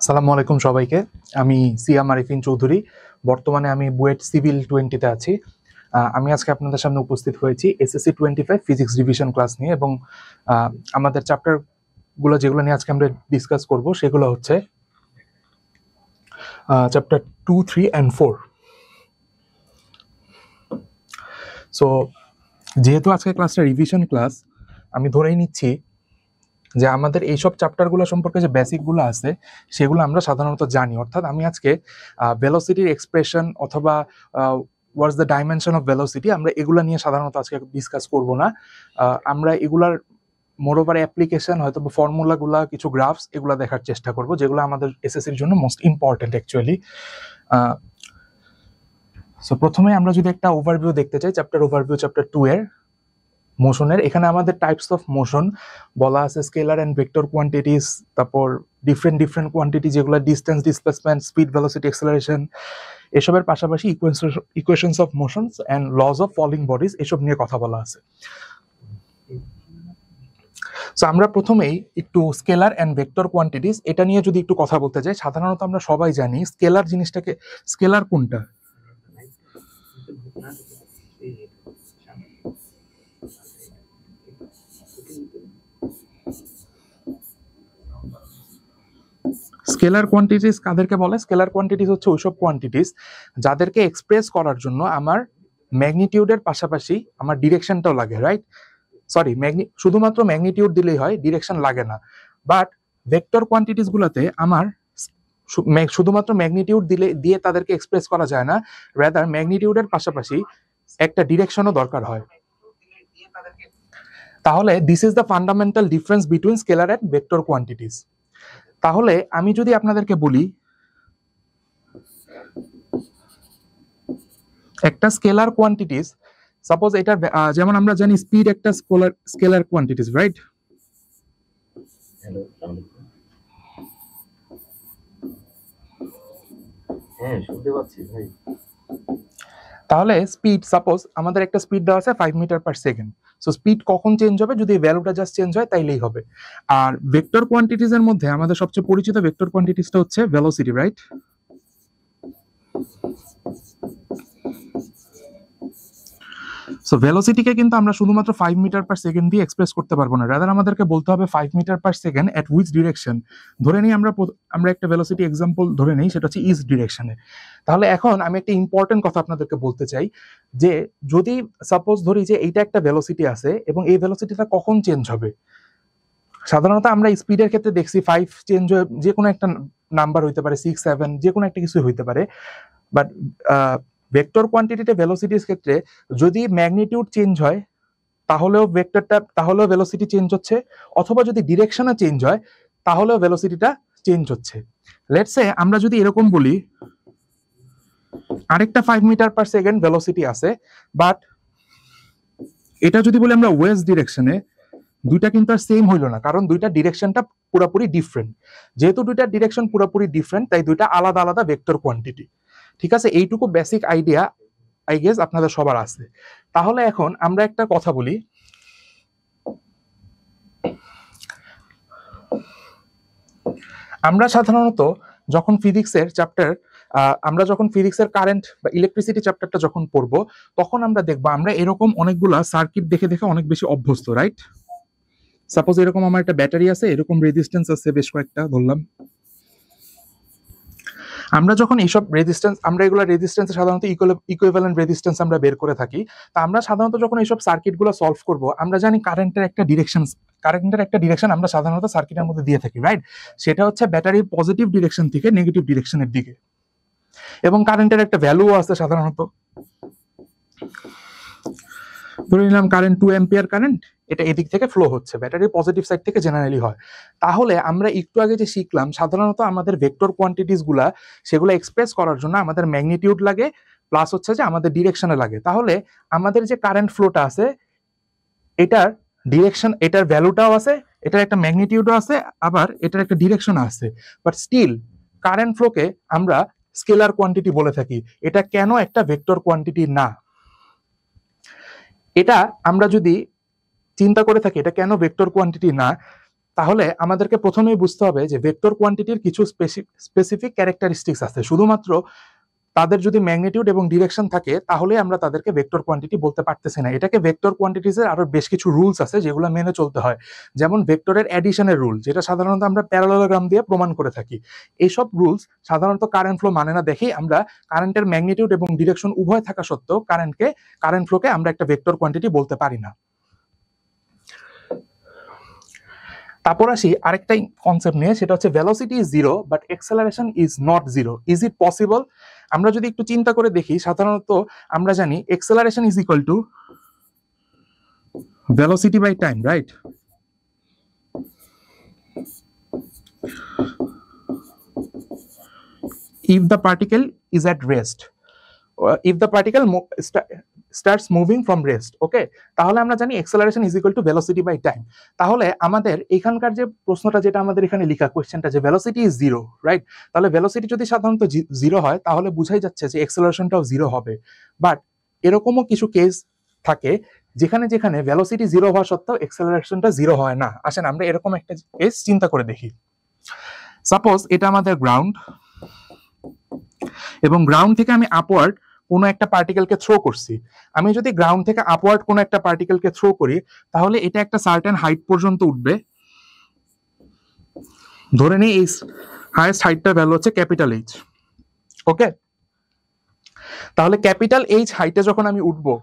আসসালামু আলাইকুম সবাইকে। আমি সিয়াম আরিফিন চৌধুরী। বর্তমানে আমি বুয়েট সিভিল 20-তে আছি। আমি আজকে আপনাদের সামনে উপস্থিত হয়েছি এসএসসি 25 ফিজিক্স রিভিশন ক্লাস নিয়ে এবং আমাদের চ্যাপ্টারগুলো যেগুলো নিয়ে আজকে আমরা ডিসকাস করব সেগুলো হচ্ছে চ্যাপ্টার 2, 3 অ্যান্ড 4। সো যেহেতু আজকে ক্লাসটা রিভিশন ক্লাস, আমি ধরেই নিচ্ছি যে আমাদের এইসব চ্যাপ্টারগুলো সম্পর্কে যে বেসিকগুলো আছে সেগুলো আমরা সাধারণত জানি। অর্থাৎ আমি আজকে ভেলোসিটির এক্সপ্রেশন অথবা what's the dimension of velocity আমরা এগুলো নিয়ে সাধারণত আজকে ডিসকাস করব না। আমরা এগুলার মোরওভার অ্যাপ্লিকেশন হয়তো ফর্মুলাগুলা কিছু গ্রাফস এগুলো দেখার চেষ্টা করব যেগুলো আমাদের এসএসসির জন্য মোস্ট ইম্পর্টেন্ট অ্যাকচুয়ালি। সো প্রথমে আমরা যদি একটা ওভারভিউ দেখতে চাই, চ্যাপ্টার ওভারভিউ চ্যাপ্টার 2 এর মোশনের, এখানে আমাদের টাইপস অফ মোশন বলা আছে, স্কেলার অ্যান্ড ভেক্টর কোয়ান্টিটিস, তারপর ডিফারেন্ট কোয়ান্টিটি যেগুলো distance, displacement, speed, velocity, acceleration, এসবের পাশাপাশি equations of motions and laws of falling bodies এসব নিয়ে কথা বলা আছে। সো আমরা প্রথমেই একটু স্কেলার অ্যান্ড ভেক্টর কোয়ান্টিটিস এটা নিয়ে যদি একটু কথা বলতে যাই, সাধারণত আমরা সবাই জানি স্কেলার জিনিসটাকে, স্কেলার কোনটা? স্কেলার কোয়ান্টিটিস কাদেরকে বলে? স্কেলার কোয়ান্টিটিস হচ্ছে ওইসব কোয়ান্টিটিস যাদেরকে এক্সপ্রেস করার জন্য আমার ম্যাগনিটিউডের পাশাপাশি আমার ডিরেকশনটাও লাগে, রাইট? সরি, শুধুমাত্র ম্যাগনিটিউড দিলেই হয়, ডিরেকশন লাগে না। বাট ভেক্টর কোয়ান্টিটিস গুলোতে আমার শুধুমাত্র ম্যাগনিটিউড দিয়ে তাদেরকে এক্সপ্রেস করা যায় না, রাদার ম্যাগনিটিউডের পাশাপাশি একটা ডিরেকশনও দরকার হয়। তাহলে this is the fundamental difference between scalar and vector quantities. তাহলে আমি যদি আপনাদেরকে বলি একটা স্কেলার কোয়ান্টিটিস, সাপোজ এটা যেমন আমরা জানি স্পিড একটা স্কেলার কোয়ান্টিটিস, রাইট? হ্যাঁ, শুনতে পাচ্ছি ভাই। তাহলে স্পিড, সাপোজ আমাদের একটা স্পিড দেওয়া আছে 5 metre per second. So speed কখন চেঞ্জ হবে? যদি ভ্যালুটা জাস্ট চেঞ্জ হয় তাইলেই হবে। আর ভেক্টর কোয়ান্টিটিস এর মধ্যে আমাদের সবচেয়ে পরিচিত ভেক্টর কোয়ান্টিটিসটা হচ্ছে ভেলোসিটি, রাইট? সো ভেলোসিটিকে কিন্তু আমরা শুধুমাত্র 5 মিটার পার সেকেন্ড দিয়ে এক্সপ্রেস করতে পারবো না, রাদার আমাদেরকে বলতে হবে 5 metre per second at which direction. ধরে নিই আমরা একটা ভেলোসিটি এক্সাম্পল ধরে নিই, সেটা হচ্ছে ইস্ট ডিরেকশনে। তাহলে এখন আমি একটা ইম্পর্টেন্ট কথা আপনাদেরকে বলতে চাই যে যদি সাপোজ ধরি যে এইটা একটা ভেলোসিটি আছে এবং এই ভেলোসিটিটা কখন চেঞ্জ হবে? সাধারণত আমরা স্পিডের ক্ষেত্রে দেখছি 5 চেঞ্জ হয়ে যে কোনো একটা নাম্বার হইতে পারে, 6, 7, যে কোনো একটা কিছু হইতে পারে। বাট ভেক্টর কোয়ান্টিটিতে ভেলোসিটির ক্ষেত্রে যদি ম্যাগনিটিউড চেঞ্জ হয় তাহলেও ভেলোসিটি চেঞ্জ হচ্ছে, অথবা যদি ডিরেকশনে চেঞ্জ হয় তাহলেও ভেলোসিটিটা চেঞ্জ হচ্ছে। লেটস সে আমরা যদি এরকম বলি আরেকটা 5 মিটার পার সেকেন্ড ভেলোসিটি আছে, বাট এটা যদি বলি আমরা ওয়েস্ট ডিরেকশনে, দুইটা কিন্তু আর সেম হইলো না, কারণ দুইটা ডিরেকশনটা পুরোপুরি ডিফারেন্ট। যেহেতু দুইটা ডিরেকশন পুরোপুরি ডিফারেন্ট, তাই দুইটা আলাদা আলাদা ভেক্টর কোয়ান্টিটি। ঠিক আছে, এইটুকু বেসিক আইডিয়া আই গেস আপনাদের সবার আছে। তাহলে এখন আমরা একটা কথা বলি, আমরা সাধারণত যখন ফিজিক্সের কারেন্ট বা ইলেকট্রিসিটি চ্যাপ্টারটা যখন পড়বো, তখন আমরা দেখবো আমরা এরকম অনেকগুলা সার্কিট দেখে দেখে অনেক বেশি অভ্যস্ত, রাইট? সাপোজ এরকম আমার একটা ব্যাটারি আছে, এরকম রেজিস্ট্যান্স আছে বেশ কয়েকটা ধরলাম। আমরা যখন এইসব রেজিস্ট্যান্স সাধারণত ইকুইভ্যালেন্ট রেজিস্ট্যান্স আমরা বের করে থাকি। তা আমরা সাধারণত যখন এইসব সার্কিটগুলো সলভ করব, আমরা জানি কারেন্টের একটা ডিরেকশন আমরা সাধারণত সার্কিটের মধ্যে দিয়ে থাকি, রাইট? সেটা হচ্ছে ব্যাটারির পজিটিভ ডিরেকশন থেকে নেগেটিভ ডিরেকশনের দিকে, এবং কারেন্টের একটা ভ্যালু আছে সাধারণত। ধরে নিলাম কারেন্ট 2 অ্যাম্পিয়ার কারেন্ট, এটা এদিক থেকে ফ্লো হচ্ছে, ব্যাটারির পজিটিভ সাইড থেকে জেনারেলি হয়। তাহলে আমরা একটু আগে যে শিখলাম সাধারণত আমাদের ভেক্টর কোয়ান্টিটিস গুলা, সেগুলো এক্সপ্রেস করার জন্য আমাদের ম্যাগনিটিউড লাগে, প্লাস হচ্ছে যে আমাদের ডিরেকশনে লাগে। তাহলে আমাদের যে কারেন্ট ফ্লোটা আছে, এটার ডিরেকশন, এটার ভ্যালুটাও আছে, এটার একটা ম্যাগনিটিউডও আছে, আবার এটার একটা ডিরেকশন আছে। বাট স্টিল কারেন্ট ফ্লোকে আমরা স্কেলার কোয়ান্টিটি বলে থাকি। এটা কেন একটা ভেক্টর কোয়ান্টিটি না? এটা আমরা যদি চিন্তা করে থাকি এটা কেন ভেক্টর কোয়ান্টিটি না, তাহলে আমাদেরকে প্রথমেই বুঝতে হবে যে ভেক্টর কোয়ান্টিটির কিছু স্পেসিফিক ক্যারেক্টারিস্টিক্স আছে, শুধুমাত্র তাদের যদি ম্যাগনিটিউড এবং ডিরেকশন থাকে তাহলে আমরা তাদেরকে ভেক্টর কোয়ান্টিটি বলতে পারতেছি না। এটাকে ভেক্টর কোয়ান্টিটিজের আরো বেশ কিছু রুলস আছে যেগুলো মেনে চলতে হয়, যেমন ভেক্টরের অ্যাডিশনের রুল, যেটা সাধারণত আমরা প্যারালেলোগ্রাম দিয়ে প্রমাণ করে থাকি। এইসব রুলস সাধারণত কারেন্ট ফ্লো মানে না দেখেই আমরা কারেন্টের ম্যাগনিটিউড এবং ডিরেকশন উভয় থাকা সত্ত্বেও কারেন্ট ফ্লোকে আমরা একটা ভেক্টর কোয়ান্টিটি বলতে পারি না। তারপর আসি আরেকটা কনসেপ্ট নিয়ে, সেটা হচ্ছে velocity is zero but acceleration is not zero. Is it possible? আমরা যদি একটু চিন্তা করে দেখি, সাধারণত আমরা জানি acceleration is equal to velocity by time, right? If the particle is at rest, if the particle starts moving from rest, ওকে, তাহলে আমরা জানি acceleration is equal to velocity by time। তাহলে আমাদের এখানকার যে প্রশ্নটা, যেটা আমাদের এখানে লেখা কোশ্চেনটা, যে velocity is zero, রাইট? তাহলে velocity যদি সাধারণত জিরো হয় তাহলে বোঝাই যাচ্ছে যে acceleration-টাও জিরো হবে। বাট এরকমও কিছু কেস থাকে যেখানে velocity জিরো হওয়া সত্ত্বেও acceleration-টা জিরো হয় না। আসেন আমরা এরকম একটা কেস চিন্তা করে দেখি। সাপোজ এটা আমাদের গ্রাউন্ড, এবং গ্রাউন্ড থেকে আমি আপওয়ার্ড কোনো একটা পার্টিকেলকে থ্রো করছি। আমি যদি গ্রাউন্ড থেকে আপওয়ার্ড কোনো একটা পার্টিকেলকে থ্রো করি তাহলে এটা একটা সার্টেন হাইট পর্যন্ত উঠবে। ধরে নিই এই হাইয়েস্ট হাইটটার ভ্যালু হচ্ছে ক্যাপিটাল এইচ, ওকে? তাহলে ক্যাপিটাল এইচ হাইটে যখন আমি উঠবো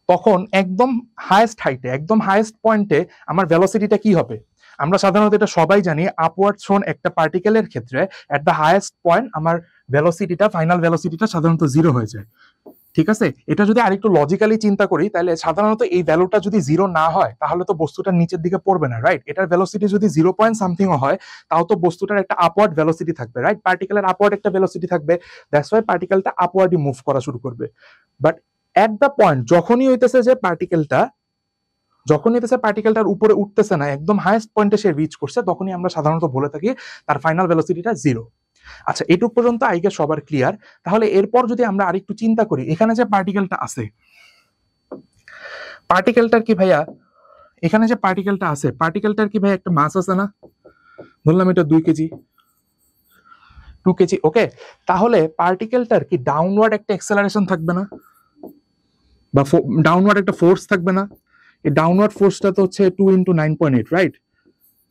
তখন একদম হাইয়েস্ট হাইটে, একদম হাইয়েস্ট পয়েন্টে আমার ভেলোসিটিটা কি হবে? আমরা সাধারণত এটা সবাই জানি, আপওয়ার্ড থ্রোন একটা পার্টিকেলের ক্ষেত্রে এট দ্য হাইয়েস্ট পয়েন্ট আমার ভেলোসিটিটা, ফাইনাল ভেলোসিটিটা সাধারণত জিরো হয়ে যায়, ঠিক আছে? এটা যদি আরেকটু লজিক্যালি চিন্তা করি তাহলে সাধারণত এই ভ্যালুটা যদি জিরো না হয় তাহলে তো বস্তুটা নিচের দিকে পড়বে না, রাইট? এটার ভেলোসিটি যদি 0 হয় তাও তো বস্তুটার একটা আপওয়ার্ড ভেলোসিটি থাকবে, রাইট? পার্টিকেলের আপওয়ার্ড একটা ভেলোসিটি থাকবে, দ্যাটস ওয়াই পার্টিকেলটা আপওয়ার্ডই মুভ করা শুরু করবে। বাট এট দ্য পয়েন্ট যখনই হইতেছে যে পার্টিকেলটার উপরে উঠতেছে না, একদম হাইয়েস্ট পয়েন্টে সে রিচ করছে, তখনই আমরা সাধারণত বলে থাকি তার ফাইনাল ভেলোসিটিটা জিরো। আচ্ছা, এটুক পর্যন্ত আই গেস সবার ক্লিয়ার। তাহলে এরপর যদি আমরা আরেকটু চিন্তা করি, এখানে যে পার্টিকেলটা আছে, পার্টিকেলটার কি ভাইয়া, এখানে যে পার্টিকেলটা আছে, পার্টিকেলটার কি ভাই একটা মাস আছে না? বললাম এটা 2 কেজি, 2 কেজি, ওকে? তাহলে পার্টিকেলটার কি ডাউনওয়ার্ড একটা এক্সেলারেশন থাকবে না, বা ডাউনওয়ার্ড একটা ফোর্স থাকবে না? এই ডাউনওয়ার্ড ফোর্সটা তো হচ্ছে 2 × 9.8, রাইট?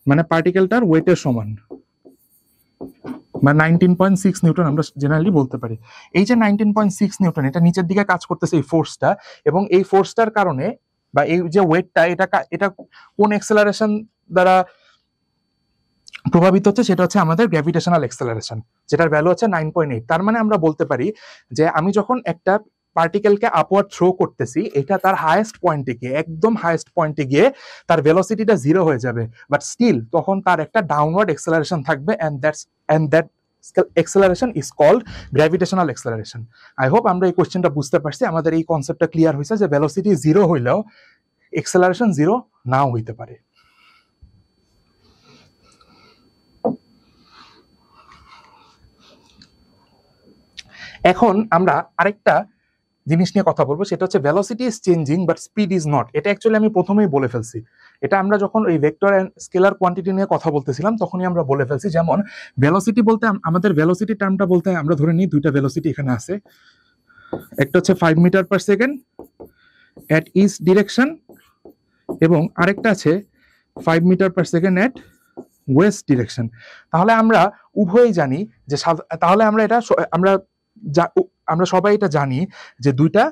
মানে পার্টিকেলটার ওয়েটের সমান, বা 19.6 নিউটন আমরা জেনারেলি বলতে পারি। এই যে 19.6 নিউটন, এটা নিচের দিকে কাজ করতেছে এই ফোর্সটা, এবং এই ফোর্সটার কারণে বা এই যে ওয়েটটা, এটা কোন এক্সেলারেশন দ্বারা প্রভাবিত হচ্ছে? সেটা হচ্ছে আমাদের গ্র্যাভিটেশনাল এক্সেলারেশন, যেটার ভ্যালু হচ্ছে 9.8। তার মানে আমরা বলতে পারি যে আমি যখন একটা পার্টিকেলকে আপওয়ার্ড থ্রো করতেছি, এটা তার হাইয়েস্ট পয়েন্টে গিয়ে, একদম হাইয়েস্ট পয়েন্টে গিয়ে তার ভেলোসিটিটা জিরো হয়ে যাবে, বাট স্টিল তখন তার একটা ডাউনওয়ার্ড এক্সেলারেশন থাকবে, and that acceleration is called gravitational acceleration. I hope আমরা এই কোশ্চেনটা বুঝতে পারছি, আমাদের এই কনসেপ্টটা ক্লিয়ার হয়েছে যে ভেলোসিটি জিরো হইলেও এক্সেলারেশন জিরো নাও হইতে পারে। এখন আমরা আরেকটা জিনিস নিয়ে কথা বলবো, সেটা হচ্ছে velocity is changing but speed is not. এটা অ্যাকচুয়ালি আমি প্রথমেই বলে ফেলছি, এটা আমরা যখন ওই ভেক্টর এন্ড স্কেলার কোয়ান্টিটি নিয়ে কথা বলতেছিলাম তখনই আমরা বলে ফেলছি। যেমন ভেলোসিটি বলতে আমাদের ভেলোসিটি টার্মটা বলতে আমরা ধরে নিই দুইটা ভেলোসিটি এখানে আছে, একটা হচ্ছে 5 মিটার পার সেকেন্ড এট ইচ ডিরেকশন, এবং আরেকটা আছে 5 মিটার পার সেকেন্ড এট ওয়েস্ট ডিরেকশন। তাহলে আমরা উভয়ই জানি যে, তাহলে আমরা সবাই এটা জানি যে দুইটা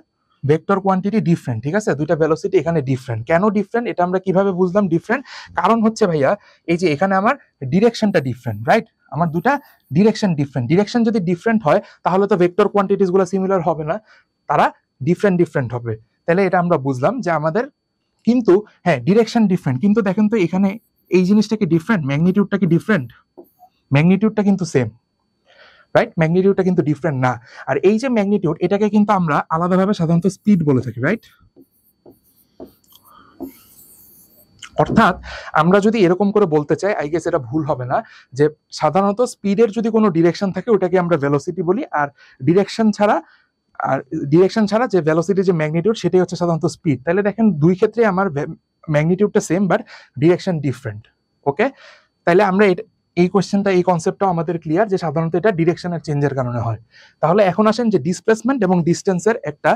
ভেক্টর কোয়ান্টিটি ডিফারেন্ট, ঠিক আছে? দুইটা ভেলোসিটি এখানে ডিফারেন্ট। কেন ডিফারেন্ট এটা আমরা কিভাবে বুঝলাম ডিফারেন্ট? কারণ হচ্ছে ভাইয়া এই যে এখানে আমার ডিরেকশনটা ডিফারেন্ট, রাইট? আমার দুটা ডিরেকশন ডিফারেন্ট। ডিরেকশন যদি ডিফারেন্ট হয় তাহলে তো ভেক্টর কোয়ান্টিটিস গুলো সিমিলার হবে না, তারা ডিফারেন্ট হবে। তাহলে এটা আমরা বুঝলাম যে আমাদের, কিন্তু হ্যাঁ ডিরেকশন ডিফারেন্ট, কিন্তু দেখেন তো এখানে এই জিনিসটা কি ডিফারেন্ট? ম্যাগনিটিউডটা কি ডিফারেন্ট? ম্যাগনিটিউডটা কিন্তু সেম, রাইট? ম্যাগনিটিউডটা কিন্তু ডিফারেন্ট না। আর এই যে ম্যাগনিটিউড, এটাকে কিন্তু আমরা আলাদাভাবে সাধারণত স্পিড বলে থাকি, রাইট? অর্থাৎ আমরা যদি এরকম করে বলতে চাই, আই গেস এটা ভুল হবে না, যে সাধারণত স্পিডের যদি কোনো ডিরেকশন থাকে ওটাকে আমরা ভেলোসিটি বলি, আর ডিরেকশন ছাড়া যে ভেলোসিটি যে ম্যাগনিটিউড সেটাই হচ্ছে সাধারণত স্পিড। তাহলে দেখেন দুই ক্ষেত্রে আমার ম্যাগনিটিউডটা সেম বাট ডিরেকশন ডিফারেন্ট, ওকে, তাহলে আমরা এই কোয়েশ্চেনটা, এই কনসেপ্টটাও আমাদের ক্লিয়ার যে সাধারণত এটা ডিরেকশনের চেঞ্জের কারণে হয়। তাহলে এখন আসেন যে ডিসপ্লেসমেন্ট এবং ডিস্টেন্সের একটা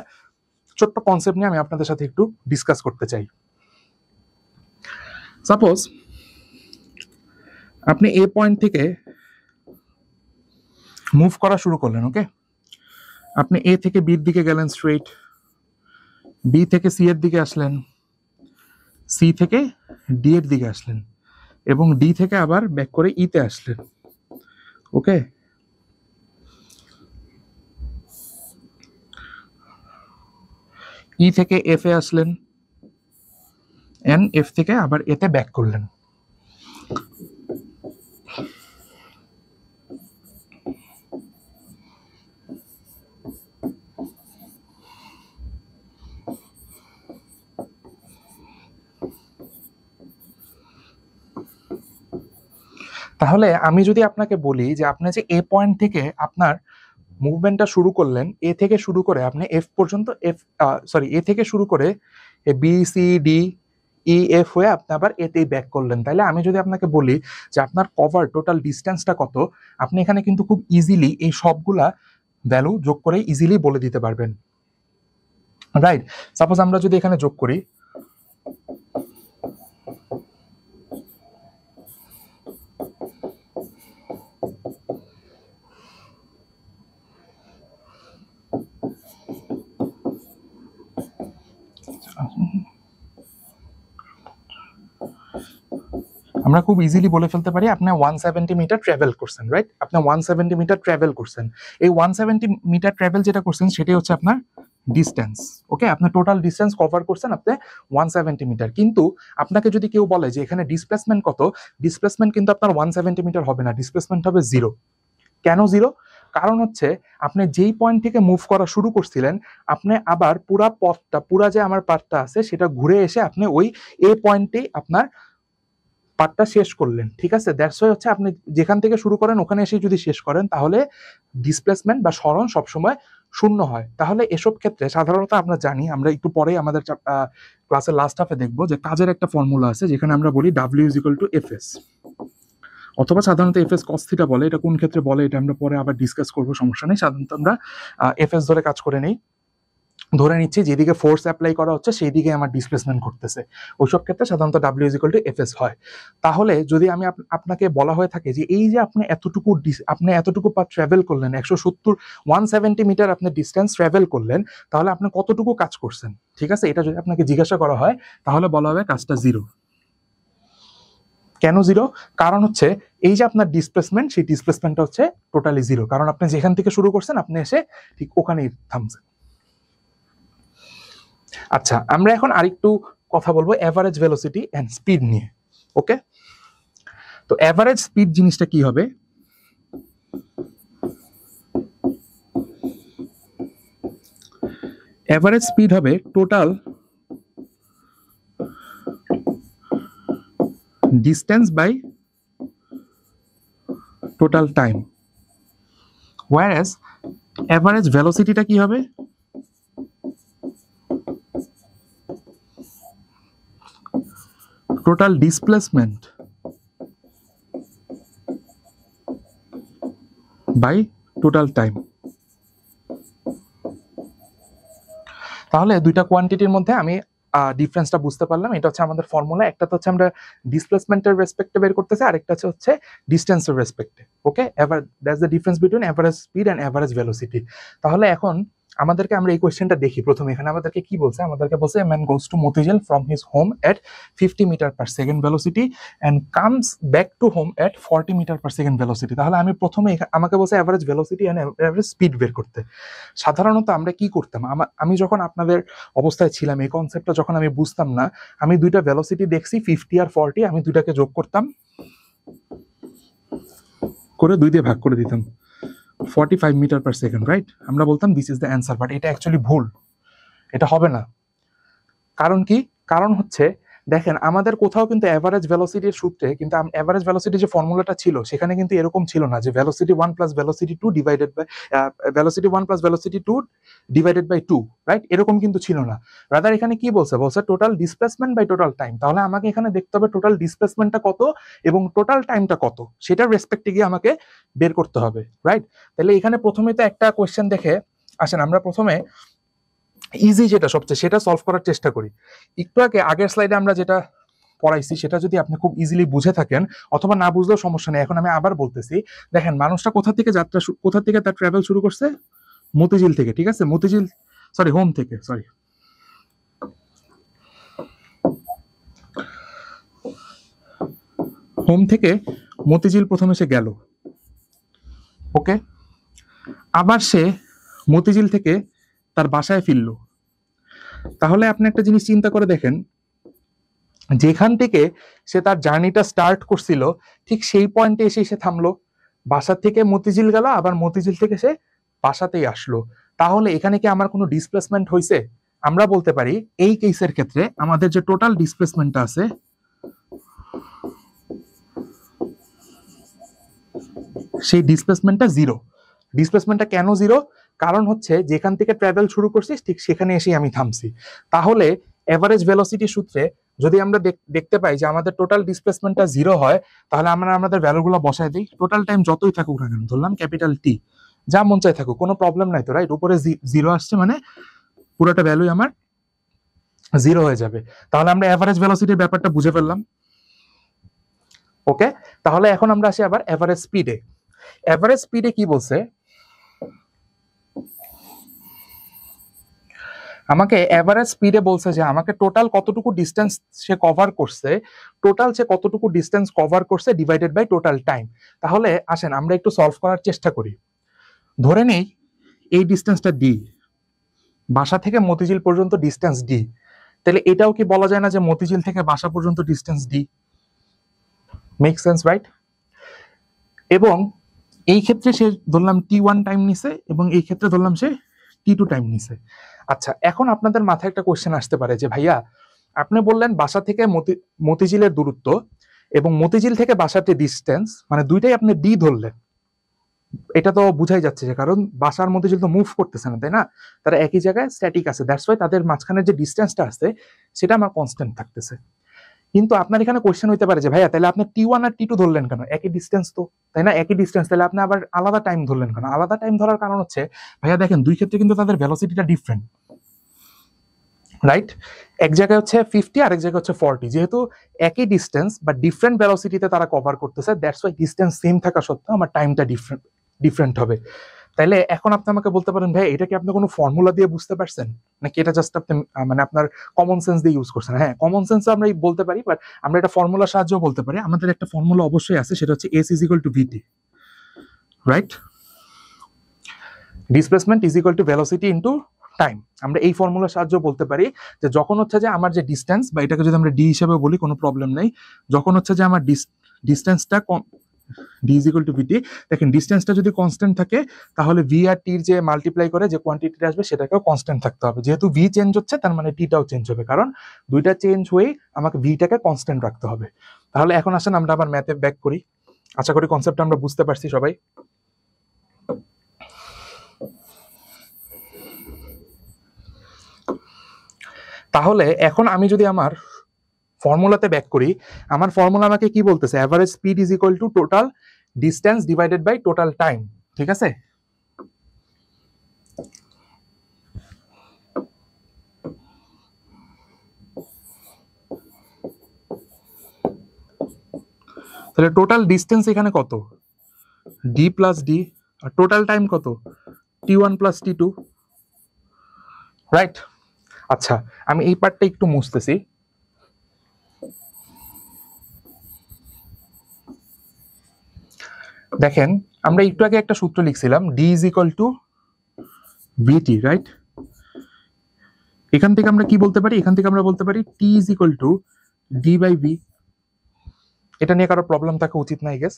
ছোট্ট কনসেপ্ট নিয়ে আমি আপনাদের সাথে একটু ডিসকাস করতে চাই। সাপোজ আপনি এ পয়েন্ট থেকে মুভ করা শুরু করলেন, ওকে, আপনি এ থেকে বির দিকে গেলেন স্ট্রেট, বি থেকে সি এর দিকে আসলেন, সি থেকে ডি এর দিকে আসলেন, এবং ডি থেকে আবার ব্যাক করে ইতে আসলেন, ওকে। ই থেকে এফ এ আসলেন, এন্ড এফ থেকে আবার এতে ব্যাক করলেন। তাহলে আমি যদি আপনাকে বলি যে আপনি যে এ পয়েন্ট থেকে আপনার মুভমেন্টটা শুরু করলেন, এ থেকে শুরু করে আপনি এফ পর্যন্ত, এ থেকে শুরু করে B C D E F হয়ে আপনি আবার এতেই ব্যাক করলেন, তাহলে আমি যদি আপনাকে বলি যে আপনার কভার টোটাল ডিস্টেন্সটা কত, আপনি এখানে কিন্তু খুব ইজিলি এই সবগুলা ভ্যালু যোগ করে ইজিলি বলে দিতে পারবেন, রাইট? সাপোজ আমরা যদি এখানে যোগ করি, আমরা খুব ইজিলি বলে ফেলতে পারি আপনি 170 মিটার ট্রাভেল করছেন, রাইট? আপনি 170 মিটার ট্রাভেল করছেন। এই 170 মিটার ট্রাভেল যেটা করছেন সেটাই হচ্ছে আপনার ডিস্টেন্স, ওকে। আপনি টোটাল ডিস্টেন্স কভার করছেন আপনি 170 মিটার। কিন্তু আপনাকে যদি কেউ বলে যে এখানে ডিসপ্লেসমেন্ট কত, ডিসপ্লেসমেন্ট কিন্তু আপনার 170 মিটার হবে না, ডিসপ্লেসমেন্ট হবে 0। কেন 0? কারণ হচ্ছে আপনি যেই পয়েন্ট থেকে মুভ করা শুরু করছিলেন, আপনি আবার পুরা পথটা, পুরা যে আমার পার্টটা আছে সেটা ঘুরে এসে আপনি ওই এ পয়েন্টেই আপনার পার্টটা শেষ করলেন, ঠিক আছে? দ্যাটস ওয়াই হচ্ছে আপনি যেখান থেকে শুরু করেন ওখানে এসে যদি শেষ করেন তাহলে ডিসপ্লেসমেন্ট বা সরণ সবসময় শূন্য হয়। তাহলে এসব ক্ষেত্রে সাধারণত আমরা জানি, আমরা একটু পরে আমাদের ক্লাসের লাস্ট হাফে দেখবো যে কাজের একটা ফর্মুলা আছে যেখানে আমরা বলি W is equal two FS, অথবা সাধারণত এফএস কস থিটা বলে। এটা কোন ক্ষেত্রে বলে এটা আমরা পরে আবার ডিসকাস করবো, সমস্যা নেই। সাধারণত আমরা এফএস ধরে কাজ করে নেই, ধরে নিচ্ছি যেদিকে ফোর্স অ্যাপ্লাই করা হচ্ছে সেই দিকে আমার ডিসপ্লেসমেন্ট করতেছে, ওইসব ক্ষেত্রে সাধারণত W is equal two FS হয়। তাহলে যদি আমি আপনাকে বলা হয়ে থাকে যে এই যে আপনি এতটুকু পথ ট্রাভেল করলেন, 170 মিটার আপনি ডিস্টেন্স ট্রাভেল করলেন, তাহলে আপনি কতটুকু কাজ করছেন, ঠিক আছে? এটা যদি আপনাকে জিজ্ঞাসা করা হয় তাহলে বলা হবে কাজটা 0। কেন 0? কারণ হচ্ছে এই যে আপনার ডিসপ্লেসমেন্ট, সেই ডিসপ্লেসমেন্টটা হচ্ছে টোটালি 0, কারণ আপনি যেখান থেকে শুরু করছেন আপনি এসে ঠিক ওখানেই থামছেন। আচ্ছা, আমরা এখন আরেকটু কথা বলবো এভারেজ ভেলোসিটি এন্ড স্পিড নিয়ে, ওকে। তো এভারেজ স্পিড জিনিসটা কি হবে? এভারেজ স্পিড হবে total distance by total time, whereas average ভেলোসিটিটা কি হবে? Total displacement by total time. তাহলে দুইটা কোয়ান্টিটির মধ্যে আমি ডিফারেন্সটা বুঝতে পারলাম। এটা হচ্ছে আমাদের ফর্মুলা। একটা তো হচ্ছে আমরা ডিসপ্লেসমেন্টের রেসপেক্টে বের করতেছি, আরেকটা হচ্ছে ডিস্টেন্সের রেসপেক্টে, okay. That's the difference between average speed and average velocity. তাহলে এখন আমাদেরকে আমরা এই কোয়েশ্চেনটা দেখি। প্রথমে এখানে আমাদেরকে কি বলছে? আমাদেরকে বলছে a man goes to Motijel from his home at 50 metre per second velocity and comes back to home at 40 metre per second velocity. তাহলে আমি প্রথমে আমাকে বলছে average velocity and average speed বের করতে। সাধারণত আমরা কি করতাম, আমি যখন আপনাদের অবস্থায় ছিলাম, এই কনসেপ্টটা যখন আমি বুঝতাম না, আমি দুইটা ভেলোসিটি দেখছি 50 আর 40, আমি দুইটাকে যোগ করতাম করে 2 দিয়ে ভাগ করে দিতাম, 45 মিটার পার সেকেন্ড, রাইট? আমরা বলতাম this is the answer, but এটা অ্যাকচুয়ালি ভুল, এটা হবে না। কারণ কি? কারণ হচ্ছে দেখেন আমাদের কোথাও কিন্তু অ্যাভারেজ ভেলোসিটির সূত্রে কিন্তু অ্যাভারেজ ভেলোসিটি যে ফর্মুলাটা ছিল সেখানে কিন্তু এরকম ছিল না যে velocity 1 plus velocity 2 divided by velocity 1 plus velocity 2 divided by 2, right? এরকম কিন্তু ছিল না। রাদার এখানে কি বলছে total displacement by total time. তাহলে আমাকে এখানে দেখতে হবে টোটাল ডিসপ্লেসমেন্টটা কত এবং টোটাল টাইমটা কত, সেটার রেসপেক্টে গিয়ে আমাকে বের করতে হবে, রাইট? তাহলে এখানে প্রথমে তো একটা কোয়েশ্চেন দেখে আসেন আমরা প্রথমে ইজি যেটা সবচেয়ে সেটা সলভ করার চেষ্টা করি। একটু আগের স্লাইডে আমরা যেটা পড়াইছি সেটা যদি আপনি খুব ইজিলি বুঝে থাকেন অথবা না বুঝলেও সমস্যা নেই, এখন আমি আবার বলতেছি। দেখেন মানুষটা কোথা থেকে তার ট্রাভেল শুরু করছে? মতিঝিল থেকে, ঠিক আছে? হোম থেকে, হোম থেকে মতিঝিল প্রথমে সে গেল, ওকে? আবার সে মতিঝিল থেকে তার বাসায় ফিরল। তাহলে আপনি একটা জিনিস চিন্তা করে দেখেন, যেখান থেকে সে তার জার্নিটা স্টার্ট করছিল ঠিক সেই পয়েন্টে এসে সে থামলো। বাসা থেকে মতিঝিল গেল, আবার মতিঝিল থেকে সে বাসাতেই আসলো। তাহলে এখানে কি আমার কোনো ডিসপ্লেসমেন্ট হয়েছে? আমরা বলতে পারি এই কেসের ক্ষেত্রে আমাদের যে টোটাল ডিসপ্লেসমেন্টটা আছে সেই ডিসপ্লেসমেন্টটা জিরো। ডিসপ্লেসমেন্টটা কেন জিরো? কারণ হচ্ছে যেখান থেকে ট্রাভেল শুরু করছিস ঠিক সেখানে এসেই আমি থামছি। তাহলে এভারেজ ভেলোসিটি সূত্রে যদি আমরা দেখতে পাই যে আমাদের টোটাল ডিসপ্লেসমেন্টটা জিরো হয়, তাহলে আমরা আমাদের ভ্যালুগুলো বসায় দিই। টোটাল টাইম যতই থাকুক না কেন, ধরলাম ক্যাপিটাল টি, যা মন চাই থাকুক, কোনো প্রবলেম নাই তো, রাইট? উপরে জিরো আসছে মানে পুরোটা ভ্যালুই আমার জিরো হয়ে যাবে। তাহলে আমরা এভারেজ ভেলোসিটির ব্যাপারটা বুঝে ফেললাম, ওকে? তাহলে এখন আমরা আসি আবার এভারেজ স্পিডে। এভারেজ স্পিডে কি বলছে? আমাকে এভারেজ স্পিডে বলছে যে আমাকে টোটাল কতটুকু ডিস্টেন্স সে কভার করছে, টোটাল সে কতটুকু ডিস্টেন্স কভার করছে ডিভাইডেড বাই টোটাল টাইম। তাহলে আসেন আমরা একটু সলভ করার চেষ্টা করি। ধরে নেই এই ডিস্টেন্সটা ডি, বাসা থেকে মতিঝিল পর্যন্ত ডিস্টেন্স ডি। তাহলে এটাও কি বলা যায় না যে মতিঝিল থেকে বাসা পর্যন্ত distance D? Make sense, right? এবং এই ক্ষেত্রে সে ধরলাম T1 টাইম নিছে এবং এই ক্ষেত্রে ধরলাম সে T2 টাইম নিছে। আচ্ছা, এখন আপনাদের মাথায় একটা কোশ্চেন আসতে পারে যে ভাইয়া আপনি বললেন বাসা থেকে মতিঝিলের দূরত্ব এবং মতিঝিল থেকে বাসাতে ডিস্টেন্স, মানে দুইটাই আপনি ডি ধরলেন। এটা তো বুঝাই যাচ্ছে যে কারণ বাসার মতিঝিল তো মুভ করতেছে না, তাই না? তারা একই জায়গায় স্ট্যাটিক আছে, দ্যাটস ওয়াই তাদের মাঝখানে যে ডিস্টেন্সটা আছে সেটা আমার কনস্ট্যান্ট থাকতেছে। কিন্তু আপনার এখানে কোশ্চেন হইতে পারে যে ভাইয়া তাহলে আপনি T1 আর T2 ধরলেন কেন? একই ডিস্টেন্স তো, তাই না? একই ডিস্টেন্স, তাহলে আপনি আবার আলাদা টাইম ধরলেন কেন? আলাদা টাইম ধরার কারণ হচ্ছে ভাইয়া দেখেন দুই ক্ষেত্রে কিন্তু তাদের ভেলোসিটিটা ডিফারেন্ট, রাইট? এক জায়গায় হচ্ছে 50 আর এক জায়গায় হচ্ছে 40। যেহেতু একই ডিস্টেন্স বা ডিফারেন্ট ভেলোসিটিতে তারা কভার করতেছে, দ্যাটস ওয়াই ডিস্টেন্স সেম থাকা সত্ত্বেও আমার টাইমটা ডিফারেন্ট হবে। তাইলে এখন আপনি আমাকে বলতে পারেন ভাই এটা কি আপনি কোনো ফর্মুলা দিয়ে বুঝতে পারছেন নাকি এটা জাস্ট আপনি মানে আপনার কমন সেন্স দিয়ে ইউজ করছেন? হ্যাঁ, কমন সেন্স আমরা বলতে পারি, বাট আমরা এটা ফর্মুলার সাহায্যেও বলতে পারি। আমাদের একটা ফর্মুলা অবশ্যই আছে, সেটা হচ্ছে S = VT, right? Displacement = velocity into time. আমরা এই ফর্মুলার সাহায্যে বলতে পারি যে যখন হচ্ছে যে আমার যে ডিস্টেন্স, বা এটাকে যদি আমরা ডি হিসেবে বলি কোনো প্রবলেম নেই, যখন হচ্ছে যে আমার ডিস্টেন্সটা ডি = VT, দেখেন ডিস্টেন্সটা যদি কনস্ট্যান্ট থাকে তাহলে ভি আর টির যে মাল্টিপ্লাই করে যে কোয়ান্টিটিটা আসবে সেটাকেও কনস্ট্যান্ট থাকতে হবে। যেহেতু ভি চেঞ্জ হচ্ছে তার মানে টিটাও চেঞ্জ হবে, কারণ দুইটা চেঞ্জ হয়ে আমাকে ভিটাকে কনস্ট্যান্ট রাখতে হবে। তাহলে এখন আসেন আমরা আবার ম্যাথে ব্যাক করি। আশা করি কনসেপ্ট আমরা বুঝতে পারছি সবাই। তাহলে এখন আমি যদি আমার ফর্মুলাতে ব্যাক করি, আমার ফর্মুলা আমাকে কি বলতেছে? Average speed = total distance divided by total time, ঠিক আছে? তাহলে টোটাল ডিস্টেন্স এখানে কত? ডি প্লাস ডি, আর টোটাল টাইম কত? T1 plus T2, right? আচ্ছা, আমি এই পার্টটা একটু মুছতেছি। দেখেন আমরা একটু আগে একটা সূত্র লিখছিলাম, ডি = VT, রাইট? এখান থেকে আমরা কি বলতে পারি? এখান থেকে আমরা বলতে পারি T = D/V। এটা নিয়ে কারো প্রবলেম থাকা উচিত না, আই গেস।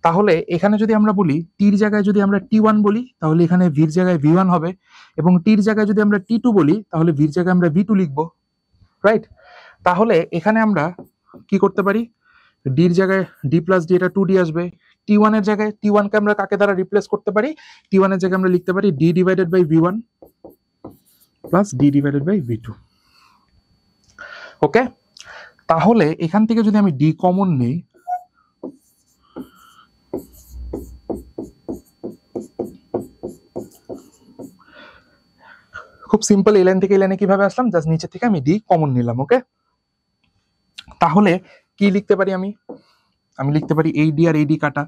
তাহলে এখানে যদি আমরা বলি টির জায়গায় যদি আমরা T1 বলি তাহলে এখানে ভির জায়গায় V1 হবে, এবং টির জায়গায় যদি আমরা T2 বলি তাহলে ভির জায়গায় আমরা V2 লিখবো, রাইট? তাহলে এখানে আমরা কি করতে পারি, ডির জায়গায় ডি প্লাস ডি, এটা 2d আসবে। t1 এর জায়গায় t1 কে আমরা কাকে দ্বারা রিপ্লেস করতে পারি, t1 এর জায়গায় আমরা লিখতে পারি d divided by v1 plus d divided by v2। Okay, তাহলে এখান থেকে যদি আমি d কমন নেই, খুব সিম্পল, এই লাইন থেকে এই লাইনে কিভাবে আসলাম, জাস্ট নিচে থেকে আমি d কমন নিলাম। ওকে, তাহলে কি লিখতে পারি আমি লিখতে পারি এই d আর এই d কাটা,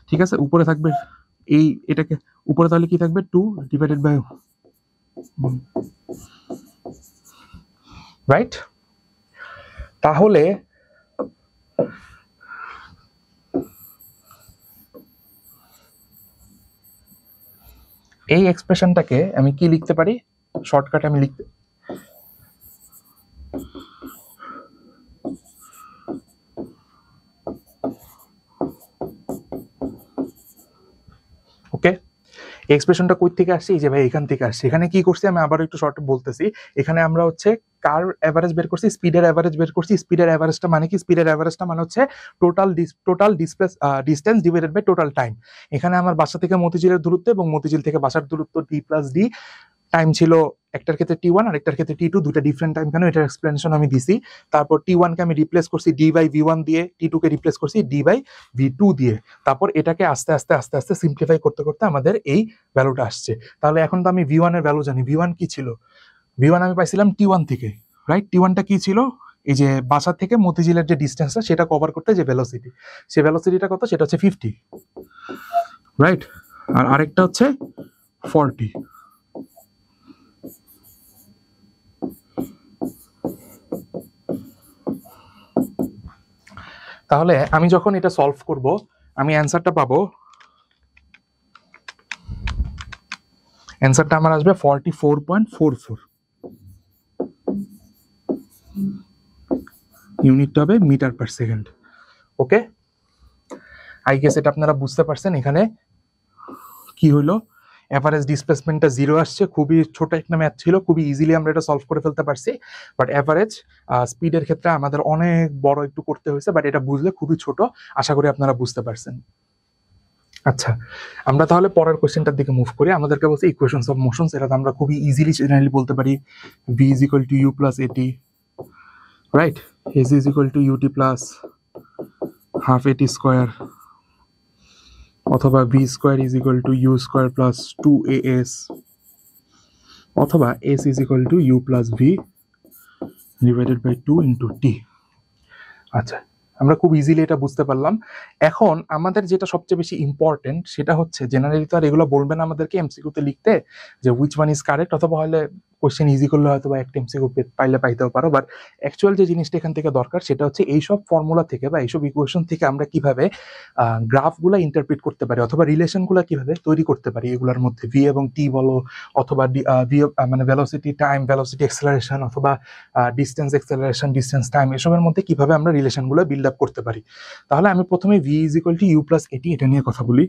ঠিক আছে, উপরে থাকবে এই, এটাকে উপরে তাহলে কি থাকবে 2 ডিভাইডেড বাই, রাইট। তাহলে এই এক্সপ্রেশনটাকে আমি কি লিখতে পারি, শর্টকাটে আমি লিখতে, ওকে, এক্সপ্রেশনটা কই থেকে আসছে, এই যে ভাই এখান থেকে আসছে। এখানে কি করছি আমি আবার একটু শর্ট বলতেছি, এখানে আমরা হচ্ছে কার এভারেজ বের করছি, স্পিডের এভারেজ বের করছি। স্পিডের এভারেজটা মানে কি, স্পিডের এভারেজটা মানে হচ্ছে total distance divided by total time. এখানে আমার বাসা থেকে মতিঝিলের দূরত্ব এবং মতিঝিল থেকে বাসার দূরত্ব d প্লাস ডি, টাইম ছিল একটার ক্ষেত্রে t1 আর একটার ক্ষেত্রে t2, দুটো ডিফারেন্ট টাইম কেন এটার এক্সপ্লেনেশন আমি দিছি। তারপর t1 কে আমি রিপ্লেস করছি d বাই v1 দিয়ে, t2 কে রিপ্লেস করছি d বাই v2 দিয়ে। তারপর এটাকে আস্তে আস্তে আস্তে আস্তে সিম্পলিফাই করতে করতে আমাদের এই ভ্যালুটা আসছে। তাহলে এখন তো আমি v1 এর ভ্যালু জানি, v1 কি ছিল, v1 আমি পাইছিলাম t1 থেকে, রাইট। t1টা কি ছিল, এই যে বাসা থেকে মতিঝিলের যে ডিস্টেন্সটা সেটা কভার করতে যে ভেলোসিটি, সেই ভেলোসিটিটা কত, সেটা হচ্ছে 50, রাইট। আর আরেকটা হচ্ছে 40। তাহলে আমি যখন এটা সলভ করব আমি অ্যান্সারটা পাবো, অ্যান্সারটা আমার আসবে 44.44, ইউনিটটা হবে metre per second. Okay, I guess এটা আপনারা বুঝতে পারছেন। এখানে কি হলো, এভারেজ ডিসপ্লেসমেন্টটা 0 আসছে, খুবই ছোট একটা ম্যাথ ছিল, খুবই ইজিলি আমরা এটা সলভ করে ফেলতে পারছি। বাট এভারেজ স্পিডের ক্ষেত্রে আমাদের অনেক বড় একটু করতে হয়েছে, বাট এটা বুঝলে খুবই ছোট, আশা করি আপনারা বুঝতে পারছেন। আচ্ছা, আমরা তাহলে পরের কোশ্চেনটার দিকে মুভ করি। আমাদেরকে বলছে ইকুয়েশনস অফ মোশনস, এটা আমরা খুবই ইজিলি জেনারেলি বলতে পারি v is equal to u plus at, right, s is equal to ut plus half at square, অথবা v square is equal to u square plus 2as, অথবা s is equal to u plus v divided by 2 into t। আচ্ছা, আমরা খুব easily এটা বুঝতে পারলাম। এখন আমাদের যেটা সবচেয়ে বেশি ইম্পর্টেন্ট সেটা হচ্ছে, জেনারেলি তো আর এগুলো বলবেন আমাদেরকে এমসিকিউতে লিখতে যে হুইচ ওয়ান ইজ কারেক্ট, অথবা হলে কোশ্চেন ইজি করলে হয়তো বা একটা এমসিকিউ পাইলে পাইতেও পারো, বাট অ্যাকচুয়াল যে জিনিসটা এখান থেকে দরকার সেটা হচ্ছে এইসব ফর্মুলা থেকে বা এইসব ইকুয়েশন থেকে আমরা কিভাবে গ্রাফগুলো ইন্টারপ্রিট করতে পারি, অথবা রিলেশনগুলো কিভাবে তৈরি করতে পারি এগুলোর মধ্যে, ভি এবং টি বলো, অথবা ভি মানে ভেলোসিটি টাইম, ভেলোসিটি অ্যাক্সেলারেশন, অথবা ডিস্টেন্স অ্যাক্সেলারেশন, ডিস্টেন্স টাইম, এসবের মধ্যে কিভাবে আমরা রিলেশনগুলো বিল্ড আপ করতে পারি। তাহলে আমি প্রথমে V is equal to U plus at, এটা নিয়ে কথা বলি।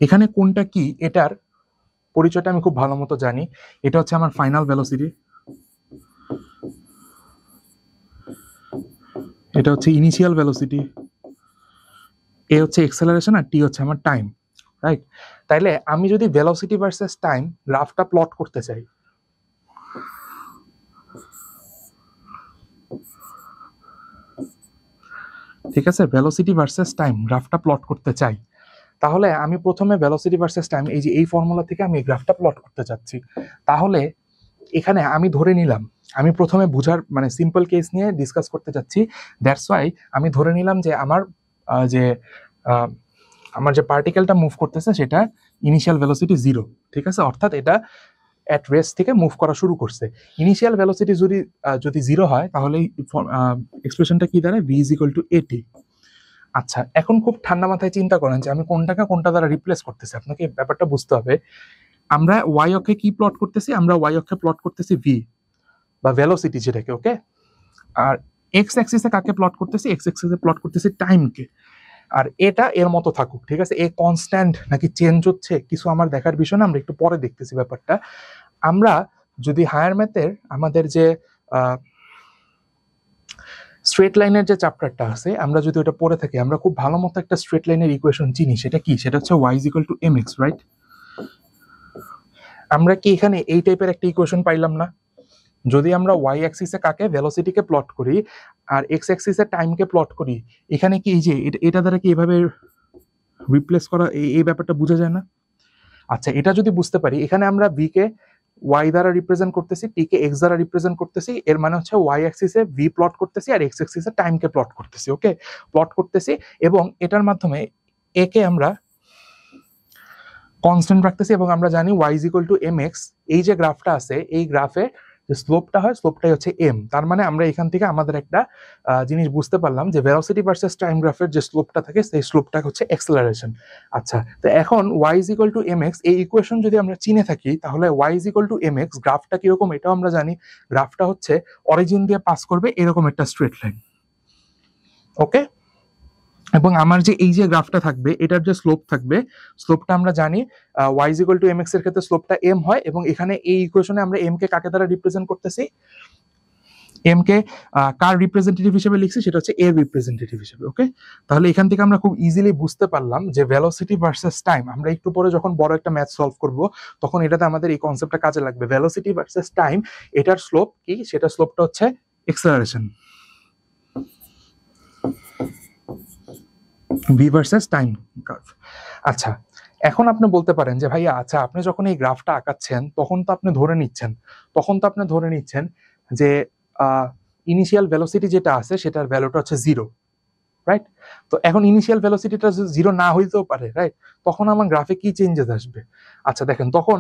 এখানে কোনটা কি এটার পরিচয়টা আমি খুব ভালো মতো জানি। এটা হচ্ছে আমার ফাইনাল ভেলোসিটি, এটা হচ্ছে ইনিশিয়াল ভেলোসিটি, এ হচ্ছে এক্সেলারেশন, আর টি হচ্ছে আমার টাইম, রাইট। তাইলে আমি যদি ভেলোসিটি ভার্সেস টাইম গ্রাফটা প্লট করতে চাই, ঠিক আছে, ভেলোসিটি ভার্সেস টাইম গ্রাফটা প্লট করতে চাই, তাহলে আমি প্রথমে ভেলোসিটি ভার্সেস টাইম এই যে এই ফর্মুলা থেকে আমি গ্রাফটা প্লট করতে চাচ্ছি। তাহলে এখানে আমি ধরে নিলাম, আমি প্রথমে বুঝার মানে সিম্পল কেস নিয়ে ডিসকাস করতে চাচ্ছি, দ্যাটস ওয়াই আমি ধরে নিলাম যে আমার যে পার্টিকেলটা মুভ করতেছে সেটা ইনিশিয়াল ভেলোসিটি 0, ঠিক আছে, অর্থাৎ এটা অ্যাট রেস্ট থেকে মুভ করা শুরু করছে। ইনিশিয়াল ভেলোসিটি যদি 0 হয় তাহলে এক্সপ্রেশনটা কি দাঁড়ায়, v is equal to at। আচ্ছা, এখন খুব ঠান্ডা মাথায় চিন্তা করেন যে আমি কোনটাকে কোনটা দ্বারা রিপ্লেস করতেছি। আপনাকে ব্যাপারটা বুঝতে হবে, আমরা ওয়াই অক্ষে কি প্লট করতেছি, আমরা ওয়াই অক্ষে প্লট করতেছি ভি বা ভেলোসিটি যেটাকে, ওকে। আর এক্স অ্যাক্সিসে কাকে প্লট করতেছি, এক্স অ্যাক্সিসে প্লট করতেছি টাইমকে। আর এটা এর মতো থাকুক, ঠিক আছে, এ কনস্ট্যান্ট নাকি চেঞ্জ হচ্ছে কিছু আমার দেখার বিষয় না, আমরা একটু পরে দেখতেছি ব্যাপারটা। আমরা যদি হায়ার ম্যাথের আমাদের যে স্ট্রেট লাইনের যে চ্যাপ্টারটা আছে, আমরা যদি ওটা পড়ে থাকি, আমরা খুব ভালো মতো একটা স্ট্রেট লাইনের ইকুয়েশন চিনি। সেটা কি? সেটা হচ্ছে y = mx, রাইট? আমরা কি এখানে এই টাইপের একটা ইকুয়েশন পাইলাম না? যদি আমরা y অ্যাক্সিসে কাকে, ভেলোসিটিকে প্লট করি, আর x অ্যাক্সিসে টাইমকে প্লট করি, এখানে কি এই যে এটা দ্বারা কি এভাবে রিপ্লেস করা, এই ব্যাপারটা বোঝা যায় না? আচ্ছা, এটা যদি বুঝতে পারি, এখানে আমরা v কে y দ্বারা রিপ্রেজেন্ট করতেছি, t কে x দ্বারা রিপ্রেজেন্ট করতেছি, এর মানে হচ্ছে y অ্যাক্সিসে v প্লট করতেছি আর x অ্যাক্সিসে টাইমকে প্লট করতেছি। ওকে, প্লট করতেছি, এবং এটার মাধ্যমে a কে আমরা কনস্ট্যান্ট রাখতেছি, এবং আমরা জানি y = mx। এই যে গ্রাফটা আছে, এই গ্রাফে যে স্লোপটা হয়, স্লোপটাই হচ্ছে m। তার মানে আমরা এখান থেকে আমাদের একটা জিনিস বুঝতে পারলাম যে ভেলোসিটি ভার্সেস টাইম গ্রাফের যে স্লোপটা থাকে, সেই স্লোপটা হচ্ছে অ্যাক্সেলারেশন। আচ্ছা, তো এখন y = mx এই ইকুয়েশন যদি আমরা চিনে থাকি, তাহলে y = mx গ্রাফটা কিরকম এটাও আমরা জানি। গ্রাফটা হচ্ছে অরিজিন দিয়ে পাস করবে এরকম একটা স্ট্রেট লাইন। ওকে, এবং আমার যে এই যে গ্রাফটা থাকবে, এটার যে স্লোপ থাকবে, স্লোপটা আমরা জানি y = mx এর ক্ষেত্রে স্লোপটা m হয়, এবং এখানে এই ইকুয়েশনে আমরা m কে কাকে দ্বারা রিপ্রেজেন্ট করতেছি? m কে কার রিপ্রেজেন্টেটিভ হিসেবে লিখছি? সেটা হচ্ছে এর রিপ্রেজেন্টেটিভ হিসেবে। ওকে, তাহলে এখান থেকে আমরা খুব ইজিলি বুঝতে পারলাম যে ভেলোসিটি ভার্সেস টাইম, আমরা একটু পরে যখন বড় একটা ম্যাথ সলভ করব, তখন এটাতে আমাদের এই কনসেপ্টটা কাজে লাগবে। ভেলোসিটি ভার্সেস টাইম, এটার স্লোপ কি? সেটা স্লোপটা হচ্ছে acceleration, v versus time curve. আচ্ছা, এখন আপনি বলতে পারেন যে ভাইয়া, আচ্ছা আপনি যখন এই গ্রাফটা আঁকাচ্ছেন, তখন তো আপনি ধরে নিচ্ছেন যে ইনিশিয়াল ভেলোসিটি যেটা আছে সেটার ভ্যালুটা হচ্ছে 0, রাইট? তো এখন ইনিশিয়াল ভেলোসিটিটা 0 না হইতেও পারে, রাইট? তখন আমার গ্রাফে কি চেঞ্জেস আসবে? আচ্ছা দেখেন, তখন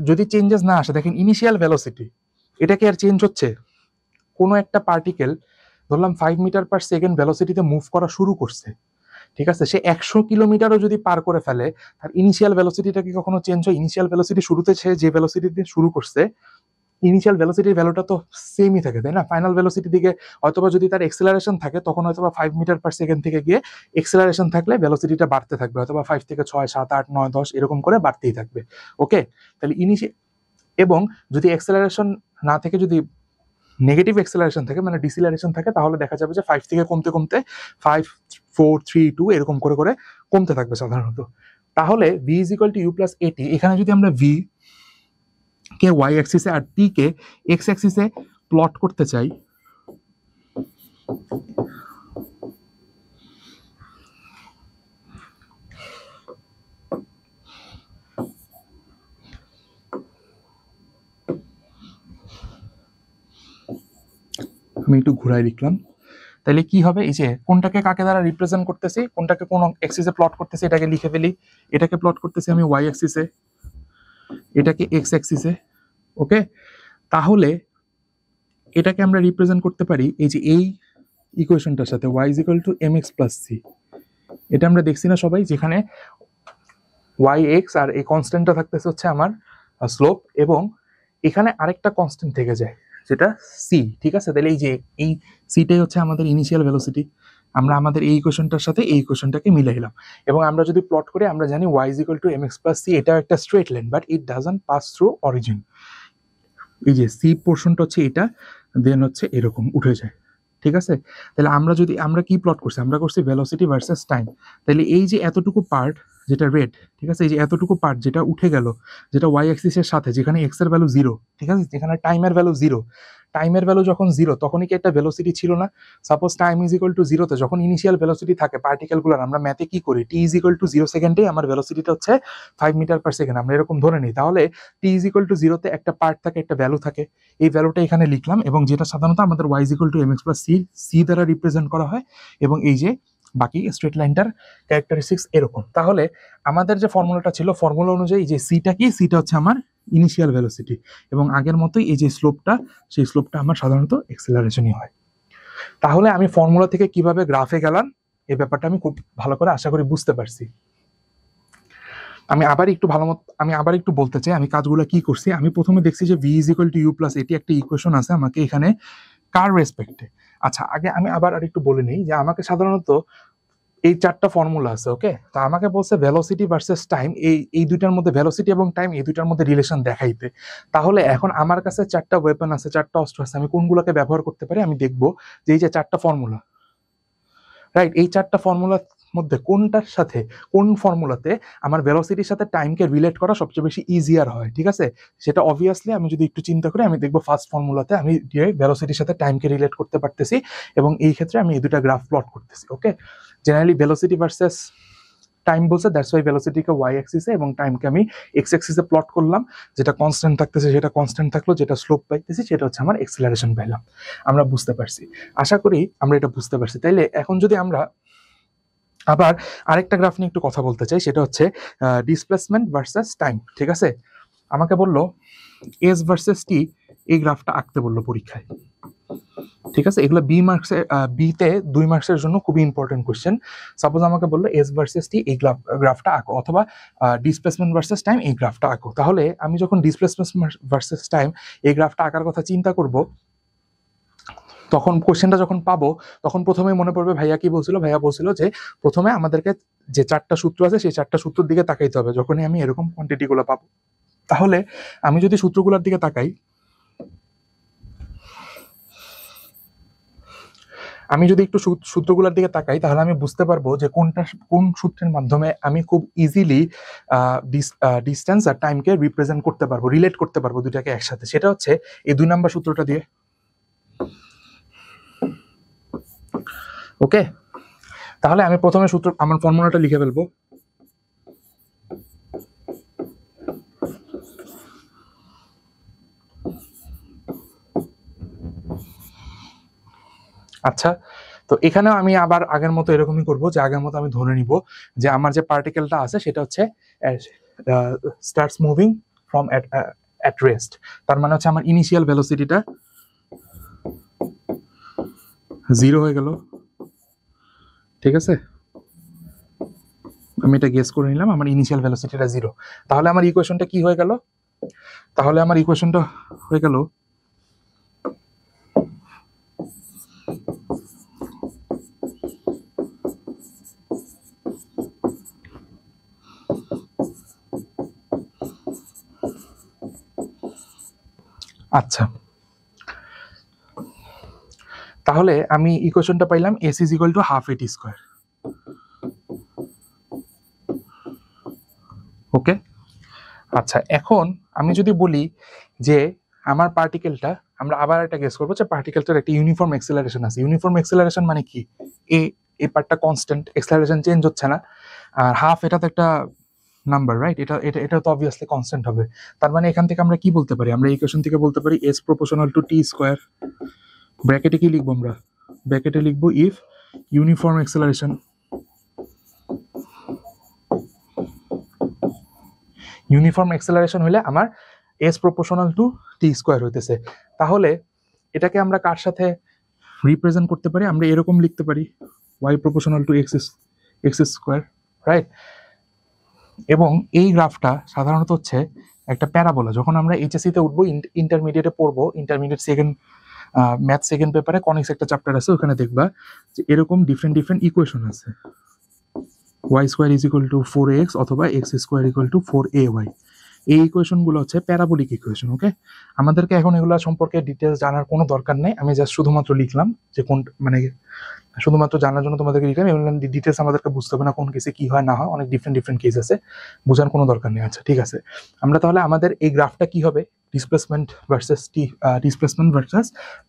যদি চেঞ্জেস না আসে, দেখেন ইনিশিয়াল ভেলোসিটি, এটা কি আর চেঞ্জ হচ্ছে? কোনো একটা পার্টিকেল ধরলাম 5 মিটার/সেকেন্ড ভেলোসিটিতে মুভ করা শুরু করছে, ঠিক আছে? সে 100 কিলোমিটারও যদি পার করে ফেলে, তার ইনিশিয়াল ভেলোসিটিটা কি কখনো চেঞ্জ হয়? ইনিশিয়াল ভেলোসিটি শুরুতে সে যে ভেলোসিটিতে শুরু করছে, ইনিশিয়াল ভেলোসিটির ভ্যালুটা তো সেমই থাকে, তাই না? ফাইনাল ভেলোসিটি দিকে হয়তোবা যদি তার এক্সেলারেশন থাকে, তখন হয়তোবা 5 মিটার/সেকেন্ড থেকে গিয়ে এক্সেলারেশন থাকলে ভেলোসিটিটা বাড়তে থাকবে, হয়তোবা 5 থেকে 6, 7, 8, 9, 10 এরকম করে বাড়তেই থাকবে। ওকে, তাহলে এবং যদি এক্সেলারেশন না থেকে যদি নেগেটিভ এক্সেলারেশন থাকে, মানে ডিসিলারেশন থাকে, তাহলে দেখা যাবে যে 5 থেকে কমতে কমতে 5, 4, 3, 2 এরকম করে করে কমতে থাকবে সাধারণত। তাহলে v = u + at, এখানে যদি আমরা v কে y অ্যাক্সিসে আর t কে x অ্যাক্সিসে প্লট করতে চাই, আমি একটু ঘুরাই লিখলাম, তাহলে কি হবে? এই যে কোনটাকে কাকে দ্বারা রিপ্রেজেন্ট করতেছি, কোনটাকে কোন অ্যাক্সিসে প্লট করতেছি, এটাকে লিখে ফেলি। এটাকে প্লট করতেছি আমি y অ্যাক্সিসে, এটাকে x অ্যাক্সিসে। ওকে, তাহলে এটাকে আমরা রিপ্রেজেন্ট করতে পারি এই যে এই ইকুয়েশনটার সাথে, y = mx + c। এটা আমরা দেখছি না সবাই, যেখানে yx আর এই কনস্ট্যান্টটা থাকতেছে হচ্ছে আমার স্লোপ, এবং এখানে আরেকটা কনস্ট্যান্ট থেকে যায় যেটা c, ঠিক আছে? তাহলে এই যে এই সিটাই হচ্ছে আমাদের ইনিশিয়াল ভেলোসিটি। আমরা আমাদের এই ইকুয়েশনটার সাথে এই ইকুয়েশনটাকে মিলাইলাম, এবং আমরা যদি প্লট করি, আমরা জানি y = mx + c, এটা একটা straight line, but it doesn't pass through origin. এই যে সি পোর্শনটা হচ্ছে এটা, দেন হচ্ছে এরকম উঠে যায়, ঠিক আছে? তাহলে আমরা কি প্লট করছি? আমরা করছি ভেলোসিটি ভার্সেস টাইম। তাহলে এই যে এতটুকু পার্ট যেটা রেড, ঠিক আছে, এই যে এতটুকু পার্ট যেটা উঠে গেল, যেটা y অ্যাক্সিসের সাথে, যেখানে x এর ভ্যালু 0, ঠিক আছে, যেখানে টাইমের ভ্যালু 0, টাইমের ভ্যালু যখন 0, তখনই কি একটা ভেলোসিটি ছিল না? সাপোজ টাইম = 0 তে যখন ইনিশিয়াল ভেলোসিটি থাকে পার্টিকেলগুলোর, আমরা ম্যাথে কি করি? t = 0 সেকেন্ডে আমার ভেলোসিটিটা হচ্ছে 5 মিটার/সেকেন্ড, আমরা এরকম ধরে নিই। তাহলে t = 0 তে একটা পার্ট থাকে, একটা ভ্যালু থাকে, এই ভ্যালুটা এখানে লিখলাম, এবং যেটা সাধারণত আমাদের y = mx + c দ্বারা রিপ্রেজেন্ট করা হয়, এবং এই যে বাকি স্ট্রেট লাইনটার ক্যারেক্টারিস্টিক্স এরকম। তাহলে আমাদের যে ফর্মুলাটা ছিল, ফর্মুলা অনুযায়ী যে সিটা কি? সিটা হচ্ছে আমার ইনিশিয়াল ভেলোসিটি, এবং আগের মতোই এই যে স্লোপটা, সেই স্লোপটা আমার সাধারণত এক্সেলারেশনই হয়। তাহলে আমি ফর্মুলা থেকে কিভাবে গ্রাফে গেলাম, এই ব্যাপারটা আমি খুব ভালো করে আশা করি বুঝতে পারছি। আমি আবার একটু বলতে চাই আমি কাজগুলো কি করছি। আমি প্রথমে দেখছি যে v = u + at একটা ইকুয়েশন আছে আমাকে এখানে কার রেসপেক্টে। আচ্ছা, আগে আমি আবার আরেকটু বলে নেই যে আমাকে সাধারণত এই চারটা ফর্মুলা আছে, ওকে। তো আমাকে বলছে ভেলোসিটি ভার্সেস টাইম, এই দুইটার মধ্যে ভেলোসিটি এবং টাইম এই দুইটার মধ্যে রিলেশন দেখাইতে। তাহলে এখন আমার কাছে চারটা ওয়েপন আছে, চারটা অস্ত্র আছে, আমি কোনগুলোকে ব্যবহার করতে পারি? আমি দেখবো যে এই যে চারটা ফর্মুলা, রাইট, এই চারটা ফর্মুলার মধ্যে কোনটার সাথে কোন ফর্মুলাতে আমার ভেলোসিটির সাথে টাইমকে রিলেট করা সবচেয়ে বেশি ইজিয়ার হয়, ঠিক আছে। সেটা অবভিয়াসলি আমি যদি একটু চিন্তা করি, আমি দেখবো ফার্স্ট ফর্মুলাতে আমি ভেলোসিটির সাথে টাইমকে রিলেট করতে পারতেছি, এবং এই ক্ষেত্রে আমি এই দুটা গ্রাফ প্লট করতেছি, ওকে। জেনারেলি ভেলোসিটি ভার্সেস টাইম বলছে, দ্যাটস ওয়াই ভেলোসিটিকে ওয়াই অ্যাক্সিসে এবং টাইমকে আমি এক্স অ্যাক্সিসে প্লট করলাম। যেটা কনস্ট্যান্ট থাকতেছে সেটা কনস্ট্যান্ট থাকলো, যেটা স্লোপ পাইতেছি সেটা হচ্ছে আমার এক্সেলারেশন পাইলাম। আমরা বুঝতে পারছি, আশা করি আমরা এটা বুঝতে পারছি। তাইলে এখন যদি আমরা আবার আরেকটা গ্রাফ নিয়ে একটু কথা বলতে চাই, সেটা হচ্ছে ডিসপ্লেসমেন্ট ভার্সেস টাইম, ঠিক আছে। আমাকে বললো এস ভার্সেস টি, এই গ্রাফটা আঁকতে বললো পরীক্ষায়, ঠিক আছে। এগুলো বি মার্কসের, বিতে 2 মার্কসের জন্য খুবই ইম্পর্টেন্ট কোয়েশ্চেন। সাপোজ আমাকে বললো এস ভার্সেস টি এই গ্রাফটা আঁকো, অথবা ডিসপ্লেসমেন্ট ভার্সেস টাইম এই গ্রাফটা আঁকো। তাহলে আমি যখন ডিসপ্লেসমেন্ট ভার্সেস টাইম এই গ্রাফটা আঁকার কথা চিন্তা করব, তখন কোশ্চেনটা যখন পাবো, তখন প্রথমে মনে পড়বে ভাইয়া কি বলছিল। ভাইয়া বলছিল যে প্রথমে আমাদেরকে যে চারটা সূত্র আছে সেই চারটা সূত্রের দিকে তাকাইতে হবে যখনই আমি এরকম কোয়ান্টিটিগুলো পাবো। তাহলে আমি যদি সূত্রগুলোর দিকে তাকাই, তাহলে আমি বুঝতে পারবো যে কোন সূত্রের মাধ্যমে আমি খুব ইজিলি ডিস্টেন্স আর টাইমকে রিপ্রেজেন্ট করতে পারবো, রিলেট করতে পারবো দুইটাকে একসাথে। সেটা হচ্ছে এই 2 নাম্বার সূত্রটা দিয়ে, ওকে। তাহলে আমি প্রথমে আমার ফর্মুলাটা লিখে ফেলবো। আচ্ছা, তো এখানেও আমি আবার আগের মতো এরকমই করব, যে আগের মতো আমি ধরে নিব যে আমার যে পার্টিকেলটা আছে সেটা হচ্ছে starts moving from at rest. তার মানে হচ্ছে আমার ইনিশিয়াল ভেলোসিটিটা 0 হয়ে গেল, ঠিক আছে। আমি এটা গেস করে নিলাম, আমার ইনিশিয়াল ভেলোসিটিটা 0। তাহলে আমার ইকুয়েশনটা কি হয়ে গেল? তাহলে আমার ইকুয়েশনটা হয়ে গেল আচ্ছা, তাহলে আমি ইকুয়েশনটা পাইলাম S is equal to half AT square, ওকে। আচ্ছা, এখন আমি যদি বলি যে আমার পার্টিকেলটা, আমরা আবার একটা গেস করবো যে পার্টিকেলটার একটা ইউনিফর্ম এক্সেলারেশন আছে। ইউনিফর্ম এক্সেলারেশন মানে কি? এই পার্টটা কনস্ট্যান্ট, এক্সেলারেশন চেঞ্জ হচ্ছে না। আর হাফ, এটা তো একটা নাম্বার, রাইট? এটা তো অবভিয়াসলি কনস্ট্যান্ট হবে। তার মানে এখান থেকে আমরা কি বলতে পারি? আমরা ইকুয়েশন থেকে বলতে পারি S proportional to T square. ব্র্যাকেটে কি লিখবো আমরা? ব্র্যাকেটে লিখবো ইফ ইউনিফর্ম এক্সেলারেশন হলে আমার S proportional to T square হইতেছে। তাহলে এটাকে আমরা কার সাথে রিপ্রেজেন্ট করতে পারি? আমরা এরকম লিখতে পারি Y proportional to X square, right? এবং এই গ্রাফটা সাধারণত হচ্ছে একটা প্যারাবোলা। যখন আমরা এইচএসসিতে উঠবো, ইন্টারমিডিয়েটে পড়বো, ইন্টারমিডিয়েট ম্যাথ সেকেন্ড পেপারে কনিক্স একটা চ্যাপ্টার আছে, ওখানে দেখবা যে এরকম ডিফারেন্ট ইকুয়েশন আছে। y square is equal two 4x অথবা x square equal to 4ay। এই ইকুয়েশনগুলো হচ্ছে প্যারাবোলিক ইকুয়েশন, ওকে। আমাদেরকে এখন এগুলো সম্পর্কে ডিটেলস জানার কোনো দরকার নেই। আমি জাস্ট শুধুমাত্র লিখলাম যে মানে শুধুমাত্র জানার জন্য তোমাদেরকে লিখলাম। এগুলো ডিটেলস আমাদেরকে বুঝতে হবে না, কোন কেসে কি হয় না হয়, অনেক ডিফারেন্ট কেস আছে, বোঝার কোনো দরকার নেই। আচ্ছা, ঠিক আছে। আমরা তাহলে আমাদের এই গ্রাফটা কি হবে? ডিসপ্লেসমেন্ট ভার্সেস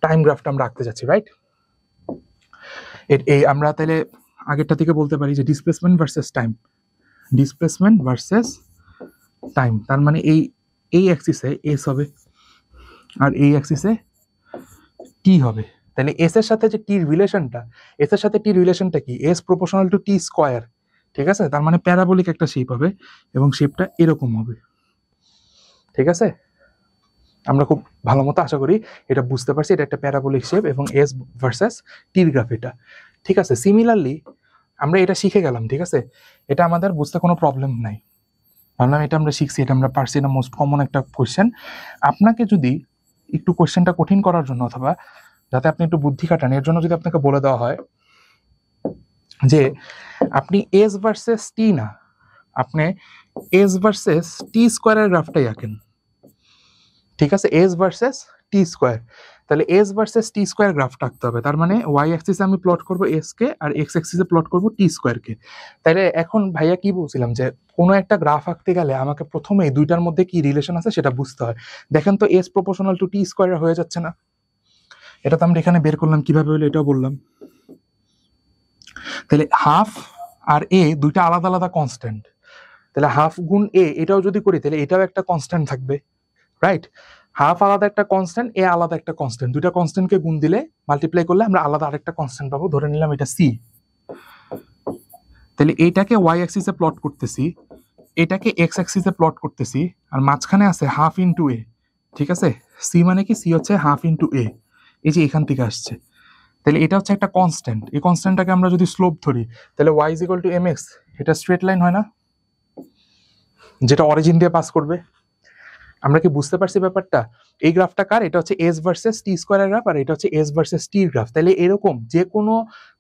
টাইম গ্রাফটা আমরা আঁকতে যাচ্ছি, রাইট? এই আমরা তাহলে আগেরটা থেকে বলতে পারি যে ডিসপ্লেসমেন্ট ভার্সেস টাইম, তার মানে এই অ্যাক্সিসে এস হবে আর এই অ্যাক্সিসে টি হবে। তাহলে এস এর সাথে যে টির রিলেশনটা কি? S proportional to T square, ঠিক আছে। তার মানে প্যারাবোলিক একটা শেপ হবে এবং শেপটা এরকম হবে, ঠিক আছে। আমরা খুব ভালো মতো আশা করি এটা বুঝতে পারছি। এটা একটা প্যারাবোলিক শেপ এবং এস ভার্সেস টির গ্রাফ এটা, ঠিক আছে। সিমিলারলি আমরা এটা শিখে গেলাম, ঠিক আছে। এটা আমাদের বুঝতে কোনো প্রবলেম নাই, ভাবলাম এটা আমরা শিখছি, এটা আমরা পারছি। এটা মোস্ট কমন একটা কোয়েশ্চেন। আপনাকে যদি একটু কোয়েশ্চেনটা কঠিন করার জন্য, অথবা যাতে আপনি একটু বুদ্ধি খাটান, এর জন্য যদি আপনাকে বলে দেওয়া হয় যে আপনি এস ভার্সেস টি না, আপনি এস ভার্সেস টি স্কোয়ারের গ্রাফটাই আঁকেন, ঠিক আছে, এস ভার্সেস টি স্কোয়ার। তাহলে এস ভার্সেস টি স্কোয়ার গ্রাফটা আঁকতে হবে, তার মানে ওয়াই অ্যাক্সিসে আমি প্লট করব এস কে আর এক্স অ্যাক্সিসে প্লট করব টি স্কোয়ার কে। তাহলে এখন ভাইয়া কি বলছিলাম যে কোনো একটা গ্রাফ আঁকতে গেলে আমাকে প্রথমে এই দুইটার মধ্যে কি রিলেশন আছে সেটা বুঝতে হয়। দেখেন তো S proportional to T square হয়ে যাচ্ছে না? এটা তো আমরা এখানে বের করলাম, কিভাবে হলো এটাও বললাম। তাহলে হাফ আর এ দুইটা আলাদা আলাদা কনস্ট্যান্ট, তাহলে হাফ গুণ এ এটাও যদি করি তাহলে এটাও একটা কনস্ট্যান্ট থাকবে, রাইট? হাফ আলাদা একটা কনস্ট্যান্ট, এ আলাদা একটা কনস্ট্যান্ট, দুইটা কনস্ট্যান্টকে গুণ দিলে মাল্টিপ্লাই করলে আমরা আলাদা আরেকটা কনস্ট্যান্ট পাবো, ধরে নিলাম এটা সি। তাহলে এইটাকে ওয়াই অ্যাক্সিসে প্লট করতেছি, এটাকে এক্স অ্যাক্সিসে প্লট করতেছি, আর মাঝখানে আছে হাফ ইনটু এ, ঠিক আছে? সি মানে কি? সি হচ্ছে হাফ ইনটু এ, এই যে এখান থেকে আসছে। তাহলে এটা হচ্ছে একটা কনস্ট্যান্ট, এই কনস্ট্যান্টটাকে আমরা যদি স্লোপ ধরি তাহলে Y is equal to M X, এটা স্ট্রেট লাইন হয় না, যেটা অরিজিন দিয়ে পাস করবে। আমরা কি বুঝতে পারছি ব্যাপারটা? এই গ্রাফটা কার? এটা হচ্ছে এস ভার্সেস টি স্কোয়ারের গ্রাফ, আর এটা হচ্ছে এস ভার্সেস টি গ্রাফ। তাহলে এরকম যে কোনো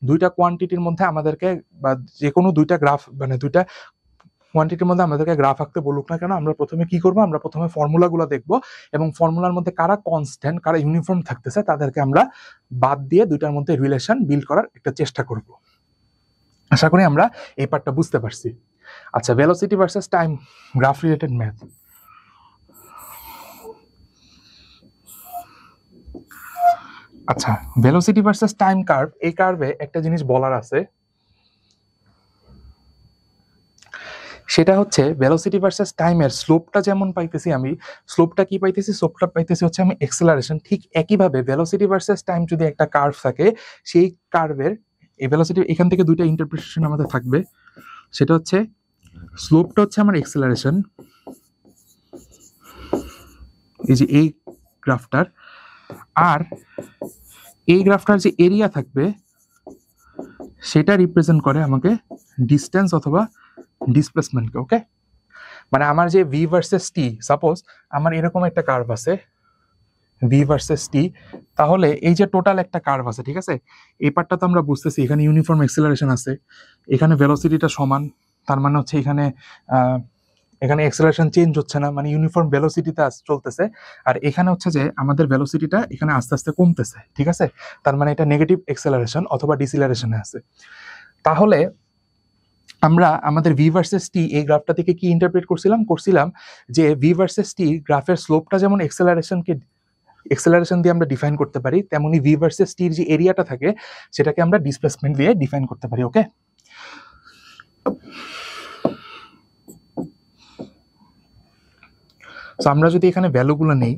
দুইটা কোয়ান্টিটির মধ্যে আমাদেরকে, বা যে কোনো দুইটা গ্রাফ মানে দুইটা কোয়ান্টিটির মধ্যে আমাদেরকে গ্রাফ আঁকতে বলুক না কেন, আমরা প্রথমে কি করবো? আমরা প্রথমে ফর্মুলাগুলো দেখবো এবং ফর্মুলার মধ্যে কারা কনস্ট্যান্ট কারা ইউনিফর্ম থাকতেছে তাদেরকে আমরা বাদ দিয়ে দুইটার মধ্যে রিলেশন বিল্ড করার একটা চেষ্টা করব। আশা করি আমরা এই পার্টটা বুঝতে পারছি। আচ্ছা, velocity versus time graph related math. আচ্ছা, ভেলোসিটি ভার্সেস টাইম কার্ভ, এই কার্ভে একটা জিনিস বলার আছে, সেটা হচ্ছে ভেলোসিটি ভার্সেস টাইমের স্লোপটা যেমন পাইতেছি আমি, স্লোপটা কি পাইতেছি? স্লোপটা পাইতেছি হচ্ছে আমি এক্সেলারেশন। ঠিক একইভাবে ভেলোসিটি ভার্সেস টাইম যদি একটা কার্ভ থাকে, সেই কার্ভের এই ভেলোসিটি, এখান থেকে দুইটা ইন্টারপ্রিটেশন আমাদের থাকবে। সেটা হচ্ছে স্লোপটা হচ্ছে আমার এক্সেলারেশন, এই যে এই গ্রাফটার, আর এই গ্রাফটার যে এরিয়া থাকবে সেটা রিপ্রেজেন্ট করে আমাকে ডিস্টেন্স অথবা ডিসপ্লেসমেন্টকে। ওকে, মানে আমার যে ভি ভার্সেস টি, সাপোজ আমার এরকম একটা কার্ভ আছে ভি ভার্সেস টি, তাহলে এই যে টোটাল একটা কার্ভ আছে, ঠিক আছে, এই পার্টটা তো আমরা বুঝতেছি, এখানে ইউনিফর্ম এক্সেলারেশন আছে, এখানে ভেলোসিটিটা সমান, তার মানে হচ্ছে এখানে এখানে এক্সেলারেশন চেঞ্জ হচ্ছে না, মানে ইউনিফর্ম ভেলোসিটিতে চলতেছে। আর এখানে হচ্ছে যে আমাদের ভেলোসিটিটা এখানে আস্তে আস্তে কমতেছে, ঠিক আছে, তার মানে এটা নেগেটিভ এক্সেলারেশন অথবা ডিসিলারেশনে আছে। তাহলে আমরা আমাদের ভি ভার্সেস টি এই গ্রাফটা থেকে কি ইন্টারপ্রেট করছিলাম যে ভি ভার্সেস টি গ্রাফের স্লোপটা যেমন এক্সেলারেশন দিয়ে আমরা ডিফাইন করতে পারি, তেমনি ভি ভার্সেস টির যে এরিয়াটা থাকে সেটাকে আমরা ডিসপ্লেসমেন্ট দিয়ে ডিফাইন করতে পারি। ওকে, সো আমরা যদি এখানে ভ্যালুগুলো নেই,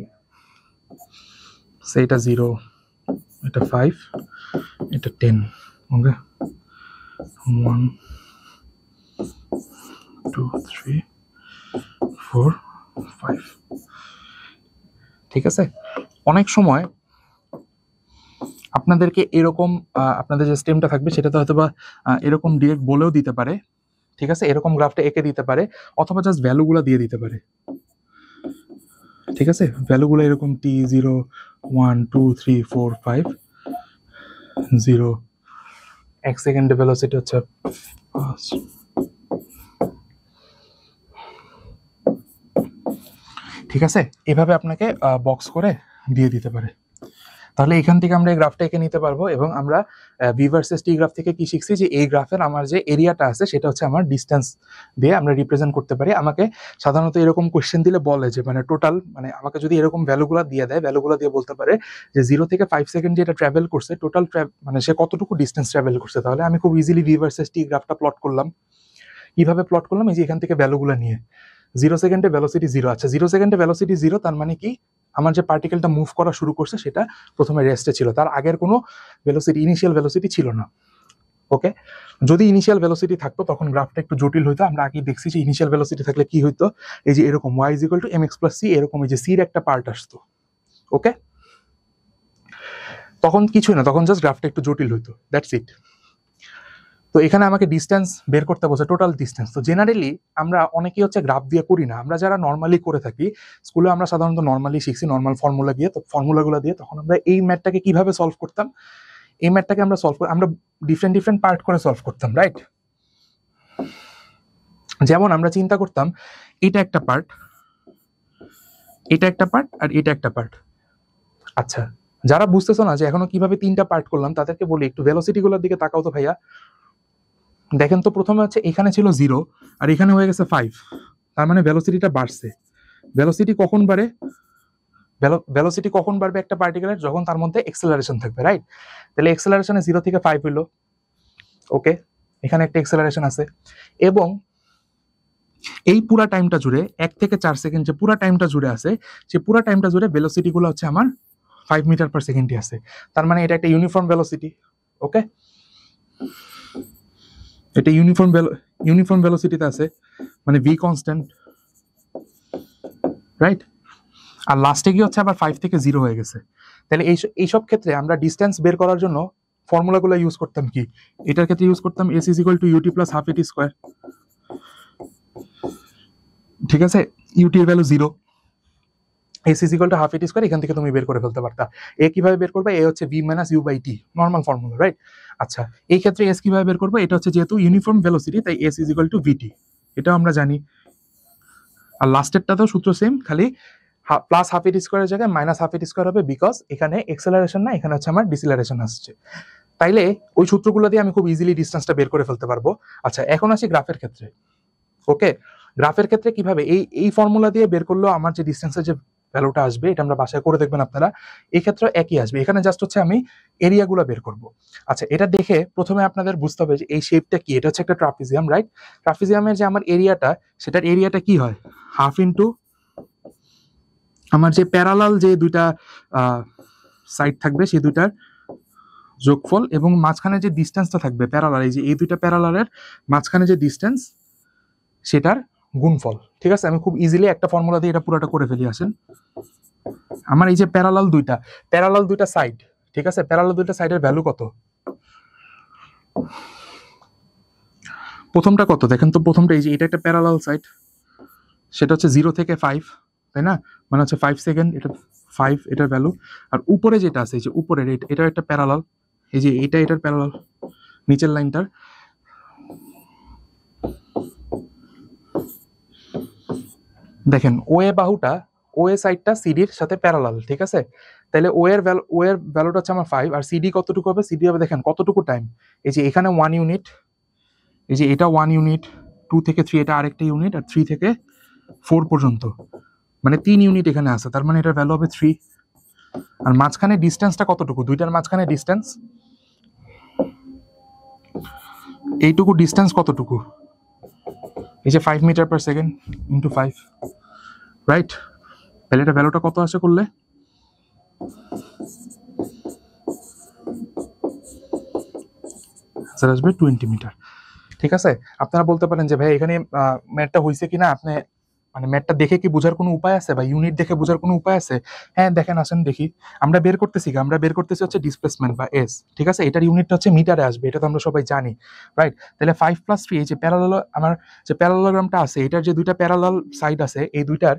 এটা 0, এটা 5, এটা 10, ওকে, 1 2 3 4 5, ঠিক আছে। অনেক সময় আপনাদেরকে এরকম আপনাদের যে স্টেমটা থাকবে সেটাতে হয়তো বা এরকম ডিরেক্ট বলেও দিতে পারে, ঠিক আছে, এরকম গ্রাফটা এঁকে দিতে পারে, অথবা জাস্ট ভ্যালুগুলো দিয়ে দিতে পারে, ঠিক আছে, ভ্যালুগুলো এরকম t0 1 2 3 4 5 0, এক সেকেন্ডে ভেলোসিটি হচ্ছে 5, ঠিক আছে, এভাবে আপনাকে বক্স করে দিয়ে দিতে পারে। তাহলে এখান থেকে আমরা এই গ্রাফটা এঁকে নিতে পারবো এবং আমরা ভি ভার্সেস টি গ্রাফ থেকে কি শিখছি যে এই গ্রাফের আমার যে এরিয়াটা আছে সেটা হচ্ছে আমার ডিস্টেন্স দিয়ে আমরা রিপ্রেজেন্ট করতে পারি। আমাকে সাধারণত এরকম কোশ্চেন দিলে বলে যে মানে টোটাল, মানে আমাকে যদি এরকম ভ্যালুগুলো দিয়ে দেয়, ভ্যালুগুলো দিয়ে বলতে পারে যে 0 থেকে 5 সেকেন্ড যেটা ট্রাভেল করছে টোটাল, মানে সে কতটুকু ডিস্টেন্স ট্রাভেল করছে, তাহলে আমি খুব ইজিলি ভি ভার্সেস টি গ্রাফটা প্লট করলাম। কিভাবে প্লট করলাম? এই যে এখান থেকে ভ্যালুগুলো নিয়ে 0 সেকেন্ডে ভেলোসিটি 0, আচ্ছা 0 সেকেন্ডে ভেলোসিটি 0, তার মানে কি আমার যে পার্টিকেলটা মুভ করা শুরু করছে সেটা প্রথমে রেস্টে ছিল, তার আগের কোনো ভেলোসিটি, ইনিশিয়াল ভেলোসিটি ছিল না। ওকে, যদি ইনিশিয়াল ভেলোসিটি থাকতো তখন গ্রাফটা একটু জটিল হইতো। আমরা আগে দেখছি যে ইনিশিয়াল ভেলোসিটি থাকলে কি হইতো, এই যে এরকম y = mx + c, এরকম এই যে c এর একটা পার্ট আসতো। ওকে, তখন কিছুই না, তখন জাস্ট গ্রাফটা একটু জটিল হইতো, দ্যাটস ইট। তো এখানে আমাকে ডিস্টেন্স বের করতে বলছে, টোটাল ডিস্টেন্স। তো জেনারেলি আমরা অনেকেই হচ্ছে গ্রাফ দিয়ে করি না, আমরা যারা নর্মালি করে থাকি, স্কুলে আমরা সাধারণত নর্মালি শিখছি নর্মাল ফর্মুলা দিয়ে, তো ফর্মুলাগুলো দিয়ে তখন আমরা এই ম্যাথটাকে কিভাবে সলভ করতাম, এই ম্যাথটাকে আমরা সলভ আমরা ডিফারেন্ট ডিফারেন্ট পার্ট করে সলভ করতাম, রাইট? যেমন আমরা চিন্তা করতাম এটা একটা পার্ট, এটা একটা পার্ট, আর এটা একটা পার্ট। আচ্ছা, যারা বুঝতেছো না যে এখনো কিভাবে তিনটা পার্ট করলাম, তাদেরকে বলি একটু ভেলোসিটি গুলোর দিকে তাকাও তো ভাইয়া। দেখেন তো প্রথমে হচ্ছে এখানে ছিল 0 আর এখানে হয়ে গেছে 5, তার মানে ভেলোসিটিটা বাড়ছে। ভেলোসিটি কখন বাড়ে? ভেলোসিটি কখন বাড়বে একটা পার্টিকুলার? যখন তার মধ্যে এক্সেলারেশন থাকবে, রাইট? তাহলে এক্সেলারেশনে 0 থেকে 5 হইলো, ওকে, এখানে একটা এক্সেলারেশন আছে। এবং এই পুরা টাইমটা জুড়ে 1 থেকে 4 সেকেন্ড যে পুরা টাইমটা জুড়ে আছে, সে পুরা টাইমটা জুড়ে ভেলোসিটি গুলো হচ্ছে আমার 5 মিটার পার সেকেন্ডই আছে। তার মানে এটা একটা ইউনিফর্ম ভেলোসিটি, ওকে, এটা ইউনিফর্ম ভেলোসিটিতে আছে, মানে ভি কনস্ট্যান্ট, রাইট? আর লাস্টে গিয়ে হচ্ছে আবার 5 থেকে 0 হয়ে গেছে। তাহলে এইসব ক্ষেত্রে আমরা ডিস্টেন্স বের করার জন্য ফর্মুলাগুলো ইউজ করতাম কি? এটার ক্ষেত্রে ইউজ করতাম s = ut + ½ at স্কয়ার, ঠিক আছে? ut এর ভ্যালু 0, s = ½ at স্কয়ার, এখান থেকে তুমি বের করে ফেলতে পারতা। এ কিভাবে বের করবে? এ হচ্ছে v - u/t, normal formula, right? আচ্ছা, এই ক্ষেত্রে s কিভাবে বের করবে? এটা হচ্ছে যেহেতু ইউনিফর্ম ভেলোসিটি, তাই s = vt, এটাও আমরা জানি। আর লাস্টেরটাতেও সূত্র সেম, খালি প্লাস ½ at স্কয়ারের জায়গায় -½ at স্কয়ার হবে, বিকজ এখানে এক্সেলারেশন না, এখানে হচ্ছে আমার ডিসেলারেশন আসছে। তাইলে ওই সূত্রগুলো দিয়ে আমি খুব ইজিলি ডিসটেন্সটা বের করে ফেলতে পারবো। আচ্ছা, এখন আসি গ্রাফের ক্ষেত্রে, ওকে? গ্রাফের ক্ষেত্রে কিভাবে এই ফর্মুলা দিয়ে বের করলেও আমার যে ডিসটেন্সের যে ভ্যালুটা আসবে, এটা আমরা বাসায় করে দেখবেন আপনারা, এই ক্ষেত্রে একই আসবে। এখানে জাস্ট হচ্ছে আমি এরিয়াগুলো বের করব। আচ্ছা, এটা দেখে প্রথমে আপনাদের বুঝতে হবে যে এই শেপটা কি। এটা হচ্ছে একটা ট্রাপিজিয়াম, রাইট? ট্রাপিজিয়ামের যে আমার এরিয়াটা, সেটার এরিয়াটা কি হয়? হাফ ইন্টু আমার যে প্যারালাল যে দুইটা সাইড থাকবে, সেই দুইটার যোগফল, এবং মাঝখানে যে ডিসটেন্সটা থাকবে প্যারালাল, এই যে এই দুইটা প্যারালালের মাঝখানে যে ডিসটেন্স, সেটার গুণফল, ঠিক আছে? আমি খুব ইজিলি একটা ফর্মুলা দিয়ে এটা পুরোটা করে ফেলি। আসেন, আমার এই যে প্যারালাল দুইটা সাইড, ঠিক আছে? প্যারালাল দুইটা সাইডের ভ্যালু কত? প্রথমটা কত দেখেন তো, প্রথমটা এই যে এটা একটা প্যারালাল সাইড, সেটা হচ্ছে 0 থেকে 5, তাই না? মানে হচ্ছে 5 সেকেন্ড, এটা 5 এটার ভ্যালু। আর উপরে যেটা আছে, এই যে উপরের এটা একটা প্যারালাল, এই যে এটার প্যারালাল, নিচের লাইনটার। দেখেন ওএ বাহুটা, ওএ সাইডটা সিডির সাথে প্যারালাল, ঠিক আছে? তাহলে ও এর ভ্যালুটা হচ্ছে আমার 5, আর সিডি কতটুকু হবে? সিডি হবে, দেখেন কতটুকু টাইম, এই যে এখানে 1 ইউনিট, এই যে এটা 1 ইউনিট, 2 থেকে 3 এটা আরেকটা ইউনিট, আর 3 থেকে 4 পর্যন্ত, মানে 3 ইউনিট এখানে আছে। তার মানে এটার ভ্যালু হবে 3। আর মাঝখানে ডিসটেন্সটা কতটুকু? দুইটার মাঝখানে ডিসটেন্স, এইটুকু ডিসটেন্স কতটুকু? এই যে 5 metre per second into 5, right? তাহলে এটা ভ্যালুটা কত আসে করলে? আসবে 20 মিটার, ঠিক আছে? আপনারা বলতে পারেন যে ভাই এখানে ম্যাথটা হয়েছে কিনা, আপনি মানে ম্যাথটা দেখে কি বোঝার কোনো উপায় আছে, বা ইউনিট দেখে বোঝার কোনো উপায় আছে? হ্যাঁ, দেখেন, আসেন দেখি। আমরা বের করতেছি হচ্ছে ডিসপ্লেসমেন্ট বা এস, ঠিক আছে? এটার ইউনিটটা হচ্ছে মিটারে আসবে, এটা তো আমরা সবাই জানি, রাইট? তাহলে 5 + 3, এই যে প্যারালাল, আমার যে প্যারালালোগ্রামটা আছে, এটার যে দুইটা প্যারালাল সাইড আছে, এই দুইটার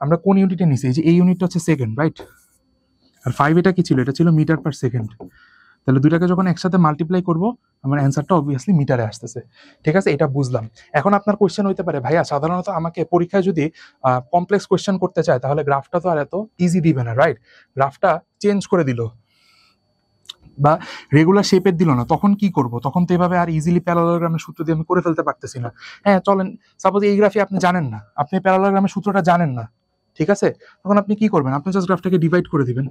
আমরা কোন ইউনিটে নিছি? এই যে এই ইউনিটটা হচ্ছে সেকেন্ড, রাইট? আর 5 এটা কি ছিল? এটা ছিল মিটার পার সেকেন্ড। তাহলে দুইটাকে যখন একসাথে মাল্টিপ্লাই করব, আমার অ্যান্সারটা অবভিয়াসলি মিটারে আসতেছে, ঠিক আছে? এটা বুঝলাম। এখন আপনার কোয়েশ্চেন হইতে পারে, ভাইয়া সাধারণত আমাকে পরীক্ষায় যদি কমপ্লেক্স কোয়েশ্চেন করতে চায়, তাহলে গ্রাফটা তো আর এত ইজি দিবে না, রাইট? গ্রাফটা চেঞ্জ করে দিল বা রেগুলার শেপের দিল না, তখন কি করব? তখন তো এভাবে আর ইজিলি প্যারালালোগ্রামের সূত্র দিয়ে আমি করে ফেলতে পারতেছি না। হ্যাঁ, চলেন, সাপোজ এই গ্রাফে আপনি জানেন না, আপনি প্যারালালোগ্রামের সূত্রটা জানেন না, ঠিক আছে? তখন আপনি কি করবেন? আপনি জাস্ট গ্রাফটাকে ডিভাইড করে দিবেন।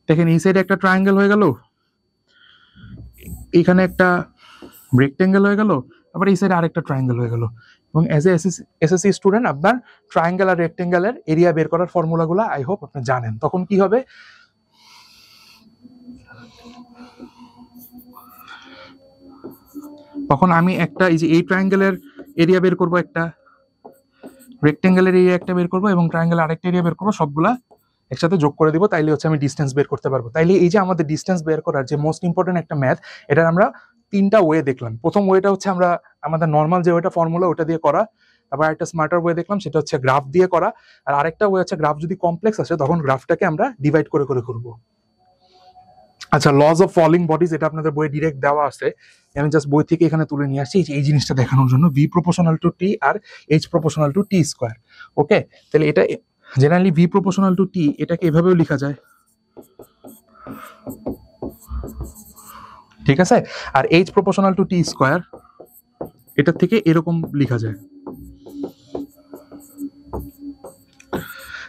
দেখেন, এই সাইডে একটা ট্রায়াঙ্গেল হয়ে গেল, এখানে একটা রেক্টেঙ্গেল হয়ে গেল, আবার এই সাইডে আরেকটা ট্রায়াঙ্গেল হয়ে গেল। এবং অ্যাজ এ এসএসসি স্টুডেন্ট, আপনার ট্রায়াঙ্গেল আর রেক্টেঙ্গেলের এরিয়া বের করার ফর্মুলাগুলো আই হোপ আপনি জানেন। তখন কি হবে? তখন আমি একটা, এই যে এই ট্রায়াঙ্গেলের এরিয়া বের করব, একটা রেক্টেঙ্গেলের এরিয়া একটা বের করব, এবং ট্রায়াঙ্গেলের আরেকটা এরিয়া বের করব, সবগুলা একসাথে যোগ করে দিব, তাইলে হচ্ছে আমি ডিসটেন্স বের করতে পারবো। তাইলে এই যে আমাদের ডিসটেন্স বের করার যে মোস্ট ইম্পর্টেন্ট একটা ম্যাথ, এটার আমরা 3টা ওয়ে দেখলাম। প্রথম ওয়েটা হচ্ছে আমরা আমাদের নর্মাল যে ওয়েটা ফর্মুলা, ওটা দিয়ে করা। তারপর একটা স্মার্টার ওয়ে দেখলাম, সেটা হচ্ছে গ্রাফ দিয়ে করা। আর আরেকটা ওয়ে হচ্ছে গ্রাফ যদি কমপ্লেক্স আসে, তখন গ্রাফটাকে আমরা ডিভাইড করে করে করব। আচ্ছা, লজ অফ ফলিং বডিজ, এটা আপনাদের বইয়ে ডিরেক্ট দেওয়া আছে, আমি জাস্ট বই থেকে এখানে তুলে নিয়ে আসছি এই জিনিসটা দেখানোর জন্য। ভি প্রপোর্শনাল টু টি আর H proportional to T square. Okay, তাহলে এটা generally V proportional to T এটাকে এভাবেও লেখা যায়, ঠিক আছে। আর H proportional to T square এটার থেকে এরকম লেখা যায়।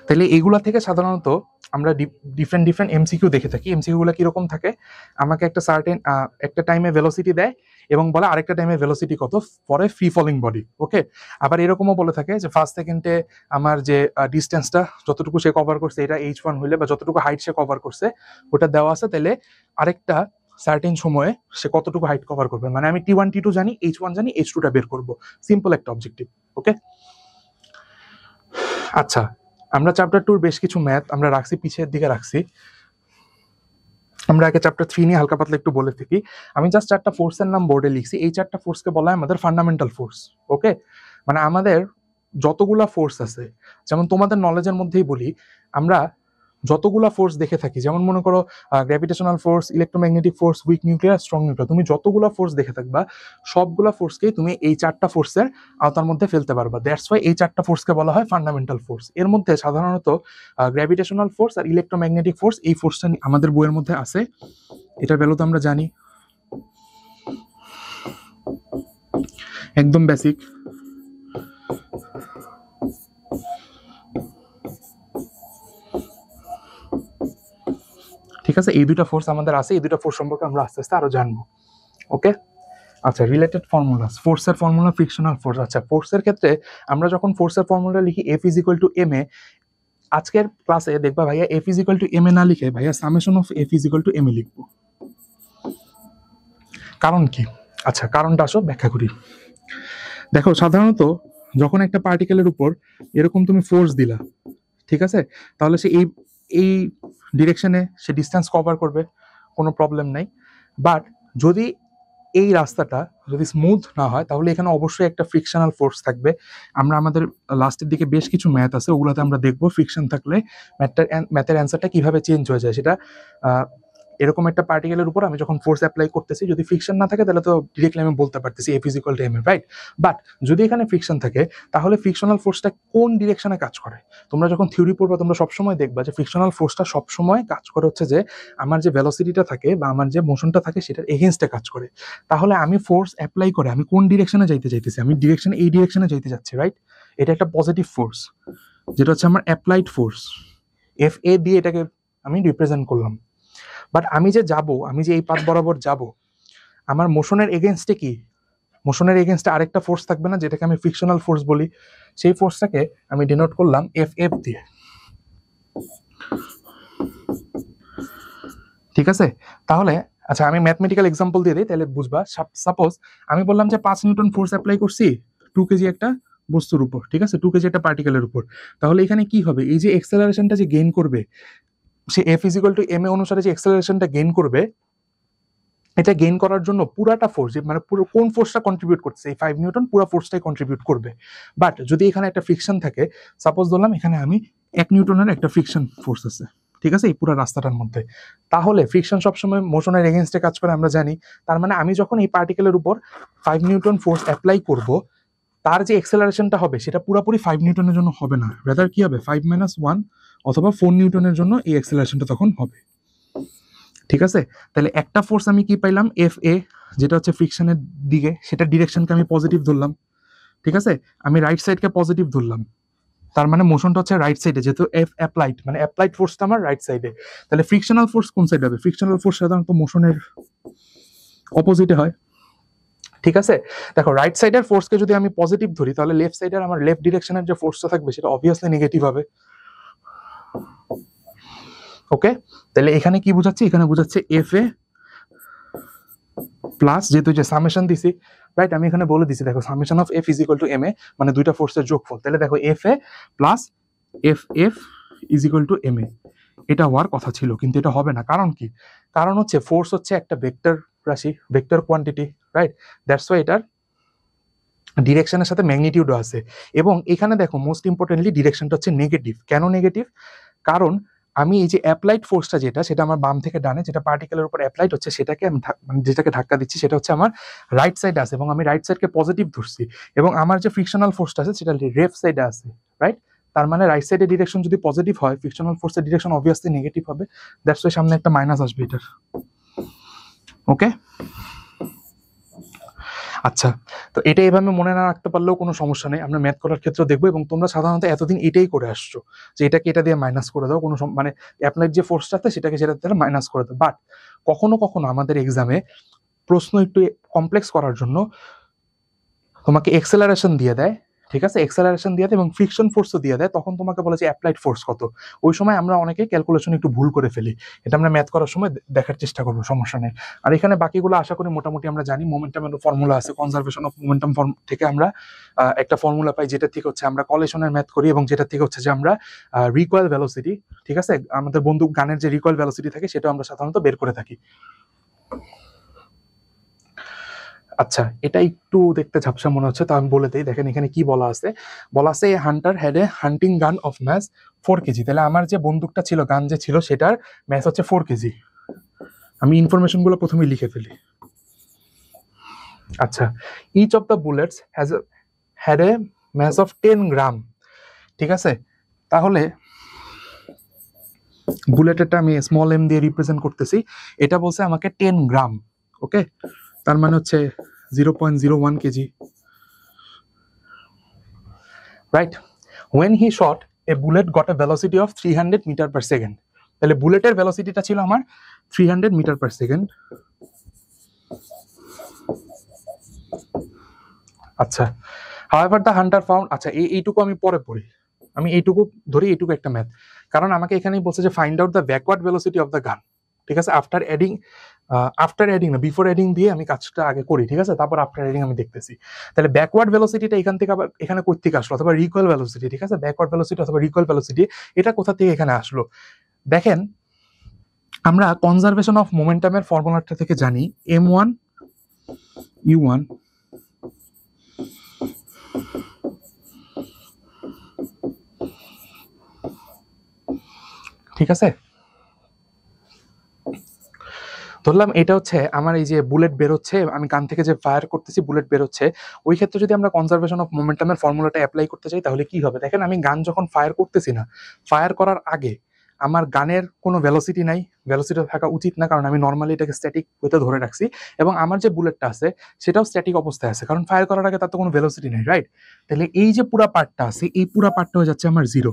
তাহলে এগুলা থেকে সাধারণত আমরা ডিফারেন্ট ডিফারেন্ট এমসিকিউ দেখে থাকি। এমসিকিউ গুলো কিরকম থাকে, আমাকে একটা সার্টেন একটা টাইমে ভেলোসিটি দেয় এবং বলে আরেকটা টাইমে ভেলোসিটি কত for a free falling body. Okay, আবার এরকমও বলে থাকে যে ফার্স্ট সেকেন্ডে আমার যে ডিস্টেন্সটা যতটুকু সে কভার করছে এটা H1 হইলে, বা যতটুকু হাইট সে কভার করছে ওটা দেওয়া আছে, তাহলে আরেকটা সার্টেন সময়ে সে কতটুকু হাইট কভার করবে, মানে আমি T1 T2 জানি, H1 জানি, H2টা বের করব। সিম্পল একটা অবজেক্টিভ। ওকে, আচ্ছা, আমরা চ্যাপ্টার 2 বেশ কিছু ম্যাথ আমরা রাখছি, পিছের দিকে রাখছি। আমরা আগে চ্যাপ্টার 3 নিয়ে হালকা পাতলা একটু বলে থাকি। আমি জাস্ট 4টা ফোর্সের নাম বোর্ডে লিখছি। এই 4টা ফোর্সকে বলা হয় আমাদের ফান্ডামেন্টাল ফোর্স। ওকে, মানে আমাদের যতগুলা ফোর্স আছে, যেমন তোমাদের নলেজের মধ্যেই বলি, আমরা যতগুলা ফোর্স দেখে থাকি, যেমন মনে করো gravitational force, electromagnetic force, week nuclear, strong nuclear, তুমি যতগুলা ফোর্স দেখে থাকবা সবগুলা ফোর্সকেই তুমি এই 4টা ফোর্সের আওতার মধ্যে ফেলতে পারবা। দ্যাটস ওয়াই এই 4টা ফোর্সকে বলা হয় ফান্ডামেন্টাল ফোর্স। এর মধ্যে সাধারণত গ্র্যাভিটেশনাল ফোর্স আর ইলেকট্রোম্যাগনেটিক ফোর্স, এই ফোর্সটা আমাদের বইয়ের মধ্যে আছে, এটার ভ্যালু তো আমরা জানি, একদম বেসিক। ঠিক আছে, এই দুইটা ফোর্স আমাদের আছে, এই দুইটা ফোর্স সম্পর্কে আমরা আস্তে আস্তে আরো জানবো। ওকে, আচ্ছা, রিলেটেড ফর্মুলাস, ফোর্সের ফর্মুলা, ফ্রিকশনাল ফোর্স। আচ্ছা, ফোর্সের ক্ষেত্রে আমরা যখন ফোর্সের ফর্মুলা লিখি F is equal to M A, আজকের ক্লাসে দেখবা ভাইয়া F is equal to M A না লিখে ভাইয়া summation of F is equal to M A লিখবো। কারণ কি? আচ্ছা, কারণটা আসো ব্যাখ্যা করি। দেখো, সাধারণত যখন একটা পার্টিকেলের উপর এরকম তুমি ফোর্স দিলা, ঠিক আছে, তাহলে সে এই ডিরেকশনে সে ডিস্টেন্স কভার করবে, কোনো প্রবলেম নাই। বাট যদি এই রাস্তাটা যদি স্মুথ না হয় তাহলে এখানে অবশ্যই একটা ফ্রিকশনাল ফোর্স থাকবে। আমরা আমাদের লাস্টের দিকে বেশ কিছু ম্যাথ আছে, ওগুলোতে আমরা দেখবো ফ্রিকশন থাকলে ম্যাথের অ্যান্সারটা কিভাবে চেঞ্জ হয়ে যায়। সেটা এরকম একটা পার্টিকেলের উপর আমি যখন ফোর্স অ্যাপ্লাই করতেছি, যদি ফ্রিকশন না থাকে তাহলে তো ডিরেক্টলি আমি বলতে পারতেছি F is equal to M A, right. But যদি এখানে ফ্রিকশন থাকে তাহলে ফ্রিকশনাল ফোর্সটা কোন ডিরেকশনে কাজ করে? তোমরা যখন থিওরি পড়বা তোমরা সবসময় দেখবা যে ফ্রিকশনাল ফোর্সটা সবসময় কাজ করে হচ্ছে যে আমার যে ভেলোসিটিটা থাকে বা আমার যে মোশনটা থাকে সেটার এগেইনস্টে কাজ করে। তাহলে আমি ফোর্স অ্যাপ্লাই করে আমি কোন ডিরেকশনে যাইতে চাইতেছি? আমি ডিরেকশন এই ডিরেকশনে যাইতে যাচ্ছি, রাইট। এটা একটা পজিটিভ ফোর্স, যেটা হচ্ছে আমার অ্যাপ্লাইড ফোর্স, এফ এ দিয়ে এটাকে আমি রিপ্রেজেন্ট করলাম। বাট আমি যে যাব, আমি যে এই পাথ বরাবর যাব, আমার মোশনের এগেইনস্টে কি? মোশনের এগেইনস্টে আরেকটা ফোর্স থাকবে না, যেটাকে আমি ফ্রিকশনাল ফোর্স বলি। সেই ফোর্সটাকে আমি ডিনোট করলাম এফ এফ দিয়ে, ঠিক আছে। তাহলে আচ্ছা, আমি ম্যাথমেটিক্যাল এক্সাম্পল দিয়ে দিই তাহলে বুঝবা। সাপোজ আমি বললাম যে 5 নিউটন ফোর্স অ্যাপ্লাই করছি 2 কেজি একটা বস্তুর উপর, ঠিক আছে, 2 কেজি একটা পার্টিকেলের উপর। তাহলে এখানে কি হবে? এই যে এক্সেলারেশনটা যে গেইন করবে, সে F is equal to M A অনুসারে যে এক্সেলারেশনটা গেইন করবে, এটা গেইন করার জন্য পুরাটা ফোর্স, মানে পুরো কোন ফোর্সটা কন্ট্রিবিউট করছে? এই 5 নিউটন পুরো ফোর্সটাই কন্ট্রিবিউট করবে। বাট যদি এখানে একটা ফ্রিকশন থাকে, সাপোজ ধরলাম এখানে আমি 1 নিউটনের একটা ফ্রিকশন ফোর্স আছে, ঠিক আছে, এই পুরো রাস্তাটার মধ্যে, তাহলে ফ্রিকশন সবসময় মোশনের এগেইনস্টে কাজ করে আমরা জানি। তার মানে আমি যখন এই পার্টিকেলের উপর 5 নিউটন ফোর্স অ্যাপ্লাই করব, তার যে এক্সেলারেশনটা হবে সেটা পুরোপুরি 5 নিউটনের জন্য হবে না, রাদার কি হবে 5 - 1 অথবা 4 নিউটনের জন্য এই এক্সেলারেশনটা তখন হবে, ঠিক আছে। তাহলে একটা ফোর্স আমি কি পাইলাম? এফ এ, যেটা হচ্ছে ফ্রিকশনের দিকে, সেটা ডিরেকশনকে আমি পজিটিভ ধরলাম, ঠিক আছে। আমি রাইট সাইডকে পজিটিভ ধরলাম, তার মানে মোশনটা হচ্ছে রাইট সাইডে, যেহেতু এফ অ্যাপ্লাইড, মানে অ্যাপ্লাইড ফোর্সটা আমার রাইট সাইডে। তাহলে ফ্রিকশনাল ফোর্স কোন সাইডে হবে? ফ্রিকশনাল ফোর্স সাধারণত মোশনের অপোজিটে হয়, ঠিক আছে। দেখো, রাইট সাইডের ফোর্সকে যদি আমি পজিটিভ ধরি তাহলে লেফট সাইডের আমার লেফট ডিরেকশনের যে ফোর্সটা থাকবে সেটা অবভিয়াসলি নেগেটিভ হবে। ওকে, তাহলে এখানে কি বোঝাচ্ছে? এখানে বোঝাচ্ছে এফ এ প্লাস, যেহেতু যে সামেশন দিছি, রাইট, আমি এখানে বলে দিছি, দেখো summation of F is equal to M A, মানে দুইটা ফোর্সের যোগফল। তাহলে দেখো F A plus F F is equal to M A, এটা হওয়ার কথা ছিল, কিন্তু এটা হবে না। কারণ কি? কারণ হচ্ছে ফোর্স হচ্ছে একটা ভেক্টর রাশি, vector quantity, right. That's why এটার ডিরেকশনের সাথে ম্যাগনিটিউডও আছে। এবং এখানে দেখো মোস্ট ইম্পর্টেন্টলি ডিরেকশনটা হচ্ছে নেগেটিভ। কেন নেগেটিভ? কারণ আমি এই যে অ্যাপ্লাইড ফোর্সটা সেটা আমার বাম থেকে ডানে, যেটা পার্টিকেলের উপর অ্যাপ্লাইড হচ্ছে, সেটাকে আমি মানে যেটাকে ধাক্কা দিচ্ছি সেটা হচ্ছে আমার রাইট সাইডে আছে, এবং আমি রাইট সাইডকে পজিটিভ ধরছি, এবং আমার যে ফ্রিকশনাল ফোর্সটা আছে সেটা লেফট সাইডে আছে, রাইট? তার মানে রাইট সাইডের ডিরেকশন যদি পজিটিভ হয়, ফ্রিকশনাল ফোর্সের ডিরেকশন অবভিয়াসলি নেগেটিভ হবে, দ্যাটস ওয়াই সামনে একটা মাইনাস আসবে এটার। ওকে, আচ্ছা, তো এটা এইভাবে মনে না রাখতে পারলেও কোনো সমস্যা নেই, আমরা ম্যাথ করার ক্ষেত্রে দেখবো, এবং তোমরা সাধারণত এতদিন এটাই করে আসছো যে এটাকে এটা দিয়ে মাইনাস করে দাও, কোনো মানে অ্যাপ্লাইড যে ফোর্সটা আছে সেটাকে সেটা দিয়ে মাইনাস করে দাও। বাট কখনো কখনো আমাদের এক্সামে প্রশ্ন একটু কমপ্লেক্স করার জন্য তোমাকে এক্সেলারেশন দিয়ে দেয়, ঠিক আছে, এক্সেলারেশন দিয়ে দেয় এবং ফ্রিকশন ফোর্সও দিয়ে দেয়, তখন তোমাকে বলে যে অ্যাপ্লাইড ফোর্স কত। ওই সময় আমরা অনেকে ক্যালকুলেশন একটু ভুল করে ফেলি, এটা আমরা ম্যাথ করার সময় দেখার চেষ্টা করবো, সমস্যা নেই। আর এখানে বাকিগুলো আশা করি মোটামুটি আমরা জানি। মোমেন্টামের ফর্মুলা আছে, কনজারভেশন অফ মোমেন্টাম ফর্ম থেকে আমরা একটা ফর্মুলা পাই, যেটা থেকে হচ্ছে আমরা কলেশনের ম্যাথ করি, এবং যেটা থেকে হচ্ছে যে আমরা রিকয়েল ভেলোসিটি, ঠিক আছে, আমাদের বন্দুক গানের যে রিকয়েল ভেলোসিটি থাকে সেটা আমরা সাধারণত বের করে থাকি। আচ্ছা, এটা একটু দেখতে ঝাপসা মনে হচ্ছে, তো আমি বলে দিই। দেখেন এখানে কি বলা আছে, এ হান্টার হ্যাড এ হান্টিং গান অফ ম্যাস 4 কেজি। তাহলে আমার যে বন্দুকটা ছিল, গান যে ছিল, সেটার ম্যাস হচ্ছে 4 কেজি। আমি ইনফরমেশন গুলো প্রথমে লিখে ফেলি। আচ্ছা, each of the bullets had a mass of 10 gram, ঠিক আছে। তাহলে বুলেটেরটা আমি স্মল এম দিয়ে রিপ্রেজেন্ট করতেছি, এটা বলছে আমাকে 10 গ্রাম, ওকে, তার মানে হচ্ছে 0.01 KG, right? When he shot, a bullet got a velocity of 300 metre per second. তাহলে বুলেটের ভেলোসিটিটা ছিল আমার 300 মিটার পার সেকেন্ড। আচ্ছা, however the hunter found, আচ্ছা এইটুকু আমি পরে পড়ি, আমি এইটুকু ধরি, এইটুকু একটা ম্যাথ, কারণ আমাকে এখানেই বলছে যে find out the backward velocity of the গান, ঠিক আছে। আফটার এডিং না, বিফোর এডিং দিয়ে আমি কাজটা আগে করি, ঠিক আছে, তারপর আফটার এডিং আমি দেখতেছি। তাহলে ব্যাকওয়ার্ড ভেলোসিটিটা এখান থেকে আবার এখানে কই থেকে আসলো, অথবা রিকয়েল ভেলোসিটি, ঠিক আছে, ব্যাকওয়ার্ড ভেলোসিটি অথবা রিকয়েল ভেলোসিটি, এটা কোথা থেকে এখানে আসলো? দেখেন, আমরা কনজারভেশন অফ মোমেন্টামের ফর্মুলাটা থেকে জানি m1 u1 ঠিক আছে। ধরলাম এটা হচ্ছে আমার এই যে বুলেট বেরোচ্ছে, আমি কান থেকে যে ফায়ার করতেছি, বুলেট বেরোচ্ছে, ওই ক্ষেত্রে যদি আমরা কনজারভেশন অফ মোমেন্টামের ফর্মুলাটা অ্যাপ্লাই করতে চাই তাহলে কি হবে? দেখেন, আমি গান যখন ফায়ার করতেছি না, ফায়ার করার আগে আমার গানের কোনো ভেলোসিটি নাই, ভেলোসিটি থাকা উচিত না, কারণ আমি নর্মালি এটাকে স্ট্যাটিক হইতে ধরে রাখছি, এবং আমার যে বুলেটটা আছে সেটাও স্ট্যাটিক অবস্থায় আছে, কারণ ফায়ার করার আগে তার তো কোনো ভেলোসিটি নেই, রাইট? তাহলে এই যে পুরা পার্টটা আছে, এই পুরা পার্টটা হয়ে যাচ্ছে আমার জিরো,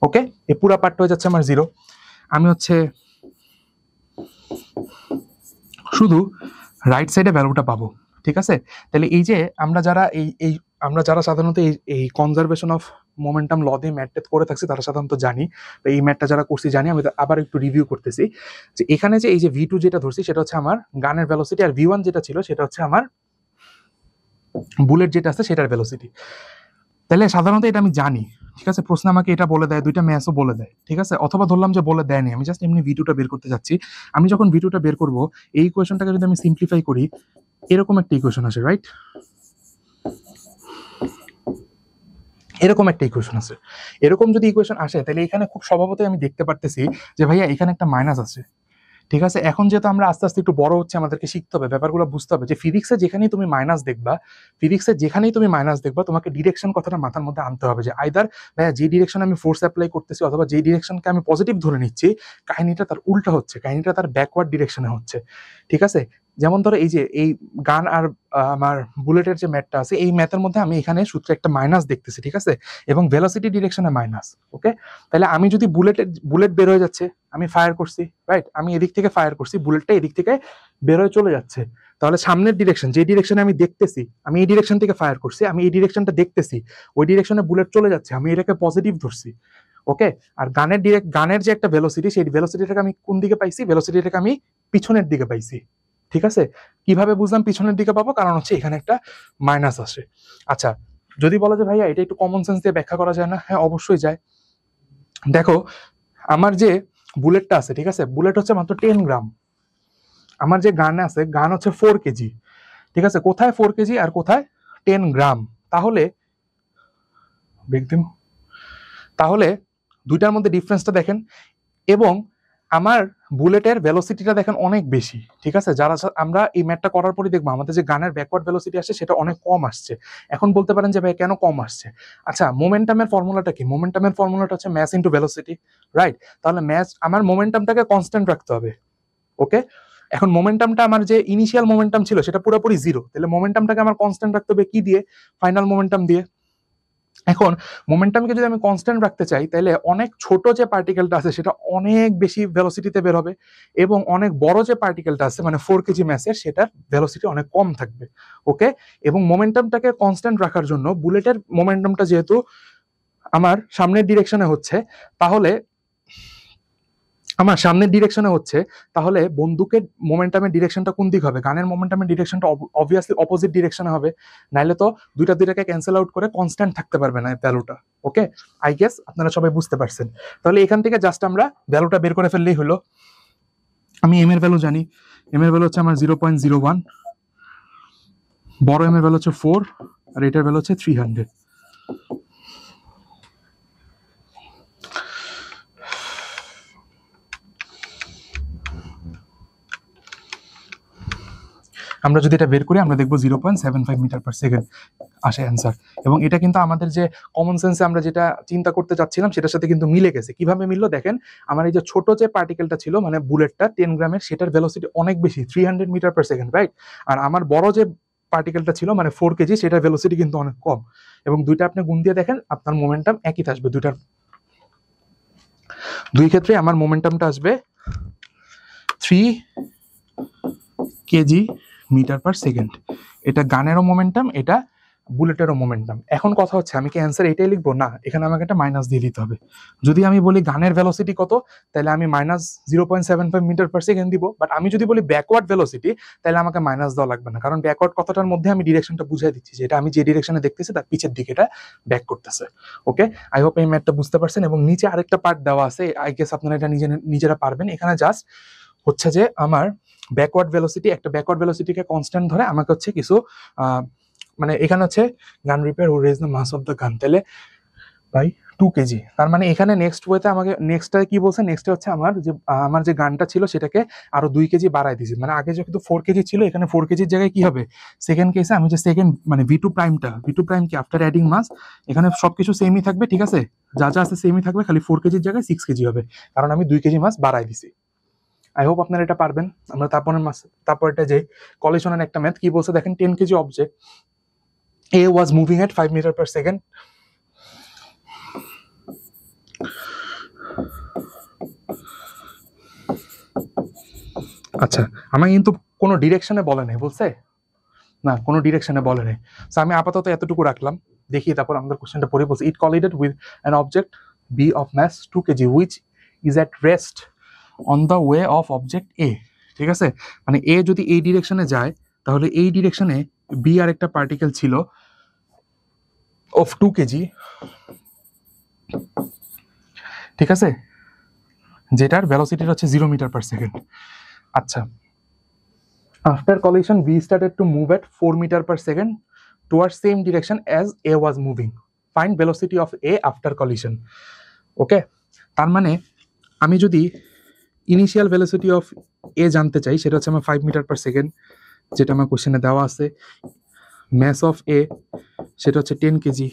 ওকে, এই পুরা পার্টটা হয়ে যাচ্ছে আমার জিরো। আমি হচ্ছে শুধু রাইট সাইডে ভ্যালুটা পাবো, ঠিক আছে। তাহলে এই যে আমরা যারা সাধারণত এই কনজারভেশন অফ মোমেন্টাম ল দিয়ে ম্যাথ করে থাকছি, তারা সাধারণত জানি, এই ম্যাথটা যারা করছি জানি। আমি আবার একটু রিভিউ করতেছি যে এখানে যে এই যে V2 যেটা ধরছি সেটা হচ্ছে আমার গানের ভেলোসিটি, আর V1 যেটা ছিল সেটা হচ্ছে আমার বুলেট যেটা আছে সেটার ভেলোসিটি। তাহলে সাধারণত এটা আমি জানি, ঠিক আছে, প্রশ্ন আমাকে এটা বলে দেয়, দুইটা ম্যাথও বলে দেয়, ঠিক আছে, অথবা ধরলাম যে বলে দেয়নি, আমি জাস্ট এমনি V2টা বের করতে যাচ্ছি। আমি যখন V2টা বের করব, এই ইকুয়েশনটাকে যদি আমি সিম্পলিফাই করি, এরকম একটা ইকুয়েশন আসে, রাইট? এরকম একটা ইকুয়েশন আছে। এরকম যদি ইকুয়েশন আসে, তাহলে এখানে খুব স্বভাবতই আমি দেখতে পারতেছি যে ভাইয়া এখানে একটা মাইনাস আছে, ঠিক আছে। এখন যেহেতু আমরা আস্তে আস্তে একটু বড় হচ্ছে, আমাদেরকে শিখতে হবে, ব্যাপারগুলো বুঝতে হবে যে ফিজিক্সে যেখানেই তুমি মাইনাস দেখবা, তোমাকে ডিরেকশন কথাটা মাথার মধ্যে আনতে হবে, যে আইদার ভাইয়া যে ডিরেকশনে আমি ফোর্স অ্যাপ্লাই করতেছি অথবা যে ডিরেকশনকে আমি পজিটিভ ধরে নিচ্ছি, কাহিনীটা তার উল্টা হচ্ছে, কাহিনীটা তার ব্যাকওয়ার্ড ডিরেকশনে হচ্ছে, ঠিক আছে। যেমন ধরো এই যে এই গান আর আমার বুলেটের যে ম্যাথটা আছে, এই ম্যাথের মধ্যে আমি এখানে সূত্রে একটা মাইনাস দেখতেছি, ঠিক আছে, এবং ভেলোসিটি ডিরেকশনে মাইনাস, ওকে। তাহলে আমি যদি বুলেট বের হয়ে যাচ্ছে, আমি ফায়ার করছি, রাইট, আমি এদিক থেকে ফায়ার করছি, বুলেটটা এদিক থেকে বের হয়ে চলে যাচ্ছে, তাহলে সামনের ডিরেকশন, যে ডিরেকশনে আমি দেখতেছি, আমি এই ডিরেকশন থেকে ফায়ার করছি, আমি এই ডিরেকশনটা দেখতেছি, ওই ডিরেকশনে বুলেট চলে যাচ্ছে, আমি এটাকে পজিটিভ ধরছি, ওকে। আর গানের যে একটা ভেলোসিটি, সেই ভেলোসিটিটাকে আমি কোন দিকে পাইছি? ভেলোসিটিটাকে আমি পিছনের দিকে পাইছি, ঠিক আছে। কিভাবে বুঝলাম পিছনের দিকে পাবো? কারণ হচ্ছে এখানে একটা মাইনাস আসে। আচ্ছা, যদি বলা যে ভাইয়া এটা একটু কমন সেন্স দিয়ে ব্যাখ্যা করা যায় না? হ্যাঁ, অবশ্যই যায়। দেখো, আমার যে বুলেটটা আছে, ঠিক আছে, বুলেট হচ্ছে মাত্র 10 গ্রাম, আমার যে গান আছে, গান হচ্ছে 4 কেজি, ঠিক আছে। কোথায় 4 কেজি আর কোথায় 10 গ্রাম? তাহলে দুইটার মধ্যে ডিফারেন্সটা দেখেন, এবং আমার বুলেটের ভেলোসিটিটা দেখেন অনেক বেশি, ঠিক আছে। যারা আমরা এই ম্যাথটা করার পরে দেখবো আমাদের যে গানের ব্যাকওয়ার্ড ভেলোসিটি আসছে সেটা অনেক কম আসছে। এখন বলতে পারেন যে ভাই কেন কম আসছে? আচ্ছা, মোমেন্টামের ফর্মুলাটা কি? মোমেন্টামের ফর্মুলাটা হচ্ছে ম্যাস ইনটু ভেলোসিটি, রাইট? তাহলে ম্যাস, আমার মোমেন্টামটাকে কনস্ট্যান্ট রাখতে হবে, ওকে। এখন মোমেন্টামটা আমার যে ইনিশিয়াল মোমেন্টাম ছিল সেটা পুরোপুরি জিরো, তাহলে মোমেন্টামটাকে আমার কনস্ট্যান্ট রাখতে হবে কি দিয়ে? ফাইনাল মোমেন্টাম দিয়ে। এখন মোমেন্টামকে যদি আমি কনস্ট্যান্ট রাখতে চাই তাহলে অনেক ছোট যে পার্টিকেলটা আছে সেটা অনেক বেশি ভেলোসিটিতে বের হবে, এবং অনেক বড় যে পার্টিকেলটা আছে মানে 4 কেজি ম্যাসের, সেটার ভেলোসিটি অনেক কম থাকবে, ওকে। এবং মোমেন্টামটাকে কনস্ট্যান্ট রাখার জন্য বুলেটের মোমেন্টামটা যেহেতু আমার সামনের ডিরেকশনে হচ্ছে, তাহলে আমার সামনের ডিরেকশনে হচ্ছে, তাহলে বন্দুকের মোমেন্টামের ডিরেকশনটা কোন দিক হবে? গানের মোমেন্টামের ডিরেকশনটা অবভিয়াসলি অপোজিট ডিরেকশনে হবে, নাইলে তো দুইটাকে ক্যান্সেল আউট করে কনস্ট্যান্ট থাকতে পারবে না ভ্যালুটা, ওকে। আই গেস আপনারা সবাই বুঝতে পারছেন। তাহলে এখান থেকে জাস্ট আমরা ভ্যালুটা বের করে ফেললেই হলো। আমি এম এর ভ্যালু জানি, এম এর ভ্যালু হচ্ছে আমার 0.01, বড় এম এর ভ্যালু হচ্ছে 4, আর এটার ভ্যালু হচ্ছে 300। আমরা যদি এটা বের করি আমরা দেখবো 0.75 মিটার পার সেকেন্ড আসে অ্যান্সার। এবং এটা কিন্তু আমাদের যে কমন সেন্সে আমরা যেটা চিন্তা করতে চাচ্ছিলাম সেটার সাথে কিন্তু মিলে গেছে। কিভাবে মিললো দেখেন, আমার এই যে ছোট যে পার্টিকেলটা ছিল মানে বুলেটটা 10 গ্রামের, সেটার ভেলোসিটি অনেক বেশি, 300 মিটার পার সেকেন্ড, রাইট? আর আমার বড় যে পার্টিকেলটা ছিল মানে 4 কেজি, সেটার ভেলোসিটি কিন্তু অনেক কম। এবং দুইটা আপনি গুণ দিয়ে দেখেন আপনার মোমেন্টাম একই আসবে, দুই ক্ষেত্রে আমার মোমেন্টামটা আসবে 3 কেজি মিটার পার সেকেন্ড। এটা গানেরও মোমেন্টাম, এটা বুলেটেরও মোমেন্টাম। এখন কথা হচ্ছে আমি কি অ্যান্সার এটাই লিখবো? না, এখানে আমাকে একটা মাইনাস দিয়ে দিতে হবে। যদি আমি বলি গানের ভেলোসিটি কত, তাহলে আমি মাইনাস 0.75 মিটার পার সেকেন্ড দিব। বাট আমি যদি বলি ব্যাকওয়ার্ড ভেলোসিটি, তাহলে আমাকে মাইনাস দেওয়া লাগবে না, কারণ ব্যাকওয়ার্ড কথাটার মধ্যে আমি ডিরেকশনটা বুঝাই দিচ্ছি, যেটা আমি যে ডিরেকশনে দেখতেছি তার পিছের দিকে এটা ব্যাক করতেছে, ওকে। আই হোপ এই ম্যাথটা বুঝতে পারছেন। এবং নিচে আরেকটা পার্ট দেওয়া আছে, আই গেস আপনারা এটা নিজেরা পারবেন। এখানে জাস্ট হচ্ছে যে আমার ব্যাকওয়ার্ড ভেলোসিটি, একটা ব্যাকওয়ার্ড ভেলোসিটিকে কনস্ট্যান্ট ধরে আমাকে হচ্ছে কিছু মানে এখানে হচ্ছে gun repair who raise the mass of the gun, তাহলে বাই 2 কেজি। তার মানে এখানে নেক্সট ওয়েতে আমাকে নেক্সটটা কি বলছে, নেক্সটে হচ্ছে আমার যে গানটা ছিল সেটাকে আরো 2 কেজি বাড়ায় দিয়েছি। মানে আগে যেহেতু 4 কেজি ছিল, এখানে 4 কেজির জায়গায় কি হবে, সেকেন্ড কেসে আমি যে সেকেন্ড মানে ভি2 প্রাইম কি আফটার অ্যাডিং মাস, এখানে সবকিছু সেমই থাকবে, ঠিক আছে। যা যা আছে সেমই থাকবে, খালি 4 কেজির জায়গায় 6 কেজি হবে, কারণ আমি 2 কেজি মাস বাড়ায় দিছি। আই হোপ আপনারা এটা পারবেন। আমরা তারপর এটা যে কলিশনের একটা ম্যাথ কি বলছে দেখেন, 10 KG object A was moving at 5 metre per second. আচ্ছা, আমাকে কিন্তু কোনো ডিরেকশনে বলে নাই, বলছে না, কোনো ডিরেকশনে বলে নাই। সো আমি আপাতত এতটুকু রাখলাম, দেখি তারপর আমাদের কোশ্চেনটা পড়ে বলছে, it collided with an object B of mass 2 KG which is at rest on the way of object A. ঠিক আছে, মানে এ যদি এই ডিরেকশনে যায়, তাহলে এই ডিরেকশনে বি আর একটা পার্টিকেল ছিল অফ 2 কেজি, ঠিক আছে, যেটার ভেলোসিটি হচ্ছে 0 মিটার পার সেকেন্ড। আচ্ছা, after collision v started to move at 4 meter per second towards same direction as a was moving. Find velocity of a after collision. ওকে, তার মানে আমি যদি ইনিশিয়াল ভেলোসিটি অফ এ জানতে চাই, সেটা হচ্ছে আমার 5 মিটার পার সেকেন্ড, যেটা আমার কোশ্চেনে দেওয়া আছে। ম্যাস অফ এ সেটা হচ্ছে 10 কেজি।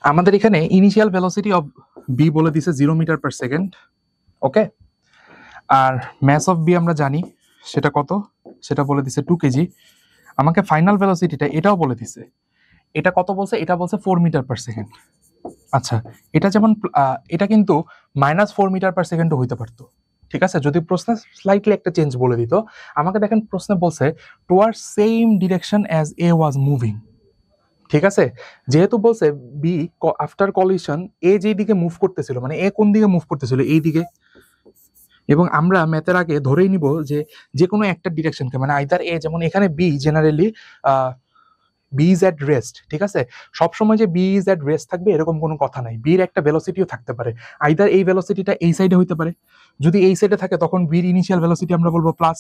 আমাদের এখানে ইনিশিয়াল ভেলোসিটি অফ বি বলে দিছে 0 মিটার পার সেকেন্ড। ওকে, আর ম্যাস অফ বি আমরা জানি সেটা কত, সেটা বলে দিছে 2 কেজি। আমাকে ফাইনাল ভেলোসিটিটা এটাও বলে দিছে, এটা কত বলছে, এটা বলছে 4 মিটার পার সেকেন্ড। আচ্ছা, এটা যেমন এটা কিন্তু -4 মিটার পার সেকেন্ডও হইতে পারতো, ঠিক আছে, যদি প্রশ্নে স্লাইটলি একটা চেঞ্জ বলে দিত। আমাকে দেখেন প্রশ্নে বলছে towards same direction as a was moving, ঠিক আছে। যেহেতু বলছে বি আফটার কলিশন এ যেই দিকে মুভ করতেছিল, মানে এ কোন দিকে মুভ করতেছিল, এই দিকে। এবং আমরা ম্যাথের আগে ধরেই নিব যে যে কোনো একটা ডিরেকশনকে, মানে আইদার এ, যেমন এখানে B generally B is at rest, ঠিক আছে। সবসময় যে বি ইজ অ্যাট রেস্ট থাকবে এরকম কোনো কথা নাই, বির একটা ভেলোসিটিও থাকতে পারে, আইদার এই ভেলোসিটিটা এই সাইডে হইতে পারে। যদি এই সাইডে থাকে তখন বির ইনিশিয়াল ভেলোসিটি আমরা বলবো প্লাস,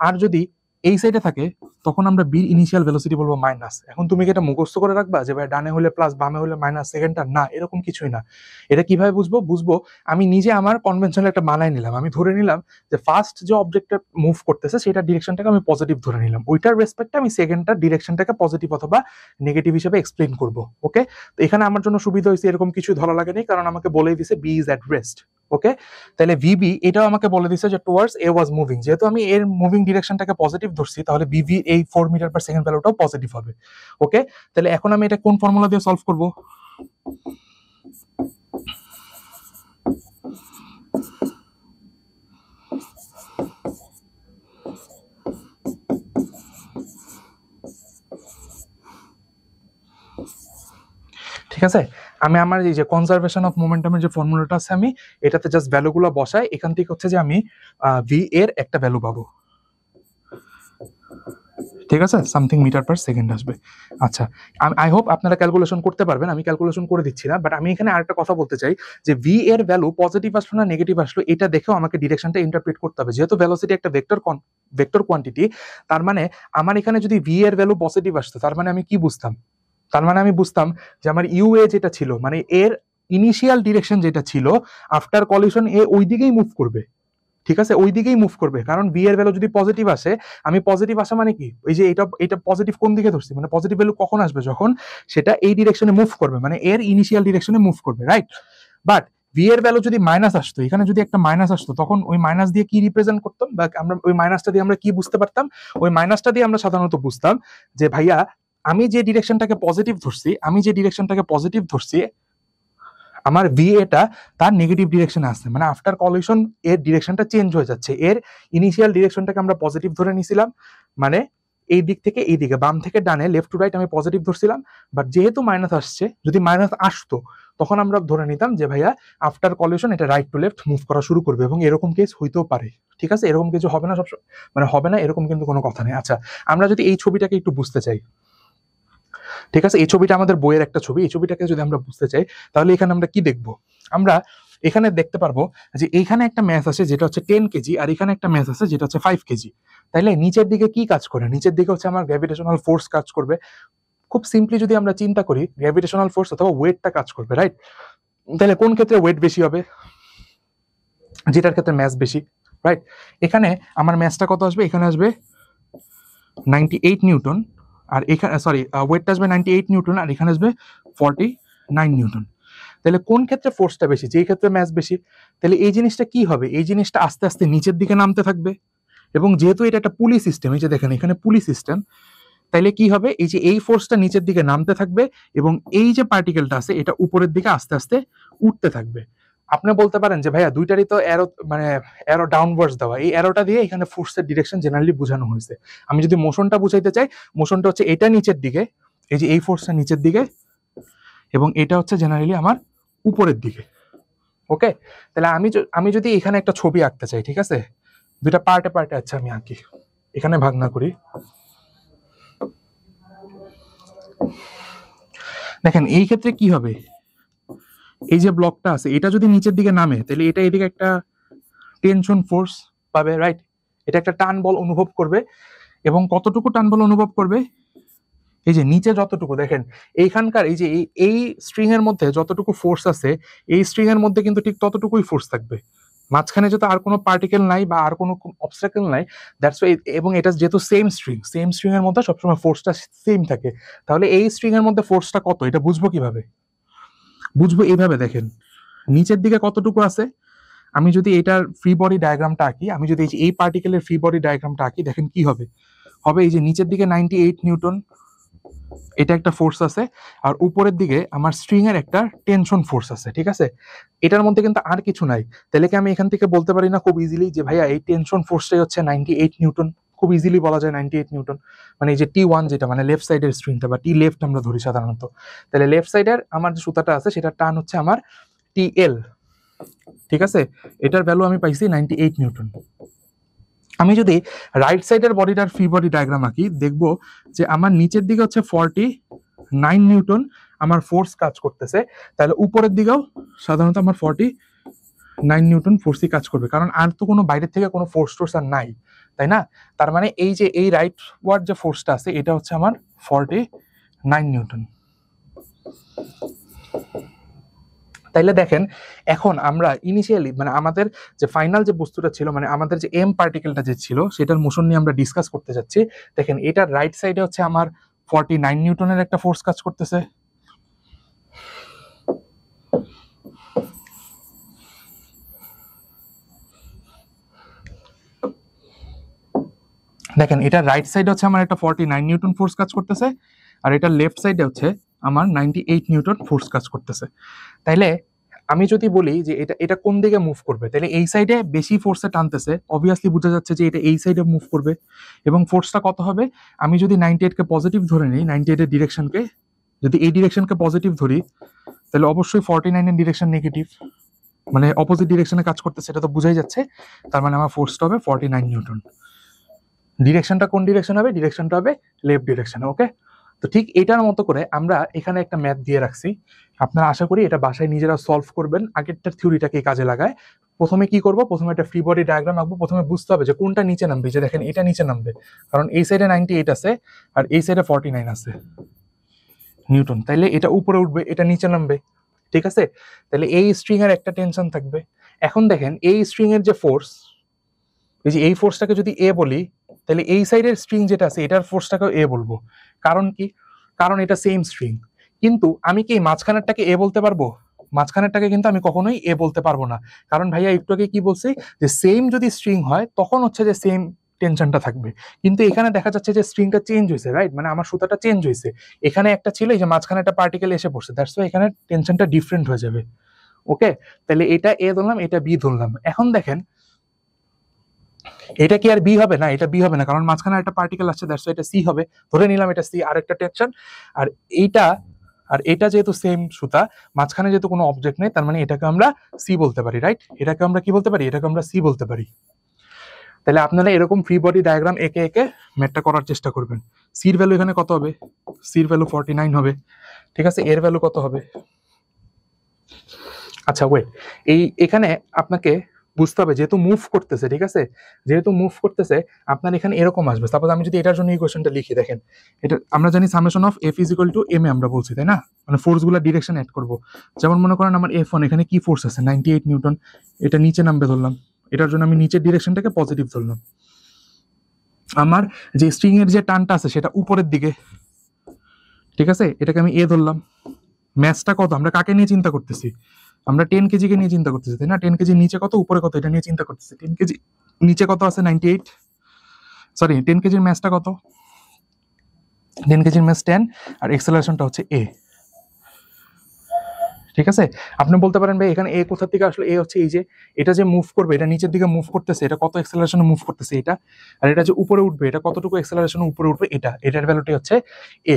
আর যদি এই সাইডে থাকে তখন আমরা বির ইনিশিয়াল ভেলোসিটি বলবো মাইনাস। এখন তুমি কি এটা মুখস্থ করে রাখবা যে ভাই ডানে হলে প্লাস বামে হলে মাইনাস সেকেন্ডটা? না, এরকম কিছুই না। এটা কিভাবে বুঝবো, আমি নিজে আমার কনভেনশনাল একটা মানায় নিলাম। আমি ধরে নিলাম যে ফার্স্ট যে অবজেক্টটা মুভ করতেছে সেটা ডিরেকশনটাকে আমি পজিটিভ ধরে নিলাম, ওইটার রেসপেক্টে আমি সেকেন্ডটার ডিরেকশনটাকে পজিটিভ অথবা নেগেটিভ হিসেবে এক্সপ্লেইন করব। ওকে, তো এখানে আমার জন্য সুবিধা হয়েছে, এরকম কিছু ধরা লাগেনি, কারণ আমাকে বলেই দিছে বি ইজ অ্যাট রেস্ট। ওকে, তাহলে ভিবি এটাও আমাকে বলে দিছে যে টুয়ার্ডস এ ওয়াজ মুভিং, যেহেতু আমি এর মুভিং ডিরেকশনটাকে পজিটিভ ধরছি তাহলে বিবি এই 4 মিটার পার সেকেন্ড ভ্যালুটাও পজিটিভ হবে। ওকে, তাহলে এখন আমি এটা কোন ফর্মুলা দিয়ে সলভ করব? ঠিক আছে, আমি আমার এই যে কনজারভেশন অফ মোমেন্টামের যে ফর্মুলাটা আছে আমি এটাতে জাস্ট ভ্যালুগুলো বসাই, এখান থেকে হচ্ছে যে আমি ভি এর একটা ভ্যালু পাবো, ঠিক আছে, সামথিং মিটার পার সেকেন্ড আসবে। আচ্ছা, আই হোপ আপনারা ক্যালকুলেশন করতে পারবেন, আমি ক্যালকুলেশন করে দিচ্ছি না, বাট আমি এখানে আরেকটা কথা বলতে চাই যে ভি এর ভ্যালু পজিটিভ আসলো না নেগেটিভ আসলো এটা দেখেও আমাকে ডিরেকশনটা ইন্টারপ্রেট করতে হবে। যেহেতু ভেলোসিটি একটা ভেক্টর কোয়ান্টিটি, তার মানে আমার এখানে যদি ভি এর ভ্যালু পজিটিভ আসতো তার মানে আমি কি বুঝতাম, তার মানে আমি বুঝতাম যে আমার ইউ এ যেটা ছিল, মানে এর ইনিশিয়াল ডিরেকশন যেটা ছিল আফটার কলিশন এ ওই দিকেই মুভ করবে, ঠিক আছে, ওই দিকেই মুভ করবে। কারণ বি এর ভ্যালু যদি পজিটিভ আসে, আমি পজিটিভ আসা মানে কি, ওই যে এটা পজিটিভ কোন দিকে ধরছি, মানে পজিটিভ ভ্যালু কখন আসবে, যখন সেটা এই ডিরেকশনে মুভ করবে, মানে এর ইনিশিয়াল ডিরেকশনে মুভ করবে, রাইট। বাট ভি এর ভ্যালু যদি মাইনাস আসতো, এখানে যদি একটা মাইনাস আসতো, তখন ওই মাইনাস দিয়ে কি রিপ্রেজেন্ট করতাম, বা আমরা ওই মাইনাসটা দিয়ে আমরা কি বুঝতে পারতাম? ওই মাইনাসটা দিয়ে আমরা সাধারণত বুঝতাম যে ভাইয়া আমি যে ডিরেকশনটাকে পজিটিভ ধরছি আমার ভি এটা তার নেগেটিভ ডিরেকশনে আসছে, মানে আফটার কলিশন এর ডিরেকশনটা চেঞ্জ হয়ে যাচ্ছে। এর ইনিশিয়াল ডিরেকশনটাকে আমরা পজিটিভ ধরে নিছিলাম, মানে এই দিক থেকে এই দিকে, বাম থেকে ডানে, লেফট টু রাইট আমি পজিটিভ ধরছিলাম। বাট যেহেতু মাইনাস আসছে, যদি মাইনাস আসতো তখন আমরা ধরে নিতাম যে ভাইয়া আফটার কলিশন এটা রাইট টু লেফট মুভ করা শুরু করবে, এবং এরকম কেস হইতেও পারে, ঠিক আছে, এরকম কিছু হবে না সব, মানে হবে না এরকম কিন্তু কোনো কথা নেই। আচ্ছা, আমরা যদি এই ছবিটাকে একটু বুঝতে চাই, ঠিক আছে, এই ছবিটা আমাদের বইয়ের একটা ছবি, এই ছবিটাকে যদি আমরা বুঝতে চাই তাহলে এখানে আমরা কি দেখবো? আমরা এখানে দেখতে পারবো যে এইখানে একটা ম্যাস আছে যেটা হচ্ছে 10 কেজি, আর এখানে একটা ম্যাস আছে যেটা হচ্ছে 5 কেজি। তাইলে নিচের দিকে কি কাজ করে? নিচের দিকে হচ্ছে আমার গ্র্যাভিটেশনাল ফোর্স কাজ করবে। খুব সিম্পলি যদি আমরা চিন্তা করি, গ্র্যাভিটেশনাল ফোর্স অথবা ওয়েটটা কাজ করবে, রাইট। তাহলে কোন ক্ষেত্রে ওয়েট বেশি হবে? যেটার ক্ষেত্রে ম্যাস বেশি, রাইট। এখানে আমার ম্যাসটা কত আসবে? এখানে আসবে 98 নিউটন, আর এখানে সরি ওয়েটটা আসবে 98 নিউটন, আর এখানে আসবে 49 নিউটন। তাহলে কোন ক্ষেত্রে ফোর্সটা বেশি? যেই ক্ষেত্রে ম্যাস বেশি। তাহলে এই জিনিসটা কি হবে? এই জিনিসটা আস্তে আস্তে নিচের দিকে নামতে থাকবে, এবং যেহেতু এটা একটা পুলি সিস্টেম, এই যে দেখেন এখানে পুলি সিস্টেম, তাইলে কি হবে? এই যে এই ফোর্সটা নিচের দিকে নামতে থাকবে, এবং এই যে পার্টিকেলটা আছে এটা উপরের দিকে আস্তে আস্তে উঠতে থাকবে। আপনি বলতে পারেন যে ভাইয়া দুইটারই তো অ্যারো, মানে অ্যারো ডাউনওয়ার্ডস দেওয়া, এই অ্যারোটা দিয়ে এখানে ফোর্সের ডিরেকশন জেনারেলি বোঝানো হয়েছে। আমি যদি মোশনটা বুঝাইতে চাই, মোশনটা হচ্ছে এটা নিচের দিকে, এই যে এই ফোর্সটা নিচের দিকে, এবং এটা হচ্ছে জেনারেলি আমার উপরের দিকে। ওকে, তাহলে আমি যদি এখানে একটা ছবি আঁকতে চাই, ঠিক আছে, দুইটা পার্টে পার্টে, আচ্ছা আমি আঁকি, এখানে ভাগ না করি। দেখেন এই ক্ষেত্রে কি হবে, এই যে ব্লকটা আছে এটা যদি নিচের দিকে নামে তাহলে এটা এদিকে একটা টেনশন ফোর্স পাবে, রাইট। এটা একটা টান বল অনুভব করবে, এবং কতটুকু টান বল অনুভব করবে? এই যে নিচে যতটুকু দেখেন এইখানকার এই যে এই স্ট্রিং এর মধ্যে যতটুকু ফোর্স আছে, এই স্ট্রিং এর মধ্যে কিন্তু ঠিক ততটুকুই ফোর্স থাকবে। মাঝখানে যত আর কোনো পার্টিকেল নাই বা আর কোনো অবস্ট্রাকল নাই, দ্যাটস ওয়াই। এবং এটা যেহেতু সেম স্ট্রিং এর মধ্যে সবসময় ফোর্সটা সেম থাকে, তাহলে এই স্ট্রিং এর মধ্যে ফোর্সটা কত এটা বুঝবো কিভাবে? বুঝবো এইভাবে, দেখেন নিচের দিকে কতটুকু আছে। আমি যদি এটার ফ্রি বডি ডায়াগ্রামটা আঁকি, আমি যদি এই পার্টিকেলের ফ্রি বডি ডায়াগ্রামটা আঁকি, দেখেন কি হবে। হবে এই যে নিচের দিকে 98 নিউটন, এটা একটা ফোর্স আছে, আর উপরের দিকে আমার স্ট্রিং এর একটা টেনশন ফোর্স আছে, ঠিক আছে। এটার মধ্যে কিন্তু আর কিছু নাই। তাহলে কি আমি এখান থেকে বলতে পারি না খুব ইজিলি যে ভাইয়া এই টেনশন ফোর্সটাই হচ্ছে 98 নিউটন? খুব ইজিলি বলা যায় 98 নিউটন। মানে এই যে T1 যেটা মানে লেফট সাইডের স্ট্রিংটা বা টি লেফট আমরা ধরি সাধারণত, তাহলে লেফট সাইডের আমার যে সুতাটা আছে সেটার টান হচ্ছে আমার TL, ঠিক আছে। এটার ভ্যালু আমি পাইছি 98 নিউটন। আমি যদি রাইট সাইডের বডিটার ফ্রি বডি ডায়াগ্রাম আঁকি, দেখবো যে আমার নিচের দিকে হচ্ছে 49 নিউটন আমার ফোর্স কাজ করতেছে, তাহলে উপরের দিকেও সাধারণত আমার 49 নিউটন ফোর্সই কাজ করবে, কারণ আর তো কোনো বাইরের থেকে কোনো ফোর্স টোর্স আর নাই, তাই না। তার মানে এই যে এই রাইট ওয়ার্ড যে ফোর্সটা আছে এটা হচ্ছে আমার 49 নিউটন। তাইলে দেখেন এখন আমরা ইনিশিয়ালি মানে আমাদের যে ফাইনাল যে বস্তুটা ছিল, মানে আমাদের যে এম পার্টিকেলটা যে ছিল সেটার মোশন নিয়ে আমরা ডিসকাস করতে যাচ্ছি। দেখেন এটার রাইট সাইডে হচ্ছে আমার 49 নিউটনের একটা ফোর্স কাজ করতেছে, দেখেন এটা রাইট সাইডে হচ্ছে আমার একটা 49 নিউটন ফোর্স কাজ করতেছে, আর এটা লেফট সাইডে হচ্ছে আমার 98 নিউটন ফোর্স কাজ করতেছে। তাইলে আমি যদি বলি যে এটা এটা কোন দিকে মুভ করবে, তাহলে এই সাইডে বেশি ফোর্সে টানতেছে, অবভিয়াসলি বোঝা যাচ্ছে যে এটা এই সাইডে মুভ করবে। এবং ফোর্সটা কত হবে, আমি যদি 98 কে পজিটিভ ধরে নিই, 98 এর ডিরেকশনকে যদি এই ডিরেকশনকে পজিটিভ ধরি, তাহলে অবশ্যই 49 এর ডিরেকশন নেগেটিভ, মানে অপোজিট ডিরেকশনে কাজ করতেছে, এটা তো বোঝাই যাচ্ছে। তার মানে আমার ফোর্সটা হবে 49 নিউটন। ডিরেকশনটা কোন ডিরেকশন হবে, ডিরেকশনটা হবে লেফট ডিরেকশনে। ওকে, তো ঠিক এটার মতো করে আমরা এখানে একটা ম্যাথ দিয়ে রাখছি, আপনারা আশা করি এটা বাসায় নিজেরা সলভ করবেন, আগেরটার থিওরিটাকে কাজে লাগায়। প্রথমে কি করব, প্রথমে একটা ফ্রি বডি ডায়াগ্রাম আঁকবো। প্রথমে বুঝতে হবে যে কোনটা নিচে নামবে, যে দেখেন এটা নিচে নামবে, কারণ এই সাইডে 98 আছে আর এই সাইডে 49 আছে নিউটন, তাইলে এটা উপরে উঠবে, এটা নিচে নামবে, ঠিক আছে। তাহলে এই স্ট্রিং এর একটা টেনশন থাকবে। এখন দেখেন এই স্ট্রিং এর যে ফোর্স, এই যে এই ফোর্সটাকে যদি এ বলি, তাহলে এই সাইডের স্ট্রিং যেটা আছে এটার ফোর্সটাকেও এ বলবো। কারণ কি, কারণ এটা সেম স্ট্রিং। কিন্তু আমি কি মাঝখানেরটাকে এ বলতে পারবো? মাঝখানেরটাকে কিন্তু আমি কখনোই এ বলতে পারবো না, কারণ ভাইয়া একটু আগে কি বলছি যে সেম যদি স্ট্রিং হয় তখন হচ্ছে যে সেম টেনশনটা থাকবে। কিন্তু এখানে দেখা যাচ্ছে যে স্ট্রিংটা চেঞ্জ হয়েছে, রাইট, মানে আমার সুতাটা চেঞ্জ হয়েছে। এখানে একটা ছিল, এই যে মাঝখানে একটা পার্টিকেল এসে পড়ছে, দ্যাটস ওয়াই এখানে টেনশনটা ডিফারেন্ট হয়ে যাবে। ওকে, তাহলে এটা এ ধরলাম, এটা বি ধরলাম। এখন দেখেন এটা কি আর বি হবে? না, এটা বি হবে না, কারণ মাঝখানে একটা পার্টিকেল আসছে, দ্যাটস ওয়াই এটা সি হবে। ধরে নিলাম এটা সি, আর একটা টেনশন। আর এইটা আর এটা যেহেতু সেম সুতা, মাঝখানে যেহেতু কোনো অবজেক্ট নেই, তার মানে এটাকে আমরা সি বলতে পারি, রাইট। এটাকে আমরা কি বলতে পারি, এটাকে আমরা সি বলতে পারি। তাহলে আপনারা এরকম ফ্রি বডি ডায়াগ্রাম একে একে ম্যাথটা করার চেষ্টা করবেন। সির ভ্যালু এখানে কত হবে, সির ভ্যালু 49 হবে, ঠিক আছে। এর ভ্যালু কত হবে, আচ্ছা ওয়েট, এখানে আপনাকে বুঝতে হবে যেহেতু মুভ করতেছে, ঠিক আছে, যেহেতু মুভ করতেছে আপনার এখানে এরকম আসবে। সাপোজ আমি যদি এটার জন্য ইকুয়েশনটা লিখি, দেখেন এটা আমরা জানি summation of F is equal to M A আমরা বলছি, তাই না, মানে ফোর্সগুলো ডিরেকশন অ্যাড করব। যেমন মনে করেন আমার F1 এখানে কি ফোর্স আছে 98 নিউটন, এটা নিচে নামবে ধরলাম, এটার জন্য আমি নিচের ডিরেকশনটাকে পজিটিভ ধরলাম। আমার যে স্ট্রিং এর যে টানটা আছে সেটা উপরের দিকে, ঠিক আছে, এটাকে আমি এ ধরলাম। ম্যাচটা কত, আমরা কাকে নিয়ে চিন্তা করতেছি, আমরা 10 কেজিকে নিয়ে চিন্তা করতেছি, তাই না। 10 কেজি নিচে কত উপরে কত এটা নিয়ে চিন্তা করতেছি। 10 কেজি নিচে কত আছে 98, সরি 10 কেজির ম্যাচটা কত, 10 কেজির ম্যাচ 10, আর এক্সেলারেশনটা হচ্ছে এ, ঠিক আছে। আপনি বলতে পারেন ভাই এখানে এ কোথা থেকে আসলে, এ হচ্ছে এই যে এটা যে মুভ করবে, এটা নিচের দিকে মুভ করতেছে, এটা কত এক্সেলারেশনে মুভ করতেছে এটা, আর এটা যে উপরে উঠবে এটা কতটুকু এক্সেলারেশনে উপরে উঠবে, এটার ভ্যালুটি হচ্ছে এ,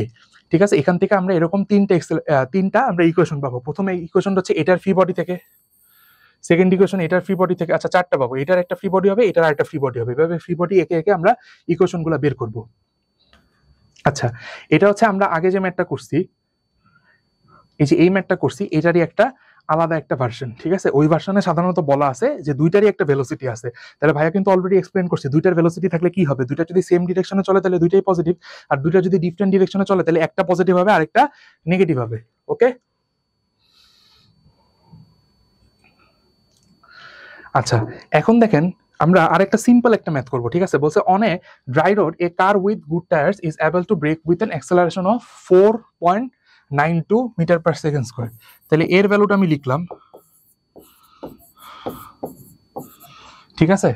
ঠিক আছে। এখান থেকে আমরা এরকম তিনটা আমরা ইকুয়েশন পাবো। প্রথমে ইকুয়েশনটা হচ্ছে এটার ফ্রি বডি থেকে, সেকেন্ড ইকুয়েশন এটার ফ্রি বডি থেকে, আচ্ছা চারটা পাবো, এটার একটা ফ্রি বডি হবে, এটার আরেকটা ফ্রি বডি হবে, এভাবে ফ্রি বডি একে একে আমরা ইকুয়েশনগুলো বের করব। আচ্ছা, এটা হচ্ছে আমরা আগে যে ম্যাথটা করছি, এই যে এই ম্যাথটা করছি এটারই একটা আলাদা একটা ভার্সন, ঠিক আছে। ওই ভার্সনে সাধারণত বলা আছে যে দুইটারই একটা ভেলোসিটি আছে। তাহলে ভাইয়া কিন্তু অলরেডি এক্সপ্লেন করছি দুইটার ভেলোসিটি থাকলে কি হবে, দুইটা যদি সেম ডিরেকশনে চলে তাহলে দুইটাই পজিটিভ, আর দুইটা যদি ডিফারেন্ট ডিরেকশনে চলে তাহলে একটা পজিটিভ হবে আর একটা নেগেটিভ হবে। ওকে, আচ্ছা এখন দেখেন আমরা আরেকটা সিম্পল একটা ম্যাথ করব, ঠিক আছে। বলছে on a dry road a car with good tyres is able to brake with an acceleration of 4.9 4.92 metre per second square. তাহলে এর ভ্যালুটা আমি লিখলাম, ঠিক আছে।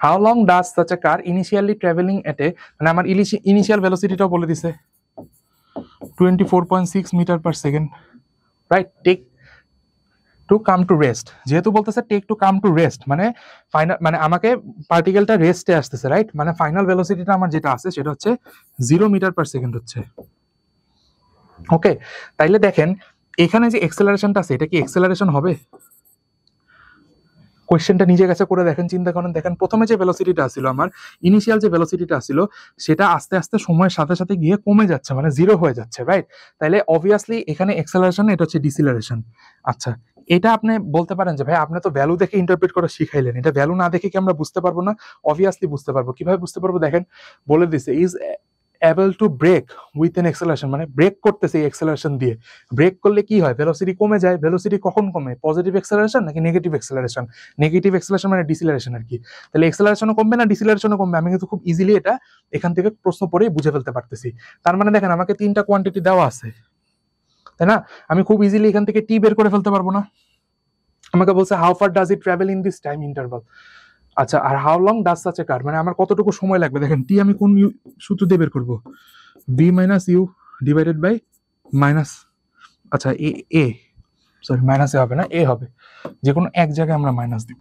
How long does such a car initially travelling at a, মানে আমার initial ভেলোসিটিটাও বলে দিছে 24.6 metre per second, right. Take to come to rest, যেহেতু বলতেছে take to come to rest মানে ফাইনাল, মানে আমাকে পার্টিকেলটা রেস্টে আসতেছে, রাইট। মানে ফাইনাল ভেলোসিটিটা আমার যেটা আছে সেটা হচ্ছে 0 মিটার পার সেকেন্ড হচ্ছে। ওকে, তাইলে দেখেন এখানে যে এক্সেলারেশনটা আছে এটা কি এক্সেলারেশন হবে? কোয়েশ্চেনটা নিজের কাছে করে দেখেন, চিন্তা করেন। দেখেন প্রথমে যে ভেলোসিটিটা ছিল আমার, ইনিশিয়াল যে ভেলোসিটিটা ছিল সেটা আস্তে আস্তে সময়ের সাথে সাথে গিয়ে কমে যাচ্ছে, মানে 0 হয়ে যাচ্ছে, রাইট। তাইলে অবভিয়াসলি এখানে এক্সেলারেশন, এটা হচ্ছে ডিসিলারেশন। আচ্ছা, এটা আপনি বলতে পারেন যে ভাই আপনি তো ভ্যালু দেখে ইন্টারপ্রেট করা শিখাইলেন, এটা ভ্যালু না দেখে কি আমরা বুঝতে পারবো না? অবভিয়াসলি বুঝতে পারবো। কিভাবে বুঝতে পারবো? দেখেন বলে দিছে is able to brake with an acceleration, মানে ব্রেক করতেছে এই এক্সেলারেশন দিয়ে। ব্রেক করলে কি হয়? ভেলোসিটি কমে যায়। ভেলোসিটি কখন কমে? পজিটিভ এক্সেলারেশন নাকি নেগেটিভ এক্সেলারেশন? নেগেটিভ এক্সেলারেশন মানে ডিসিলারেশন আর কি। তাহলে এক্সেলারেশনও কমবে না ডিসিলারেশনও কমবে, আমি কিন্তু খুব ইজিলি এটা এখান থেকে প্রশ্ন পড়েই বুঝে ফেলতে পারতেছি। তার মানে দেখেন আমাকে 3টা কোয়ান্টিটি দেওয়া আছে, তাই না? আমি খুব ইজিলি এখান থেকে টি বের করে ফেলতে পারবো না? আমাকে বলছে how far does it travel in this time interval. আচ্ছা, আর how long does such a car, মানে আমার কতটুকু সময় লাগবে? দেখেন টি আমি কোন সূত্র দিয়ে বের করবো? V minus U divided by minus, আচ্ছা এ সরি মাইনাস এ হবে না, এ হবে, যে কোনো এক জায়গায় আমরা মাইনাস দিব।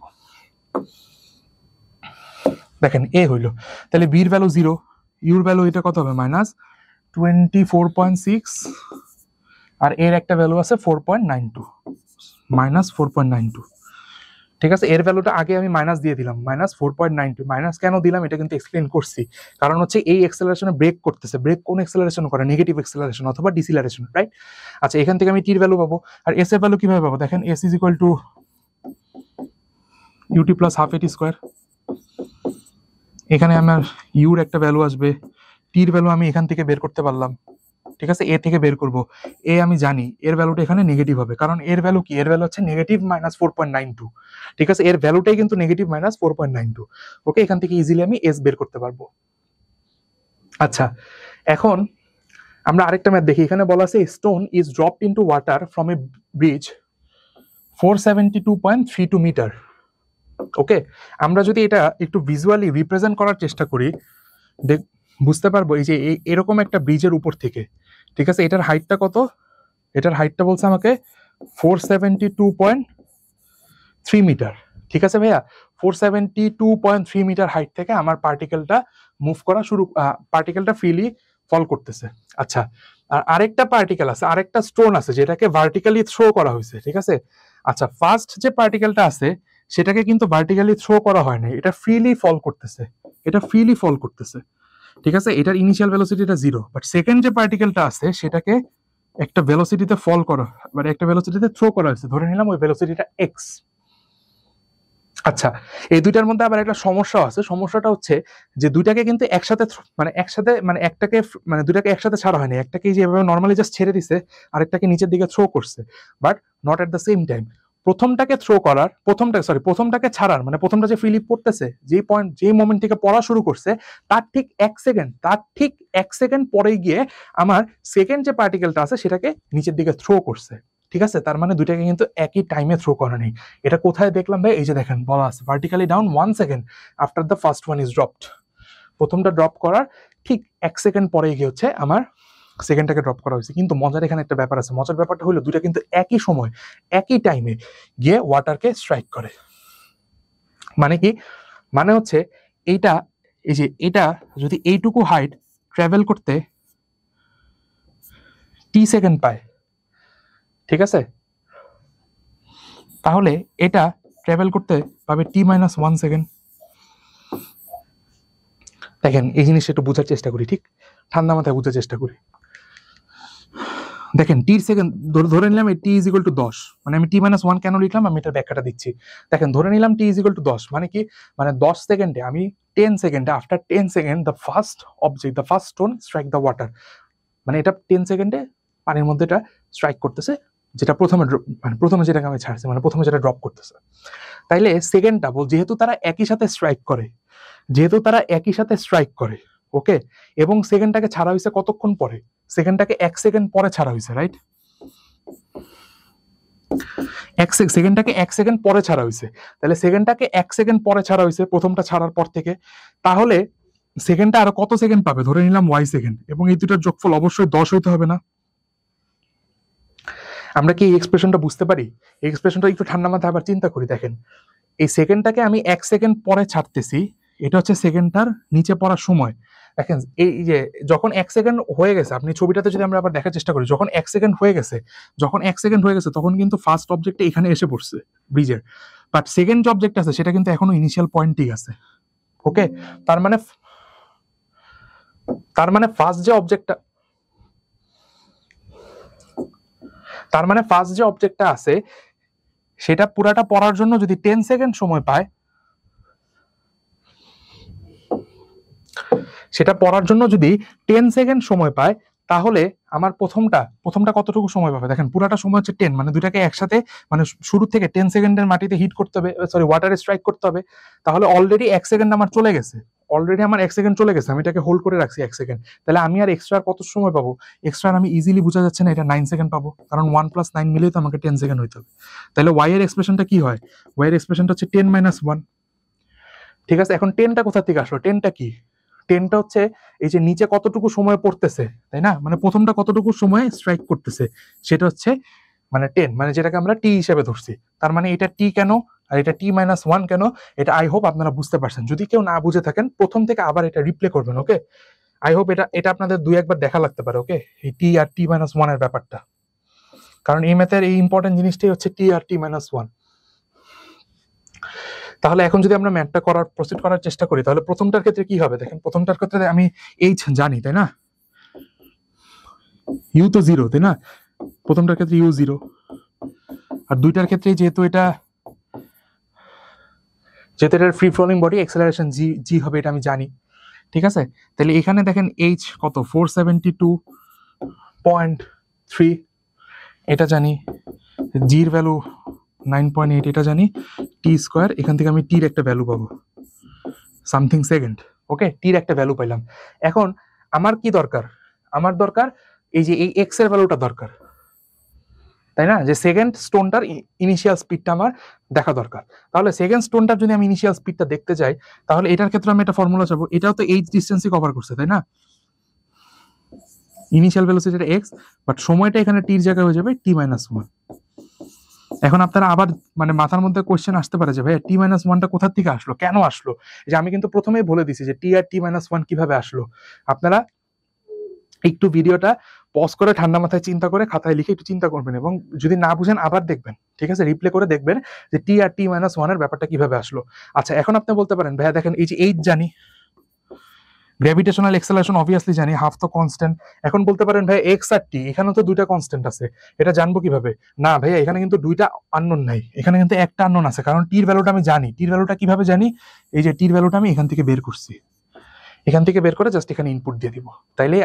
দেখেন এ হইলো, তাহলে বির ভ্যালু 0, ইউর ভ্যালু এটা কত হবে? মাইনাস 24.6, আর এর একটা ভ্যালু আছে 4.92, মাইনাস 4.92। ঠিক আছে, এর ভ্যালুটা আগে আমি মাইনাস দিয়ে দিলাম, মাইনাস 4.92। মাইনাস কেন দিলাম এটা কিন্তু এক্সপ্লেন করছি, কারণ হচ্ছে এই এক্সেলারেশনে ব্রেক করতেছে। ব্রেক কোন এক্সেলারেশন করে? নেগেটিভ এক্সেলারেশন অথবা ডিসিলারেশন, রাইট। আচ্ছা, এখান থেকে আমি টির ভ্যালু পাবো, আর এস এর ভ্যালু কিভাবে পাবো? দেখেন S is equal to UT plus half AT square. এখানে আমার ইউর একটা ভ্যালু আসবে, টির ভ্যালু আমি এখান থেকে বের করতে পারলাম, ঠিক আছে। এ থেকে বের করব, এ আমি জানি এর ভ্যালুটা এখানে নেগেটিভ হবে, কারণ এর ভ্যালু কি? এর ভ্যালু হচ্ছে নেগেটিভ মাইনাস 4.92, ঠিক আছে। এর ভ্যালুটাই কিন্তু নেগেটিভ মাইনাস 4.92। ওকে, এখান থেকে ইজিলি আমি এস বের করতে পারবো। আচ্ছা, এখন আমরা আরেকটা ম্যাথ দেখি। এখানে বলা আছে stone is dropped into water from a bridge 472.32 metre. Okay, আমরা যদি এটা একটু ভিজুয়ালি রিপ্রেজেন্ট করার চেষ্টা করি, বুঝতে পারবো এই যে এরকম একটা ব্রিজের উপর থেকে, ঠিক আছে। এটার হাইটটা কত? এটার হাইটটা বলছে আমাকে 472.3 মিটার, ঠিক আছে ভাইয়া। 472.3 মিটার হাইট থেকে আমার পার্টিকেলটা মুভ করা শুরু, পার্টিকেলটা ফ্রিলি ফল করতেছে। আচ্ছা, আর আরেকটা পার্টিকেল আছে, আরেকটা স্টোন আছে যেটাকে ভার্টিক্যালি থ্রো করা হয়েছে, ঠিক আছে। আচ্ছা, ফার্স্ট যে পার্টিকেলটা আছে সেটাকে কিন্তু ভার্টিক্যালি থ্রো করা হয় না, এটা ফ্রিলি ফল করতেছে, এটা ফ্রিলি ফল করতেছে, ঠিক আছে। এটার ইনিশিয়াল ভেলোসিটিটা 0, বাট সেকেন্ড যে পার্টিকেলটা আছে সেটাকে একটা ভেলোসিটিতে ফল করা, মানে একটা ভেলোসিটিতে থ্রো করা হয়েছে, ধরে নিলাম ওই ভেলোসিটিটা এক্স। আচ্ছা, এই দুইটার মধ্যে আবার একটা সমস্যা আছে। সমস্যাটা হচ্ছে যে দুইটাকে কিন্তু একসাথে মানে একটাকে, মানে দুইটাকে একসাথে ছাড়া হয়নি। একটাকে যেভাবে নর্মালি জাস্ট ছেড়ে দিছে, আরেকটাকে নিচের দিকে থ্রো করছে, but not at the same time. প্রথমটাকে ছাড়ার মানে প্রথমটা যে ফ্রিলি পড়তেছে, যেই মোমেন্ট থেকে পড়া শুরু করছে তার ঠিক এক সেকেন্ড পরে গিয়ে আমার সেকেন্ড যে পার্টিকেলটা আছে সেটাকে নিচের দিকে থ্রো করছে, ঠিক আছে। তার মানে দুইটাকে কিন্তু একই টাইমে থ্রো করা নেই। এটা কোথায় দেখলাম ভাই? এই যে দেখেন বলা আছে vertically down 1 second after the first one is dropped. প্রথমটা ড্রপ করার ঠিক 1 সেকেন্ড পরে গিয়ে হচ্ছে আমার সেকেন্ডটাকে ড্রপ করা হয়েছে। কিন্তু মজার এখানে একটা ব্যাপার আছে। মজার ব্যাপারটা হলো দুইটা কিন্তু একই সময় একই টাইমে গিয়ে ওয়াটারকে স্ট্রাইক করে। মানে কি? মানে হচ্ছে এইটা, এই যে এটা যদি এইটুকু হাইট ট্রাভেল করতে টি সেকেন্ড পায়, ঠিক আছে, তাহলে এটা ট্রাভেল করতে পাবে t-1 সেকেন্ড। দেখেন এই জিনিসটা একটু বোঝার চেষ্টা করি, ঠিক ঠান্ডা মাথায় বোঝার চেষ্টা করি। দেখেন টি সেকেন্ড ধরে নিলাম টি ইজ ইকুয়াল টু 10, মানে আমি t-1 কেন লিখলাম আমি এটার ব্যাখ্যাটা দিচ্ছি। দেখেন ধরে নিলাম টি ইজ ইকুয়াল টু 10, মানে কি? মানে 10 সেকেন্ডে আমি 10 সেকেন্ডে after 10 second the first object, the first stone strike the water, মানে এটা 10 সেকেন্ডে পানির মধ্যে এটা স্ট্রাইক করতেছে, যেটা প্রথমে যেটাকে আমি ছাড়ছি, মানে প্রথমে যেটা ড্রপ করতেছে। তাইলে সেকেন্ডটা যেহেতু তারা একই সাথে স্ট্রাইক করে, ওকে, এবং সেকেন্ডটাকে ছাড়া হয়েছে কতক্ষণ পরে? সেকেন্ডটাকে 1 সেকেন্ড পরে ছাড়া হয়েছে, রাইট? সেকেন্ডটাকে 1 সেকেন্ড পরে ছাড়া হয়েছে, তাহলে সেকেন্ডটাকে 1 সেকেন্ড পরে ছাড়া হয়েছে প্রথমটা ছাড়ার পর থেকে, তাহলে সেকেন্ডটা আরো কত সেকেন্ড পাবে? ধরে নিলাম y সেকেন্ড, এবং এই দুটার যোগফল অবশ্যই 10 হইতে হবে না? আমরা কি এই এক্সপ্রেশনটা বুঝতে পারি? এই এক্সপ্রেশনটা একটু ঠান্ডা মাথায় আবার চিন্তা করি। দেখেন, এই সেকেন্ডটাকে আমি 1 সেকেন্ড পরে ছাড়তেছি, এটা হচ্ছে সেকেন্ডটার নিচে পড়ার সময়। দেখেন এই যে যখন 1 সেকেন্ড হয়ে গেছে, আপনি ছবিটাতে যদি আমরা আবার দেখার চেষ্টা করি, যখন 1 সেকেন্ড হয়ে গেছে, তখন কিন্তু ফার্স্ট অবজেক্টটা এখানে এসে পড়ছে ব্রিজের, বাট সেকেন্ড যে অবজেক্ট আছে সেটা কিন্তু এখনো ইনিশিয়াল পয়েন্টেই আছে। ওকে, তার মানে ফার্স্ট যে অবজেক্টটা আছে সেটা পুরাটা পড়ার জন্য যদি 10 সেকেন্ড সময় পায়, তাহলে আমার প্রথমটা কতটুকু সময় পাবে? দেখেন পুরাটা সময় হচ্ছে 10, মানে দুটাকে একসাথে, মানে শুরু থেকে 10 সেকেন্ডের মাটিতে হিট করতে হবে, সরি ওয়াটারে স্ট্রাইক করতে হবে, তাহলে অলরেডি 1 সেকেন্ড আমার চলে গেছে, আমি এটাকে হোল্ড করে রাখছি 1 সেকেন্ড, তাহলে আমি আর এক্সট্রা কত সময় পাবো? এক্সট্রা আমি ইজিলি বোঝা যাচ্ছে না, এটা 9 সেকেন্ড পাবো, কারণ 1 + 9 মিলিয়ে তো আমাকে 10 সেকেন্ড হইতে হবে। তাহলে y এর এক্সপ্রেশনটা কি হয়? y এর এক্সপ্রেশনটা হচ্ছে 10 - 1। ঠিক আছে, এখন 10টা কোথা থেকে আসলো? 10টা কি? 10টা হচ্ছে এই যে নিচে কতটুকু সময় পড়তেছে, তাই না? মানে প্রথমটা কতটুকু সময় স্ট্রাইক করতেছে, সেটা হচ্ছে মানে 10, মানে যেটাকে আমরা টি হিসেবে ধরছি। তার মানে এটা টি কেন আর এটা টি - 1 কেন, এটা আই হোপ আপনারা বুঝতে পারছেন। যদি কেউ না বুঝে থাকেন, প্রথম থেকে আবার এটা রিপ্লে করবেন। ওকে, আই হোপ এটা আপনাদের 2-1 বার দেখা লাগতে পারে। ওকে, এই টি আর টি - 1 এর ব্যাপারটা, কারণ এই ম্যাথের এই ইম্পর্টেন্ট জিনিসটাই হচ্ছে টি আর টি - 1। তাহলে এখন যদি আমরা ম্যাথটা প্রসিড করার চেষ্টা করি, তাহলে প্রথমটার ক্ষেত্রে কি হবে? দেখেন প্রথমটার ক্ষেত্রে আমি এইচ জানি, তাই না? ইউ তো 0, তাই না? প্রথমটার ক্ষেত্রে ইউ 0, আর দুইটার ক্ষেত্রে যেহেতু এটার ফ্রি ফ্লোটিং বডি, অ্যাক্সেলারেশন জি হবে, এটা আমি জানি। ঠিক আছে, তাহলে এখানে দেখেন এইচ কত? 472.3, এটা জানি। জির ভ্যালু 9.8, এটা জানি। টি স্কোয়ার, এখান থেকে আমি টির একটা ভ্যালু পাবো, সামথিং সেকেন্ড। ওকে, টির একটা ভ্যালু পাইলাম। এখন আমার কি দরকার? আমার দরকার এই যে এই এক্স এর ভ্যালুটা দরকার, তাই না? যে সেকেন্ড স্টোনটার ইনিশিয়াল স্পিডটা আমার দেখা দরকার। তাহলে সেকেন্ড স্টোনটার যদি আমি ইনিশিয়াল স্পিডটা দেখতে চাই, তাহলে এটার ক্ষেত্রে আমি একটা ফর্মুলা চাবো। এটাও তো এইচ ডিস্টেন্সই কভার করছে, তাই না? ইনিশিয়াল ভেলোসিটিটা এক্স, বাট সময়টা এখানে টির জায়গায় হয়ে যাবে টি - 1। এখন আপনারা আবার মানে মাথার মধ্যে কোশ্চেন আসতে পারে যে ভাই টি - 1টা কোথা থেকে আসলো, কেন আসলো? যে আমি কিন্তু প্রথমেই বলে দিছি যে টি আর টি - 1 কিভাবে আসলো। আপনারা একটু ভিডিওটা পজ করে ঠান্ডা মাথায় চিন্তা করে খাতায় লিখে একটু চিন্তা করবেন, এবং যদি না বুঝেন আবার দেখবেন, ঠিক আছে? রিপ্লে করে দেখবেন যে টি আর টি - 1 এর ব্যাপারটা কিভাবে আসলো। আচ্ছা, এখন আপনি বলতে পারেন ভাইয়া দেখেন এই যে এইচ জানি, গ্র্যাভিটেশনাল এক্সেলারেশন অবভিয়াসলি জানি, হাফ তো কনস্ট্যান্ট। এখন বলতে পারেন ভাই এক্স আর টি, এখানেও তো দুইটা কনস্ট্যান্ট আছে, এটা জানবো কিভাবে? না ভাইয়া, এখানে কিন্তু দুইটা আননোন নাই, এখানে কিন্তু একটা আননোন আছে, কারণ টির ভ্যালুটা আমি জানি। টির ভ্যালুটা কিভাবে জানি? এই যে টির ভ্যালুটা আমি এখান থেকে বের করছি, এখান থেকে বের করে জাস্ট এখানে ইনপুট দিয়ে দিব। তাইলে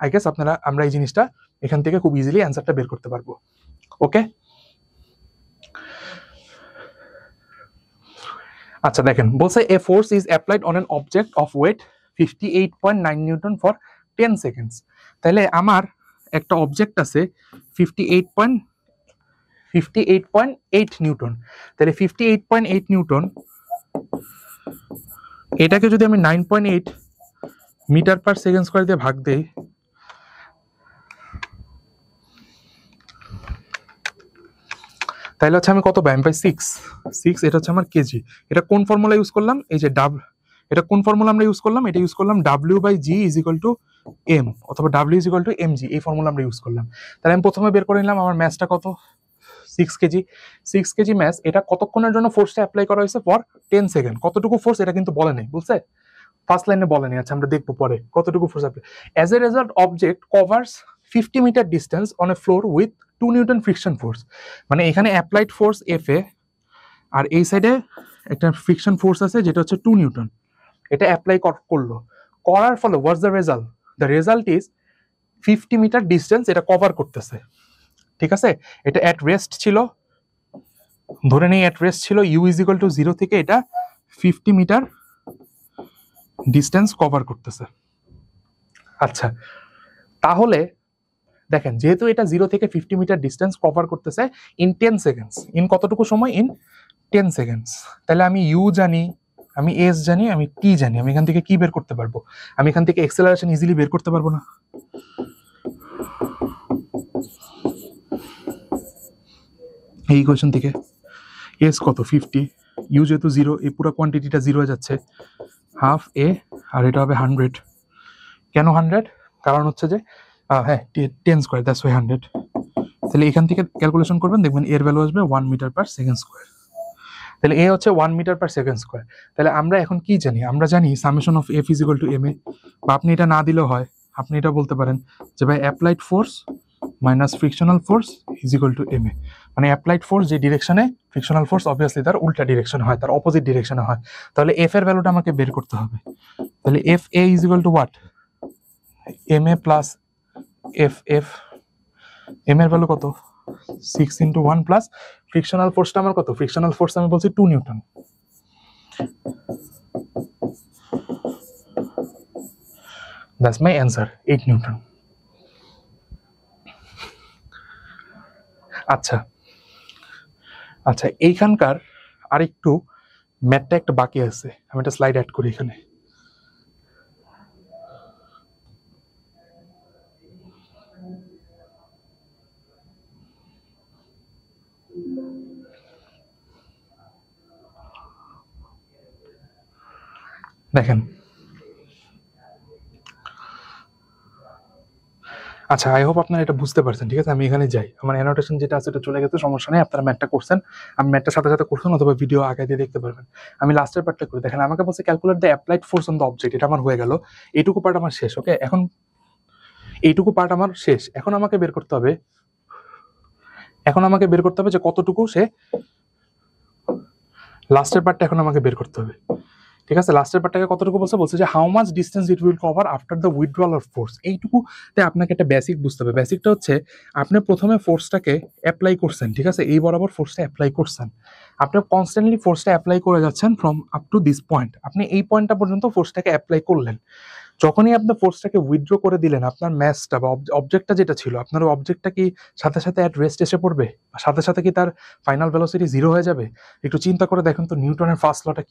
আই গেস আমরা এই জিনিসটা এখান থেকে খুব ইজিলি অ্যান্সারটা বের করতে পারবো। ওকে, আচ্ছা দেখেন বলছে a force is applied on an object of weight 58.9 newton for 10 seconds. তাহলে আমার একটা অবজেক্ট আছে 58.8 নিউটন। তাহলে 58.8 নিউটন, এটাকে যদি আমি 9.8 মিটার পার সেকেন্ড স্কয়ার দিয়ে ভাগ দেই, তাহলে হচ্ছে আমি কত পাই? আমি পাই 6। এটা হচ্ছে আমার কেজি। এটা কোন ফর্মুলা ইউজ করলাম? এই যে এটা কোন ফর্মুলা আমরা ইউজ করলাম? এটা ইউজ করলাম W/G = M, অথবা W = mg, এই ফর্মুলা আমরা ইউজ করলাম। তাহলে আমি প্রথমে বের করে নিলাম আমার ম্যাসটা কত? 6 কেজি। 6 কেজি ম্যাস, এটা কতক্ষণের জন্য ফোর্সটা অ্যাপ্লাই করা হয়েছে? For 10 second. কতটুকু ফোর্স এটা কিন্তু বলে নেই, বুঝছে? ফার্স্ট লাইনে বলে নেই। আচ্ছা, আমরা দেখবো পরে কতটুকু force apply. As a result object covers 50 metre distance on a floor with 2 newton friction force. মানে এখানে অ্যাপ্লাইড ফোর্স FA, আর এই সাইডে একটা ফ্রিকশন ফোর্স আছে যেটা হচ্ছে 2 নিউটন। এটা অ্যাপ্লাই করলো, করার ফলে what's the result? The result is 50 metre distance এটা কভার করতেছে। ঠিক আছে, এটা অ্যাট রেস্ট ছিল, ধরে নেই অ্যাট রেস্ট ছিল, U = 0 থেকে এটা 50 মিটার ডিস্টেন্স কভার করতেছে। আচ্ছা, তাহলে দেখেন যেহেতু এটা 0 থেকে 50 মিটার ডিস্টেন্স কভার করতেছে ইন 10 সেকেন্ডস, ইন কতটুকু সময়? In 10 seconds. তাহলে আমি ইউ জানি, আমি এস জানি, আমি টি জানি, আমি এখান থেকে কি বের করতে পারবো? আমি এখান থেকে এক্সেলারেশন ইজিলি বের করতে পারবো না? এই ইকুয়েশন থেকে এস কত? 50, ইউ যেহেতু 0, এই পুরো কোয়ান্টিটিটা 0 হয়ে যাচ্ছে, হাফ এ, আর এটা হবে 100। কেন 100? কারণ হচ্ছে যে হ্যাঁ 10 স্কোয়ার, দ্যাটস ওয়াই 100। তাহলে এখান থেকে ক্যালকুলেশন করবেন, দেখবেন এর ভ্যালু আসবে 1 মিটার পার সেকেন্ড স্কোয়ার। তাহলে এ হচ্ছে 1 মিটার পার সেকেন্ড স্কোয়ার। তাহলে আমরা এখন কি জানি? আমরা জানি summation of F is equal to M A, বা আপনি এটা না দিলেও হয়, আপনি এটা বলতে পারেন যে ভাই applied force minus frictional force is equal to M A. মানে অ্যাপ্লাইড ফোর্স যে ডিরেকশনে, ফ্রিকশনাল ফোর্স অবভিয়াসলি তার উল্টা ডিরেকশনে হয়, তার অপোজিট ডিরেকশনে হয়। তাহলে এফ এর ভ্যালুটা আমাকে বের করতে হবে। তাহলে F A is equal to what? M A plus F F. M এর ভ্যালু কত? 6 ইন্টু 1 প্লাস ফ্রিকশনাল ফোর্সটা আমার কত? ফ্রিকশনাল ফোর্স আমি বলছি 2 Newton. That's my answer, 8 Newton. আচ্ছা আচ্ছা, এইখানকার আরেকটু ম্যাথটা একটা বাকি আছে, আমি একটা স্লাইড অ্যাড করি এখানে। দেখেন, আচ্ছা আই হোপ আপনারা এটা বুঝতে পারছেন, ঠিক আছে? আমি এখানে যাই, আমার অ্যানোটেশন যেটা আছে এটা চলে গেছে, সমস্যা নেই। আপনারা ম্যাথটা করছেন, আমি ম্যাথটার সাথে সাথে করছেন, অথবা ভিডিও আগে দিয়ে দেখতে পারবেন। আমি লাস্টের পার্টটা করি। দেখেন, আমাকে বলছে calculate the applied force on the object, এটা আমার হয়ে গেল, এইটুকু পার্ট আমার শেষ। ওকে, এখন এইটুকু পার্ট আমার শেষ, এখন আমাকে বের করতে হবে, যে কতটুকু সে, লাস্টের পার্টটা এখন আমাকে বের করতে হবে, ঠিক আছে? লাস্টের পার্টটাকে কতটুকু বলছে যে how much distance it will cover after the withdrawal of force. এইটুকুতে আপনাকে একটা বেসিক বুঝতে হবে। বেসিকটা হচ্ছে, আপনি প্রথমে ফোর্সটাকে অ্যাপ্লাই করছেন, ঠিক আছে? এই বরাবর ফোর্সটা অ্যাপ্লাই করছেন, আপনি কনস্ট্যান্টলি ফোর্সটা অ্যাপ্লাই করে যাচ্ছেন from up to this point. আপনি এই পয়েন্টটা পর্যন্ত ফোর্সটাকে অ্যাপ্লাই করলেন। যখনই আপনি ফোর্সটাকে উইথড্র করে দিলেন, আপনার ম্যাসটা বা অবজেক্টটা যেটা ছিল, আপনার অবজেক্টটা কি সাথে সাথে অ্যাট রেস্ট এসে পড়বে? সাথে সাথে কি তার ফাইনাল ভেলোসিটি 0 হয়ে যাবে? একটু চিন্তা করে দেখেন তো, নিউটনের ফার্স্ট লটা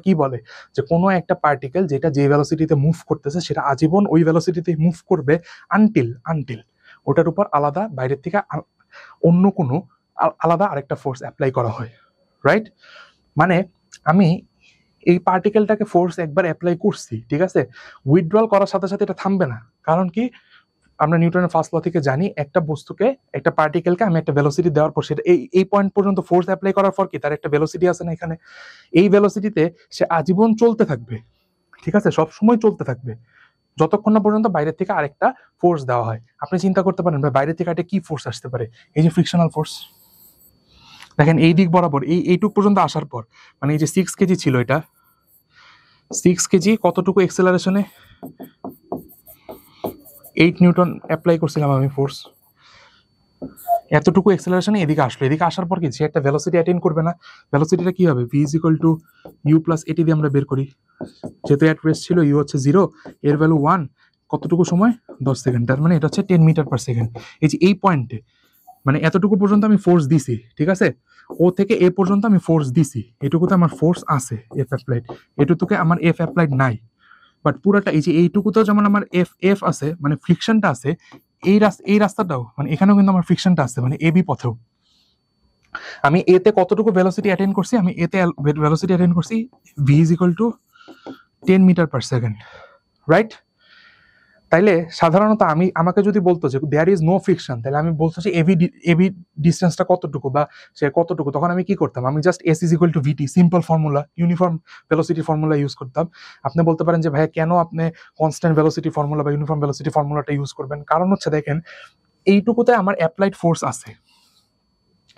কি বলে? যে কোনো একটা পার্টিকেল যেটা যে ভেলোসিটিতে মুভ করতেছে, সেটা আজীবন ওই ভেলোসিটিতে মুভ করবে আনটিল ওটার উপর আলাদা বাইরের থেকে অন্য কোনো আলাদা আরেকটা ফোর্স অ্যাপ্লাই করা হয়, রাইট? মানে আমি এই পার্টিকেলটাকে ফোর্স একবার অ্যাপ্লাই করছি, ঠিক আছে? উইথড্রল করার সাথে সাথে এটা থামবে না। কারণ কি? আমরা নিউটনের ফার্স্ট ল থেকে জানি, একটা বস্তুকে, একটা পার্টিকেলকে আমি একটা ভেলোসিটি দেওয়ার পর, সেটা এই পয়েন্ট পর্যন্ত ফোর্স অ্যাপ্লাই করার পর কি তার একটা ভেলোসিটি আছে না এখানে? এই ভেলোসিটিতে সে আজীবন চলতে থাকবে, ঠিক আছে? সব সময় চলতে থাকবে, যতক্ষণ না পর্যন্ত বাইরের থেকে আরেকটা ফোর্স দেওয়া হয়। আপনি চিন্তা করতে পারেন ভাই, বাইরে থেকে একটা কি ফোর্স আসতে পারে? এই যে ফ্রিকশনাল ফোর্স। দেখেন, এই দিক বরাবর এইটুক পর্যন্ত আসার পর, মানে এই যে 6 কেজি ছিল, এটা 6 কেজি, কতটুকু এক্সেলারেশনে? 8 নিউটন অ্যাপ্লাই করছিলাম আমি ফোর্স, এতটুকু এক্সেলারেশনে এদিকে আসলো। এদিকে আসার পর কি সে একটা ভেলোসিটি অ্যাটেইন করবে না? ভেলোসিটিটা কি হবে? v = u + at দিয়ে আমরা বের করি। যেহেতু অ্যাট রেস্ট ছিল, u হচ্ছে 0, এর ভ্যালু 1, কতটুকু সময়? 10 সেকেন্ড। তার মানে এটা হচ্ছে 10 মিটার পার সেকেন্ড। এই যে এই পয়েন্টে, মানে এতটুকু পর্যন্ত আমি ফোর্স দিছি, ঠিক আছে? ও থেকে এ পর্যন্ত আমি ফোর্স দিছি, এটুকুতে আমার ফোর্স আছে এফ অ্যাপ্লাইড, এটুকুতে আমার এফ অ্যাপ্লাইড নাই। বাট পুরাটা এই যে এইটুকুতেও যেমন আমার এফ আছে, মানে ফ্রিকশনটা আছে, এই রাস্তাটাও, মানে এখানেও কিন্তু আমার ফ্রিকশনটা আছে, মানে এবি পথেও। আমি এতে কতটুকু ভেলোসিটি অ্যাটেইন করছি? আমি এতে ভেলোসিটি অ্যাটেইন করছি v = 10 metre per second, right? তাইলে সাধারণত আমাকে যদি বলতো যে দেয়ার ইজ নো ফ্রিকশন, তাহলে আমি বলতো যে এবি ডিস্টেন্সটা কতটুকু বা সে কতটুকু, তখন আমি কি করতাম? আমি just s = vt, simple formula, uniform velocity formula use করতাম। আপনি বলতে পারেন যে ভাইয়া কেন আপনি কনস্ট্যান্ট ভেলোসিটি ফর্মুলা বা ইউনিফর্ম ভেলোসিটি ফর্মুলাটা ইউজ করবেন? কারণ হচ্ছে দেখেন, এইটুকুতে আমার অ্যাপ্লাইড ফোর্স আছে,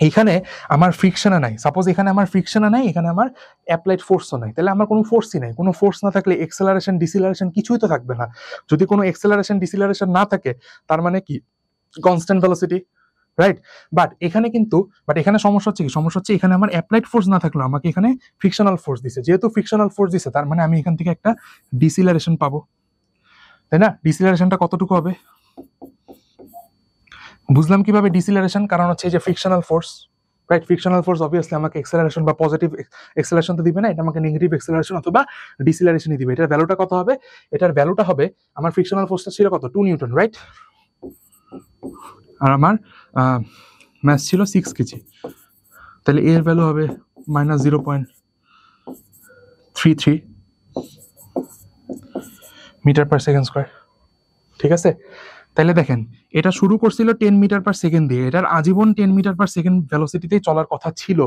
এইখানে আমার ফ্রিকশনে নাই। সাপোজ এখানে আমার ফ্রিকশনে নাই, এখানে আমার অ্যাপ্লাইড ফোর্সও নাই, তাহলে আমার কোনো ফোর্সই নাই। কোনো ফোর্স না থাকলে এক্সেলারেশন ডিসিলারেশন কিছুই তো থাকবে না। যদি কোনো এক্সেলারেশন ডিসিলারেশন না থাকে, তার মানে কি? Constant velocity, right? বাট এখানে সমস্যা হচ্ছে কি, সমস্যা হচ্ছে এখানে আমার অ্যাপ্লাইড ফোর্স না থাকলেও আমাকে এখানে ফ্রিকশনাল ফোর্স দিছে। যেহেতু ফ্রিকশনাল ফোর্স দিছে তার মানে আমি এখান থেকে একটা ডিসিলারেশন পাবো, তাই না? ডিসিলারেশনটা কতটুকু হবে? বুঝলাম কিভাবে ডিসিলারেশন, কারণ হচ্ছে যে frictional force, right? Frictional force obviously আমাকে এক্সেলারেশন বা পজিটিভ এক্সেলারেশন তো দিবে না, এটা আমাকে নেগেটিভ এক্সেলারেশন অথবা ডিসিলারেশনই দিবে। এটার ভ্যালুটা কত হবে? এটার ভ্যালুটা হবে, আমার ফ্রিকশনাল ফোর্সটা ছিল কত? 2 নিউটন, রাইট? আর আমার ম্যাস ছিল 6 কেজি, তাহলে এর ভ্যালু হবে -0.33 মিটার পার সেকেন্ড স্কোয়ার। ঠিক আছে, তাহলে দেখেন এটা শুরু করছিল 10 মিটার পার সেকেন্ড দিয়ে, এটার আজীবন 10 মিটার পার সেকেন্ড ভেলোসিটিতেই চলার কথা ছিল,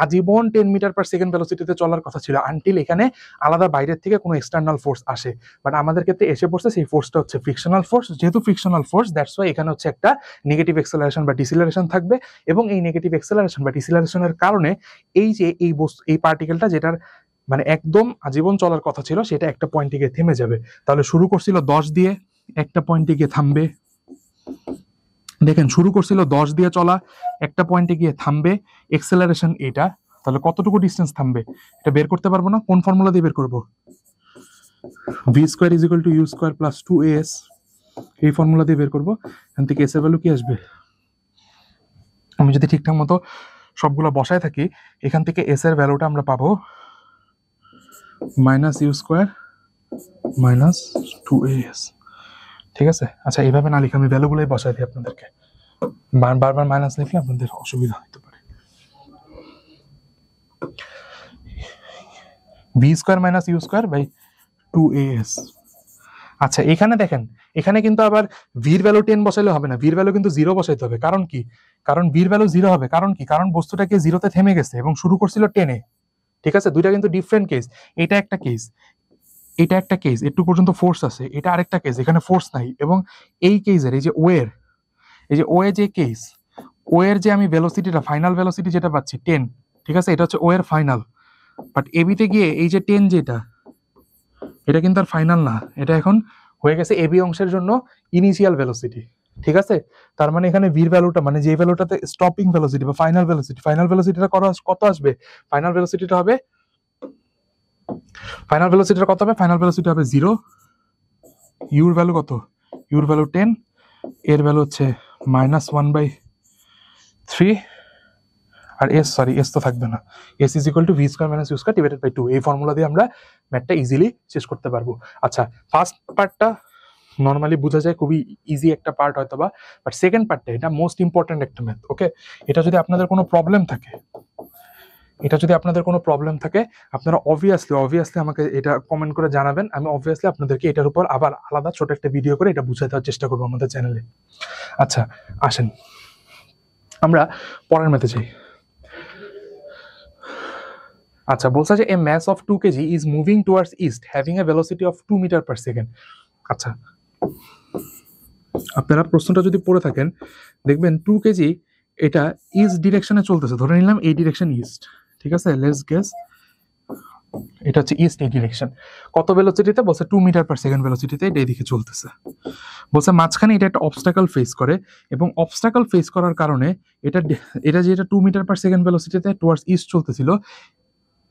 আজীবন 10 মিটার পার সেকেন্ড ভেলোসিটিতে চলার কথা ছিল, আনটিল এখানে আলাদা বাইরের থেকে কোনো এক্সটার্নাল ফোর্স আসে। বাট আমাদের ক্ষেত্রে এসে পড়ছে সেই ফোর্সটা হচ্ছে ফ্রিকশনাল ফোর্স। যেহেতু ফ্রিকশনাল ফোর্স, দ্যাটস ওয়াই এখানে হচ্ছে একটা নেগেটিভ এক্সেলারেশন বা ডিসিলারেশন থাকবে, এবং এই নেগেটিভ এক্সেলারেশন বা ডিসিলারেশনের কারণে এই যে এই পার্টিকেলটা যেটার মানে একদম আজীবন চলার কথা ছিল, সেটা একটা পয়েন্টে গিয়ে থেমে যাবে। তাহলে শুরু করছিল 10 দিয়ে, একটা পয়েন্টে গিয়ে থামবে। দেখেন শুরু করছিল 10 দিয়ে চলা, একটা পয়েন্টে গিয়ে থামবে, এক্সেলারেশন এটা। তাহলে কতটুকু ডিস্টেন্স থামবে এটা বের করতে পারবো না? কোন ফর্মুলা দিয়ে বের করবো? V square is equal to U square plus 2as, এই ফর্মুলা দিয়ে বের করবো। এখান থেকে এস এর ভ্যালু কি আসবে? আমি যদি ঠিকঠাক মতো সবগুলো বসায় থাকি, এখান থেকে এস এর ভ্যালুটা আমরা পাবো -u স্কোয়ার -2as। ঠিক আছে, আচ্ছা এইভাবে না লিখে আমি ভ্যালুগুলোই বসাই দিই আপনাদেরকে, বারবার মাইনাস লিখলে আপনাদের অসুবিধা হতে পারে। V square minus U square by 2as। আচ্ছা এখানে দেখেন, এখানে কিন্তু আবার ভির ভ্যালু 10 বসাইলে হবে না, ভির ভ্যালু কিন্তু 0 বসাইতে হবে। কারণ কি? কারণ ভির ভ্যালু 0 হবে, কারণ কি? কারণ বস্তুটাকে 0-তে থেমে গেছে এবং শুরু করছিল 10-এ। ঠিক আছে, দুইটা কিন্তু ডিফারেন্ট কেস। এটা একটা কেস, এটা একটা কেস, একটু পর্যন্ত ফোর্স আছে, এটা আরেকটা কেস, এখানে ফোর্স নাই। এবং এই কেসের এই যে ওয়ের, এই যে ওয়ে যে কেস, ওয়ের যে আমি ভেলোসিটিটা, ফাইনাল ভেলোসিটি যেটা পাচ্ছি 10, ঠিক আছে, এটা হচ্ছে ওয়ের ফাইনাল। বাট এবিতে গিয়ে এই যে 10 যেটা, এটা কিন্তু আর ফাইনাল না, এটা এখন হয়ে গেছে এবি অংশের জন্য ইনিশিয়াল ভেলোসিটি। ঠিক আছে, তার মানে এখানে ভির ভ্যালুটা মানে যে ভ্যালুটাতে স্টপিং ভেলোসিটি বা ফাইনাল ভেলোসিটিটা কত আসবে? ফাইনাল ভেলোসিটিটা হবে, ফাইনাল ভেলোসিটিটা কত হবে? ফাইনাল ভেলোসিটি হবে 0, ইউর ভ্যালু কত? ইউর ভ্যালু 10, এর ভ্যালু হচ্ছে -1/3, আর এস তো থাকবে না, S is equal to V square minus U square divided by 2। এই ফর্মুলা দিয়ে আমরা ম্যাথটা ইজিলি শেষ করতে পারবো। আচ্ছা, ফার্স্ট পার্টটা নর্মালি বোঝা যায়, খুবই ইজি একটা পার্ট হয়তো বা, বাট সেকেন্ড পার্টটা এটা মোস্ট ইম্পর্টেন্ট একটা ম্যাথ। ওকে, এটা যদি আপনাদের কোনো প্রবলেম থাকে, আপনারা অবভিয়াসলি আমাকে এটা কমেন্ট করে জানাবেন। আমি অবভিয়াসলি আপনাদেরকে এটার উপর আবার আলাদা ছোট একটা ভিডিও করে এটা বুঝাই দেওয়ার চেষ্টা করবো আমাদের চ্যানেলে। আচ্ছা আসেন আমরা পরের ম্যাথে যাই। আচ্ছা বলছে যে এ mass of 2 kg is moving towards east having a velocity of 2 meter per second। আচ্ছা আপনারা প্রশ্নটা যদি পড়ে থাকেন দেখবেন 2 কেজি এটা ইস্ট ডিরেকশনে চলতেছে, ধরে নিলাম এই ডিরেকশন ইস্ট। ঠিক আছে, লেটস গেস এটা হচ্ছে ইস্ট এই ডিরেকশন। কত ভেলোসিটিতে? বলছে 2 মিটার পার সেকেন্ড ভেলোসিটিতে এটা এদিকে চলতেছে। বলছে মাঝখানে এটা একটা অবস্টাকল ফেস করে, এবং অবস্টাকল ফেস করার কারণে এটা যেটা 2 মিটার পার সেকেন্ড ভেলোসিটিতে টুয়ার্ডস ইস্ট চলতেছিল,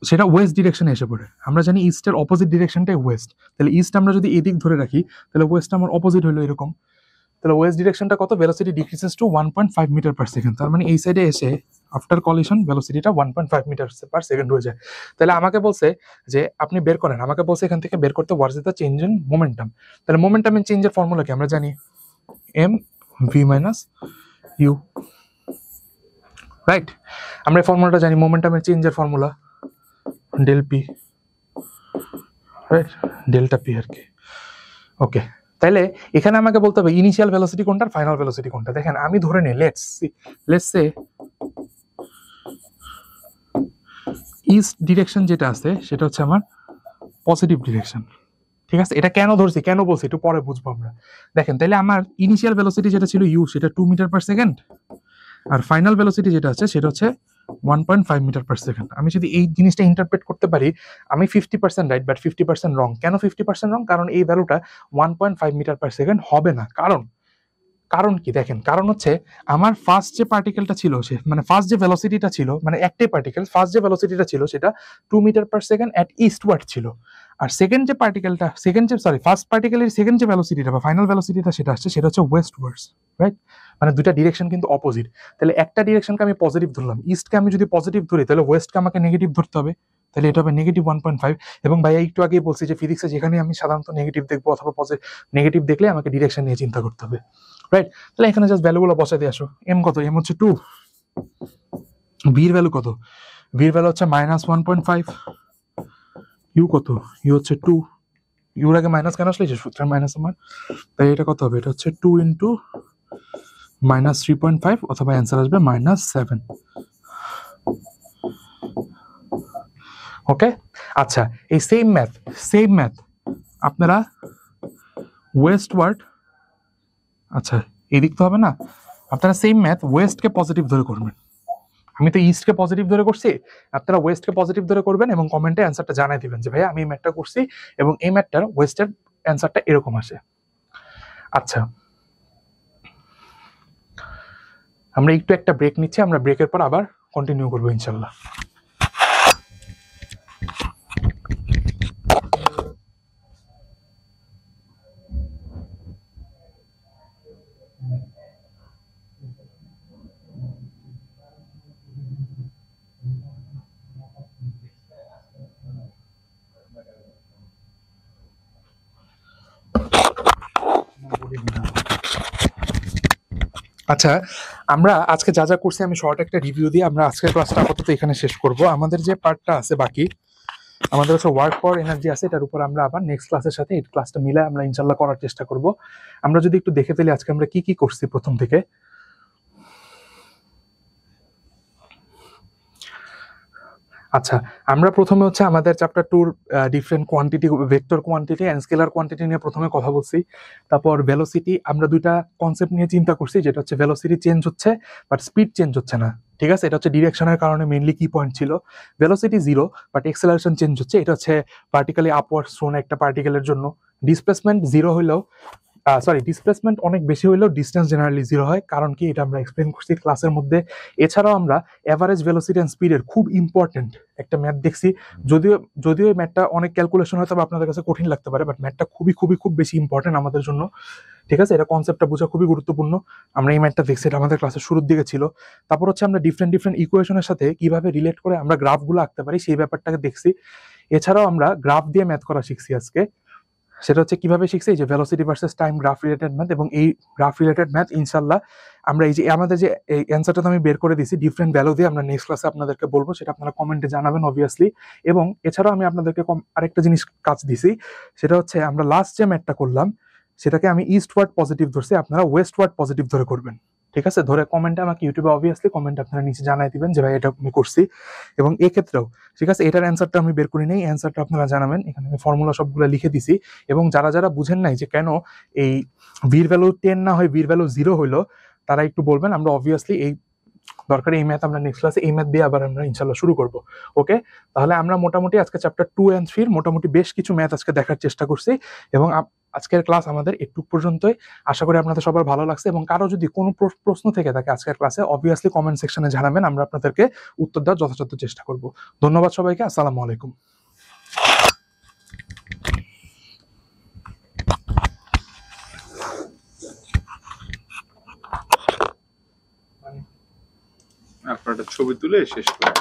সেটা ওয়েস্ট ডিরেকশনে এসে পড়ে। আমরা জানি ইস্টের অপোজিট ডিরেকশনটাই ওয়েস্ট, তাহলে ইস্ট আমরা যদি এদিক ধরে রাখি তাহলে ওয়েস্ট আমার অপোজিট হলো এরকম। তাহলে ওয়েস্ট ডিরেকশনটা কত? Velocity decreases to 1.5 metre per second. তার মানে এই সাইডে এসে আফটার কলিশন ভেলোসিটিটা 1.5 মিটার পার সেকেন্ড হয়ে যায়। তাহলে আমাকে বলছে যে আপনি বের করেন, আমাকে বলছে এখান থেকে বের করতে what's the change in momentum. তাহলে মোমেন্টামের চেঞ্জের ফর্মুলা কি? আমরা জানি M V minus U, right? আমরা এই ফর্মুলাটা জানি, মোমেন্টামের চেঞ্জের formula del P, right? Delta P আর কি। ওকে, তাহলে এখানে আমাকে বলতে হবে ইনিশিয়াল ভেলোসিটি কোনটা, ফাইনাল ভেলোসিটি কোনটা। দেখেন আমি ধরে নিই লেটস সে ইস্ট ডিরেকশন যেটা আছে সেটা হচ্ছে আমার পজিটিভ ডিরেকশন। ঠিক আছে, এটা কেন ধরছি, কেন বলছি একটু পরে বুঝবো আমরা। দেখেন তাহলে আমার ইনিশিয়াল ভেলোসিটি যেটা ছিল ইউ, সেটা 2 মিটার পার সেকেন্ড, আর ফাইনাল ভেলোসিটি যেটা আছে সেটা হচ্ছে 1.5 মিটার পার সেকেন্ড। আমি যদি এই জিনিসটা ইন্টারপ্রেট করতে পারি, আমি 50% রাইট বাট 50% রং। কেন 50% রং? কারণ এই ভ্যালুটা 1.5 মিটার পার সেকেন্ড হবে না। কারণ কারণ কি দেখেন, কারণ হচ্ছে আমার ফার্স্ট যে পার্টিকেলটা ছিল সে মানে ফার্স্ট যে ভেলোসিটিটা ছিল, মানে একটাই পার্টিকেল, ফার্স্ট যে ভেলোসিটিটা ছিল সেটা 2 মিটার পার সেকেন্ড অ্যাট ইস্টওয়ার্ড ছিল। আর সেকেন্ড যে পার্টিকেলটা, ফার্স্ট পার্টিকেলের সেকেন্ড যে ভেলোসিটিটা বা ফাইনাল ভেলোসিটিটা সেটা আসছে, সেটা হচ্ছে ওয়েস্টওয়ার্ডস, রাইট? মানে দুইটা ডিরেকশন কিন্তু অপোজিট। তাহলে একটা ডিরেকশনকে আমি পজিটিভ ধরলাম, ইস্টকে আমি যদি পজিটিভ ধরি তাহলে ওয়েস্টকে আমাকে নেগেটিভ ধরতে হবে, তাহলে এটা হবে -1.5। এবং ভাইয়া একটু আগেই বলছি যে ফিজিক্সে যেখানে আমি সাধারণত নেগেটিভ দেখবো অথবা নেগেটিভ দেখলে আমাকে ডিরেকশন নিয়ে চিন্তা করতে হবে, রাইট? তাহলে এখানে জাস্ট ভ্যালুগুলো বসাই দিয়ে আসো। এম কত? এম হচ্ছে 2। ভির ভ্যালু কত? ভির ভ্যালু হচ্ছে -1.5। ইউ কত? ইউ হচ্ছে 2। ইউর আগে মাইনাস কেন আসলে? যে সূত্রের মাইনাস আমার, তাই এটা কত হবে? এটা হচ্ছে 2 ইন্টু -3.5 অথবা অ্যান্সার আসবে -7। ওকে, আচ্ছা এই সেম ম্যাথ আপনারা ওয়েস্টওয়ার্ড, আচ্ছা এদিক তো হবে না, আপনারা সেম ম্যাথ ওয়েস্টকে পজিটিভ ধরে করবেন। আমি তো ইস্টকে পজিটিভ ধরে করছি, আপনারা ওয়েস্টকে পজিটিভ ধরে করবেন এবং কমেন্টে অ্যান্সারটা জানাই দিবেন যে ভাইয়া আমি এই ম্যাথটা করছি এবং এই ম্যাথটার ওয়েস্টের অ্যান্সারটা এরকম আসে। আচ্ছা আমরা একটু একটা ব্রেক নিচ্ছি, আমরা ব্রেকের পর আবার কন্টিনিউ করবো ইনশাল্লাহ। আচ্ছা আমরা আজকে যা যা করছি আমি শর্ট একটা রিভিউ দিয়ে আমরা আজকের ক্লাসটা আপাতত এখানে শেষ করব। আমাদের যে পার্টটা আছে বাকি, আমাদের হচ্ছে ওয়ার্ক ফর এনার্জি আছে, এটার উপর আমরা আবার নেক্সট ক্লাসের সাথে এই ক্লাসটা মিলে আমরা ইনশাল্লাহ করার চেষ্টা করব। আমরা যদি একটু দেখে ফেলি আজকে আমরা কি কি করছি প্রথম থেকে। আচ্ছা আমরা প্রথমে হচ্ছে আমাদের chapter 2 different quantity, vector quantity and scalar quantity নিয়ে প্রথমে কথা বলছি। তারপর ভেলোসিটি, আমরা দুইটা কনসেপ্ট নিয়ে চিন্তা করছি, যেটা হচ্ছে ভেলোসিটি চেঞ্জ হচ্ছে বাট স্পিড চেঞ্জ হচ্ছে না, ঠিক আছে? এটা হচ্ছে ডিরেকশনের কারণে মেইনলি কি পয়েন্ট ছিল। ভেলোসিটি 0 বাট এক্সেলারেশন চেঞ্জ হচ্ছে, এটা হচ্ছে পার্টিকেলি আপওয়ার্ডস থ্রোন একটা পার্টিকেলের জন্য। ডিসপ্লেসমেন্ট 0 হইলেও ডিসপ্লেসমেন্ট অনেক বেশি হইলেও ডিস্টেন্স জেনারেলি 0 হয়, কারণ কি এটা আমরা এক্সপ্লেন করছি ক্লাসের মধ্যে। এছাড়াও আমরা এভারেজ ভেলোসিটি এন্ড স্পিডের খুব ইম্পর্টেন্ট একটা ম্যাথ দেখছি, যদিও এই ম্যাথটা অনেক ক্যালকুলেশন হয়তো আপনাদের কাছে কঠিন লাগতে পারে, বাট ম্যাথটা খুব বেশি ইম্পর্টেন্ট আমাদের জন্য, ঠিক আছে? এটা কনসেপ্টটা বোঝা খুবই গুরুত্বপূর্ণ। আমরা এই ম্যাথটা দেখছি, এটা আমাদের ক্লাসের শুরুর দিকে ছিল। তারপর হচ্ছে আমরা ডিফারেন্ট ইকুয়েশনের সাথে কিভাবে রিলেট করে আমরা গ্রাফগুলো আঁকতে পারি সেই ব্যাপারটাকে দেখছি। এছাড়াও আমরা গ্রাফ দিয়ে ম্যাথ করা শিখছি আজকে, সেটা হচ্ছে কিভাবে শিখছি, এই যে velocity versus time graph related math. এবং এই গ্রাফ রিলেটেড ম্যাথ ইনশাল্লাহ আমরা এই যে আমাদের যে এই অ্যান্সারটা আমি বের করে দিছি ডিফারেন্ট ভ্যালু দিয়ে, আমরা নেক্সট ক্লাসে আপনাদেরকে বলবো, সেটা আপনারা কমেন্টে জানাবেন অবভিয়াসলি। এবং এছাড়াও আমি আপনাদেরকে আরেকটা জিনিস কাজ দিছি, সেটা হচ্ছে আমরা লাস্ট যে ম্যাথটা করলাম সেটাকে আমি ইস্টওয়ার্ড পজিটিভ ধরছি, আপনারা ওয়েস্টওয়ার্ড পজিটিভ ধরে করবেন, ঠিক আছে? ধরে কমেন্টে আমাকে ইউটিউবে অবভিয়াসলি কমেন্ট আপনারা নিচে জানাই দিবেন যে ভাই এটা আমি করছি। এবং এক্ষেত্রেও ঠিক আছে, এটার অ্যান্সারটা আমি বের করি নেই, অ্যান্সারটা আপনারা জানাবেন, এখানে আমি ফর্মুলা সবগুলো লিখে দিছি। এবং যারা যারা বুঝেন নাই যে কেন এই ভির ভ্যালু 10 না হয় ভির ভ্যালু 0 হইলো, তারা একটু বলবেন। আমরা অবভিয়াসলি এই দরকারি এই ম্যাথ আমরা নেক্সট ক্লাসে এই ম্যাথ দিয়ে আবার আমরা ইনশাল্লাহ শুরু করব। ওকে, তাহলে আমরা মোটামুটি আজকে চ্যাপ্টার 2 and 3 মোটামুটি বেশ কিছু ম্যাথ আজকে দেখার চেষ্টা করছি। এবং আজকের ক্লাস আমাদের একটু পর্যন্তই, আশা করি আপনাদের সবার ভালো লাগছে। এবং কারো যদি কোনো প্রশ্ন থেকে থাকে আজকের ক্লাসে অবভিয়াসলি কমেন্ট সেকশনে জানাবেন, আমরা আপনাদেরকে উত্তর দেওয়ার যথাযথ চেষ্টা করব। ধন্যবাদ সবাইকে, আসসালামু আলাইকুম। আপনার একটা ছবি তুলে শেষ করে